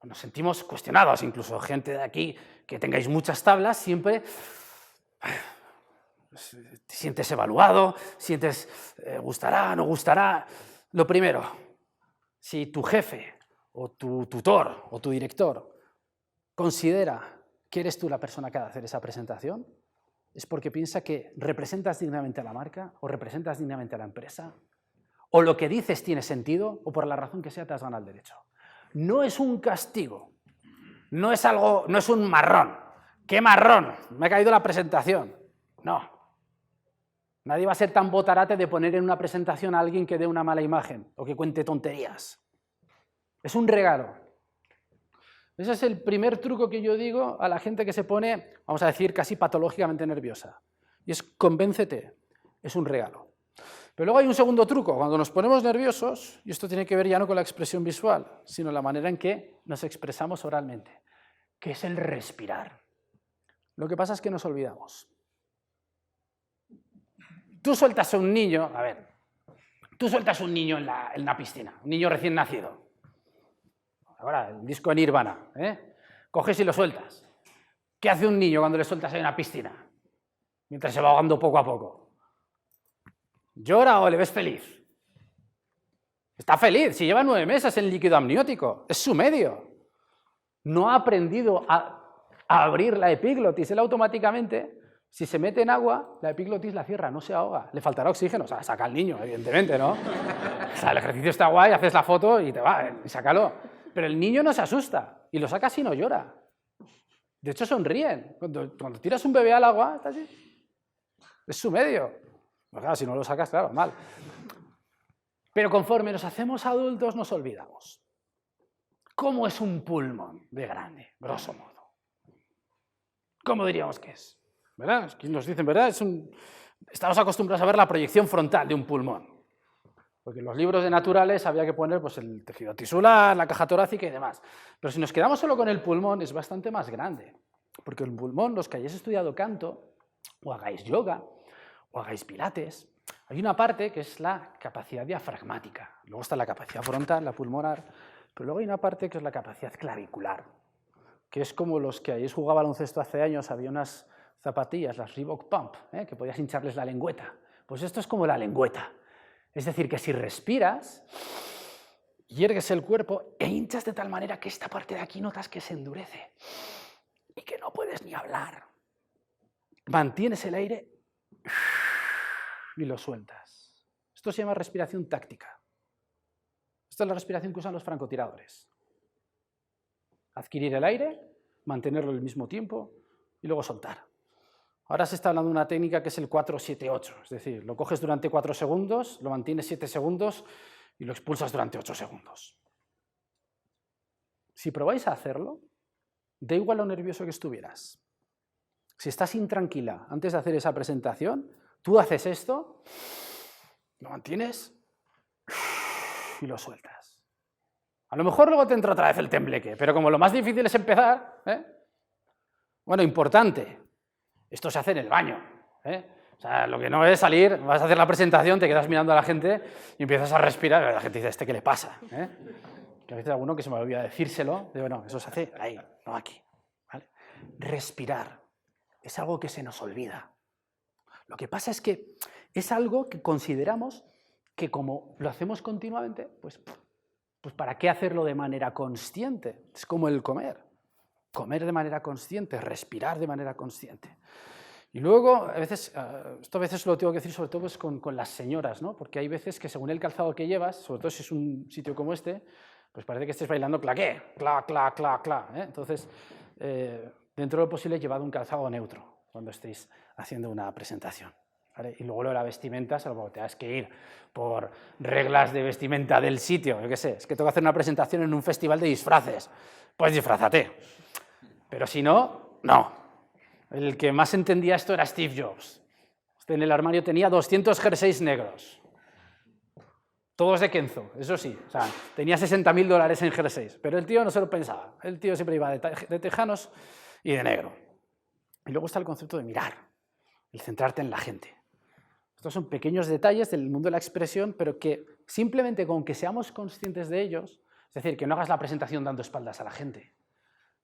Nos sentimos cuestionados, incluso gente de aquí que tengáis muchas tablas, siempre te sientes evaluado, sientes gustará, no gustará. Lo primero, si tu jefe o tu tutor o tu director considera que eres tú la persona que ha de hacer esa presentación, es porque piensa que representas dignamente a la marca o representas dignamente a la empresa, o lo que dices tiene sentido, o por la razón que sea te has ganado el derecho. No es un castigo, no es un marrón. ¡Qué marrón! Me ha caído la presentación. No. Nadie va a ser tan botarate de poner en una presentación a alguien que dé una mala imagen o que cuente tonterías. Es un regalo. Ese es el primer truco que yo digo a la gente que se pone, vamos a decir, casi patológicamente nerviosa. Y es convéncete, es un regalo. Pero luego hay un segundo truco, cuando nos ponemos nerviosos, y esto tiene que ver ya no con la expresión visual, sino la manera en que nos expresamos oralmente, que es el respirar. Lo que pasa es que nos olvidamos. Tú sueltas a un niño, tú sueltas a un niño en la piscina, un niño recién nacido. Ahora, el disco de Nirvana, coges y lo sueltas. ¿Qué hace un niño cuando le sueltas en una piscina? Mientras se va ahogando poco a poco. ¿Llora o le ves feliz? Está feliz, si lleva 9 meses en líquido amniótico, es su medio. No ha aprendido a abrir la epiglotis, él automáticamente, si se mete en agua, la epiglotis la cierra, no se ahoga, le faltará oxígeno, o sea, saca al niño, evidentemente, ¿no? O sea, el ejercicio está guay, haces la foto y te va, y sácalo. Pero el niño no se asusta, y lo sacas y no llora. De hecho, sonríen. Cuando tiras un bebé al agua, está así. Es su medio. Pues claro, si no lo sacas, claro, mal. Pero conforme nos hacemos adultos, nos olvidamos. ¿Cómo es un pulmón de grande, grosso modo? ¿Cómo diríamos que es? ¿Verdad? Nos dicen, ¿verdad? Estamos acostumbrados a ver la proyección frontal de un pulmón. Porque en los libros de naturales había que poner pues, el tejido tisular, la caja torácica y demás. Pero si nos quedamos solo con el pulmón, es bastante más grande. Porque el pulmón, los que hayáis estudiado canto, o hagáis yoga, o hagáis pilates, hay una parte que es la capacidad diafragmática. Luego está la capacidad frontal, la pulmonar, pero luego hay una parte que es la capacidad clavicular, que es como los que hayáis jugado baloncesto hace años, había unas zapatillas, las Reebok Pump, que podías hincharles la lengüeta. Pues esto es como la lengüeta. Es decir, que si respiras, hiergues el cuerpo e hinchas de tal manera que esta parte de aquí notas que se endurece y que no puedes ni hablar. Mantienes el aire y lo sueltas. Esto se llama respiración táctica. Esta es la respiración que usan los francotiradores. Adquirir el aire, mantenerlo el mismo tiempo y luego soltar. Ahora se está hablando de una técnica que es el 4-7-8, es decir, lo coges durante 4 segundos, lo mantienes 7 segundos y lo expulsas durante 8 segundos. Si probáis a hacerlo, da igual lo nervioso que estuvieras. Si estás intranquila antes de hacer esa presentación, tú haces esto lo mantienes y lo sueltas. A lo mejor luego te entra otra vez el tembleque, pero como lo más difícil es empezar, bueno, importante, esto se hace en el baño, O sea, lo que no es salir, vas a hacer la presentación, te quedas mirando a la gente y empiezas a respirar, y la gente dice, ¿qué le pasa? Que a veces alguno que se me olvida decírselo, digo, no, eso se hace ahí, no aquí. ¿Vale? Respirar es algo que se nos olvida. Lo que pasa es que es algo que consideramos que como lo hacemos continuamente, pues ¿para qué hacerlo de manera consciente? Es como el comer. Comer de manera consciente, respirar de manera consciente. Y luego, esto a veces lo tengo que decir sobre todo pues, con las señoras, ¿no? Porque hay veces que según el calzado que llevas, sobre todo si es un sitio como este, pues parece que estés bailando claqué, cla, cla, cla, cla. Entonces, dentro de lo posible, llevad un calzado neutro cuando estéis haciendo una presentación. ¿Vale? Y luego lo de la vestimenta, salvo que tengas que ir por reglas de vestimenta del sitio, yo qué sé, es que tengo que hacer una presentación en un festival de disfraces, pues disfrázate. Pero si no, no. El que más entendía esto era Steve Jobs. En el armario tenía 200 jerseys negros. Todos de Kenzo, eso sí. O sea, tenía $60.000 en jerseys. Pero el tío no se lo pensaba. El tío siempre iba de tejanos y de negro. Y luego está el concepto de mirar, el centrarte en la gente. Estos son pequeños detalles del mundo de la expresión, pero que simplemente con que seamos conscientes de ellos, es decir, que no hagas la presentación dando espaldas a la gente.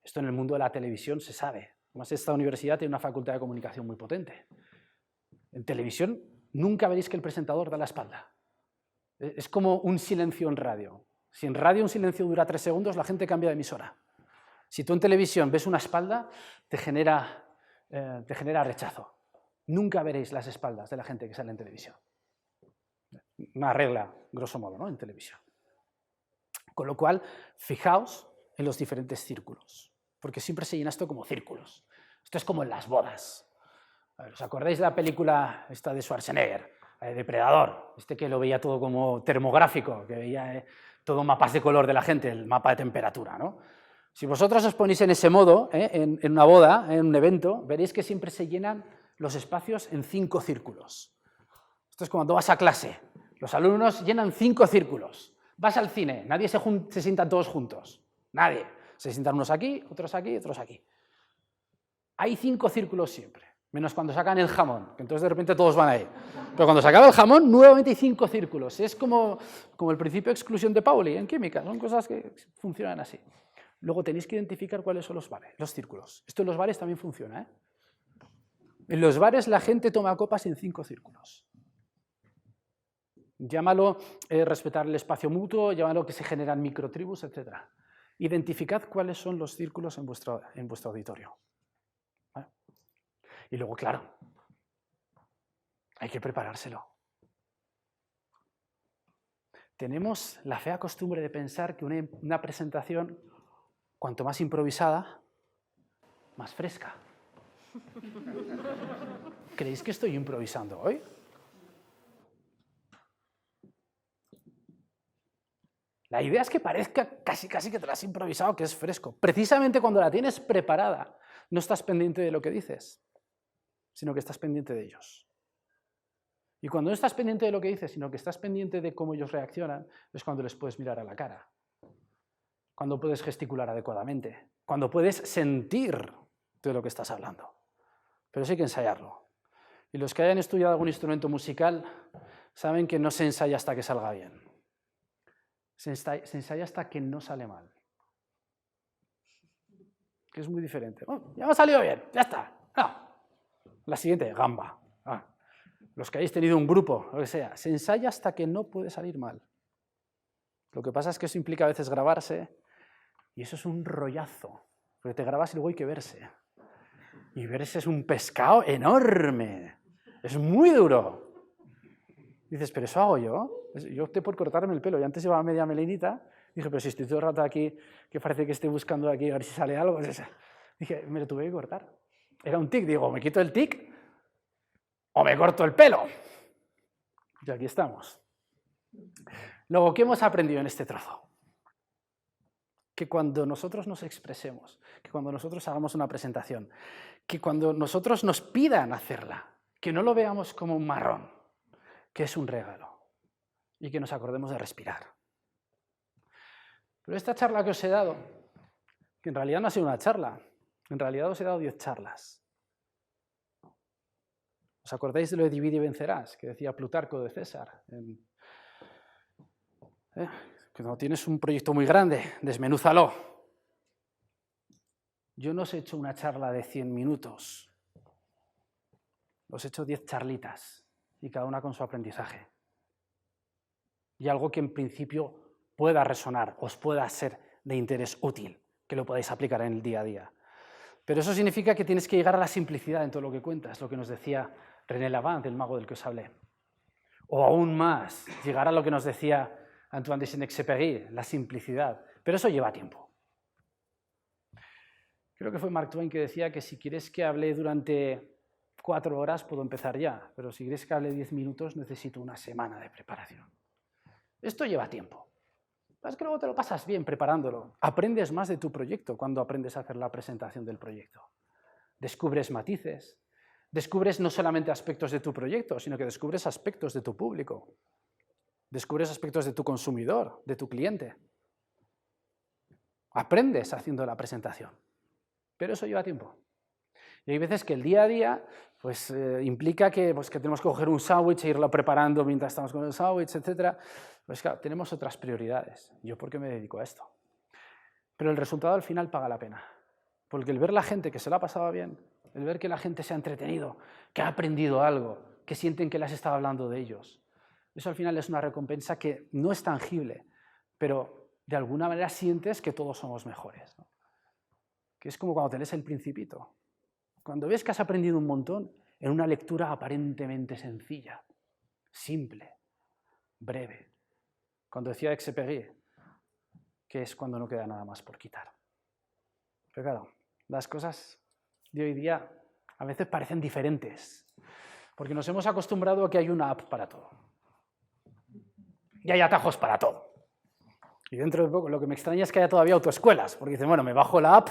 Esto en el mundo de la televisión se sabe. Además, esta universidad tiene una facultad de comunicación muy potente. En televisión nunca veréis que el presentador da la espalda. Es como un silencio en radio. Si en radio un silencio dura 3 segundos, la gente cambia de emisora. Si tú en televisión ves una espalda, te genera rechazo. Nunca veréis las espaldas de la gente que sale en televisión. Una regla, grosso modo, ¿no? En televisión. Con lo cual, fijaos en los diferentes círculos, porque siempre se llena esto como círculos. Esto es como en las bodas. ¿Os acordáis de la película esta de Schwarzenegger, Depredador? Que lo veía todo como termográfico, que veía todo mapas de color de la gente, el mapa de temperatura, ¿no? Si vosotros os ponéis en ese modo, en una boda, en un evento, veréis que siempre se llenan los espacios en 5 círculos. Esto es como cuando vas a clase. Los alumnos llenan 5 círculos. Vas al cine, nadie se sientan todos juntos. Nadie. Se sientan unos aquí, otros aquí, otros aquí. Hay 5 círculos siempre, menos cuando sacan el jamón, que entonces de repente todos van ahí. Pero cuando se acaba el jamón, nuevamente hay 5 círculos. Es como el principio de exclusión de Pauli en química. Son cosas que funcionan así. Luego tenéis que identificar cuáles son los círculos. Esto en los bares también funciona, ¿eh? En los bares la gente toma copas en 5 círculos. Llámalo respetar el espacio mutuo, llámalo que se generan microtribus, etc. Identificad cuáles son los círculos en vuestro auditorio. ¿Vale? Y luego, claro, hay que preparárselo. Tenemos la fea costumbre de pensar que una presentación, cuanto más improvisada, más fresca. ¿Creéis que estoy improvisando hoy? La idea es que parezca casi que te la has improvisado, que es fresco. Precisamente cuando la tienes preparada, no estás pendiente de lo que dices, sino que estás pendiente de ellos. Y cuando no estás pendiente de lo que dices, sino que estás pendiente de cómo ellos reaccionan, es cuando les puedes mirar a la cara, cuando puedes gesticular adecuadamente, cuando puedes sentir de lo que estás hablando. Pero eso hay que ensayarlo. Y los que hayan estudiado algún instrumento musical saben que no se ensaya hasta que salga bien. Se ensaya hasta que no sale mal. Que es muy diferente. Oh, ya me ha salido bien, ya está. No. La siguiente, gamba. Los que hayáis tenido un grupo, lo que sea, se ensaya hasta que no puede salir mal. Lo que pasa es que eso implica a veces grabarse y eso es un rollazo. Porque te grabas y luego hay que verse. Y verse es un pescado enorme. Es muy duro. Dices, ¿pero eso hago yo? Yo opté por cortarme el pelo. Yo antes llevaba media melenita. Dije, pero si estoy todo el rato aquí, que parece que estoy buscando aquí a ver si sale algo. Dije, me lo tuve que cortar. Era un tic. Digo, ¿me quito el tic o me corto el pelo? Y aquí estamos. Luego, ¿qué hemos aprendido en este trozo? Que cuando nosotros nos expresemos, que cuando nosotros hagamos una presentación, que cuando nosotros nos pidan hacerla, que no lo veamos como un marrón, que es un regalo. y que nos acordemos de respirar. Pero esta charla que os he dado, que en realidad no ha sido una charla, en realidad os he dado 10 charlas. ¿Os acordáis de lo de divide y vencerás, que decía Plutarco de César? Que cuando tienes un proyecto muy grande, desmenúzalo. Yo no os he hecho una charla de 100 minutos, os he hecho 10 charlitas, y cada una con su aprendizaje. Y algo que en principio pueda resonar, os pueda ser de interés útil, que lo podáis aplicar en el día a día. Pero eso significa que tienes que llegar a la simplicidad en todo lo que cuentas, lo que nos decía René Lavant, el mago del que os hablé. O aún más, llegar a lo que nos decía Antoine de Saint-Exupéry, la simplicidad. Pero eso lleva tiempo. Creo que fue Mark Twain que decía que si quieres que hable durante 4 horas, puedo empezar ya, pero si quieres que hable 10 minutos, necesito una semana de preparación. Esto lleva tiempo. Es que luego te lo pasas bien preparándolo. Aprendes más de tu proyecto cuando aprendes a hacer la presentación del proyecto. Descubres matices. Descubres no solamente aspectos de tu proyecto, sino que descubres aspectos de tu público. Descubres aspectos de tu consumidor, de tu cliente. Aprendes haciendo la presentación. Pero eso lleva tiempo. Y hay veces que el día a día pues, implica que tenemos que coger un sándwich e irlo preparando mientras estamos con el sándwich, etc. Pues claro, tenemos otras prioridades. ¿Yo por qué me dedico a esto? Pero el resultado al final paga la pena. Porque el ver la gente que se la ha pasado bien, el ver que la gente se ha entretenido, que ha aprendido algo, que sienten que les estaba hablando de ellos, eso al final es una recompensa que no es tangible, pero de alguna manera sientes que todos somos mejores, ¿no? Que es como cuando te lees El Principito. Cuando ves que has aprendido un montón en una lectura aparentemente sencilla, simple, breve. Cuando decía Exupéry, que es cuando no queda nada más por quitar. Pero claro, las cosas de hoy día a veces parecen diferentes, porque nos hemos acostumbrado a que hay una app para todo. Y hay atajos para todo. Y dentro de poco lo que me extraña es que haya todavía autoescuelas, porque dicen, bueno, me bajo la app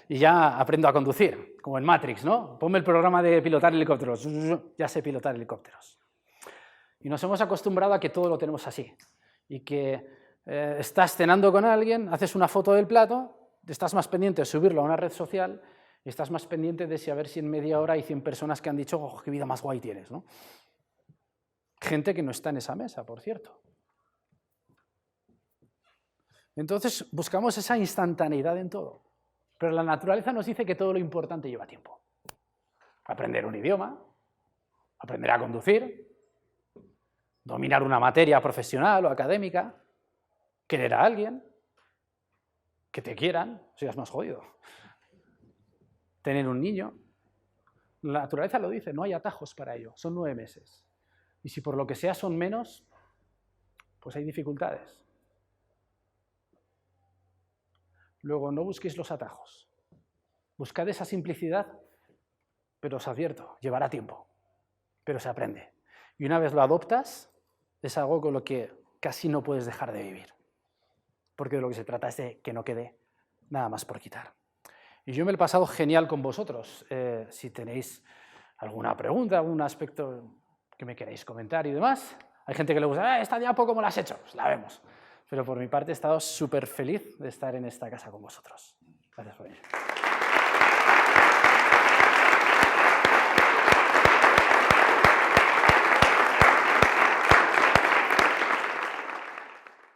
y ya aprendo a conducir, como en Matrix, ¿no? Ponme el programa de pilotar helicópteros, ya sé pilotar helicópteros. Y nos hemos acostumbrado a que todo lo tenemos así, y que estás cenando con alguien, haces una foto del plato, estás más pendiente de subirlo a una red social, y estás más pendiente de a ver si en media hora hay 100 personas que han dicho, oh, qué vida más guay tienes, ¿no? Gente que no está en esa mesa, por cierto. Entonces buscamos esa instantaneidad en todo, pero la naturaleza nos dice que todo lo importante lleva tiempo. Aprender un idioma, aprender a conducir, dominar una materia profesional o académica, querer a alguien, que te quieran, si es más jodido. Tener un niño. La naturaleza lo dice, no hay atajos para ello, son 9 meses. Y si por lo que sea son menos, pues hay dificultades. Luego, no busquéis los atajos. Buscad esa simplicidad, pero os advierto, llevará tiempo, pero se aprende. Y una vez lo adoptas, es algo con lo que casi no puedes dejar de vivir, porque de lo que se trata es de que no quede nada más por quitar. Y yo me lo he pasado genial con vosotros. Si tenéis alguna pregunta, algún aspecto que me queráis comentar y demás, hay gente que le gusta, esta diapo, ¿cómo la has hecho? Pues la vemos. Pero por mi parte he estado súper feliz de estar en esta casa con vosotros. Gracias por venir.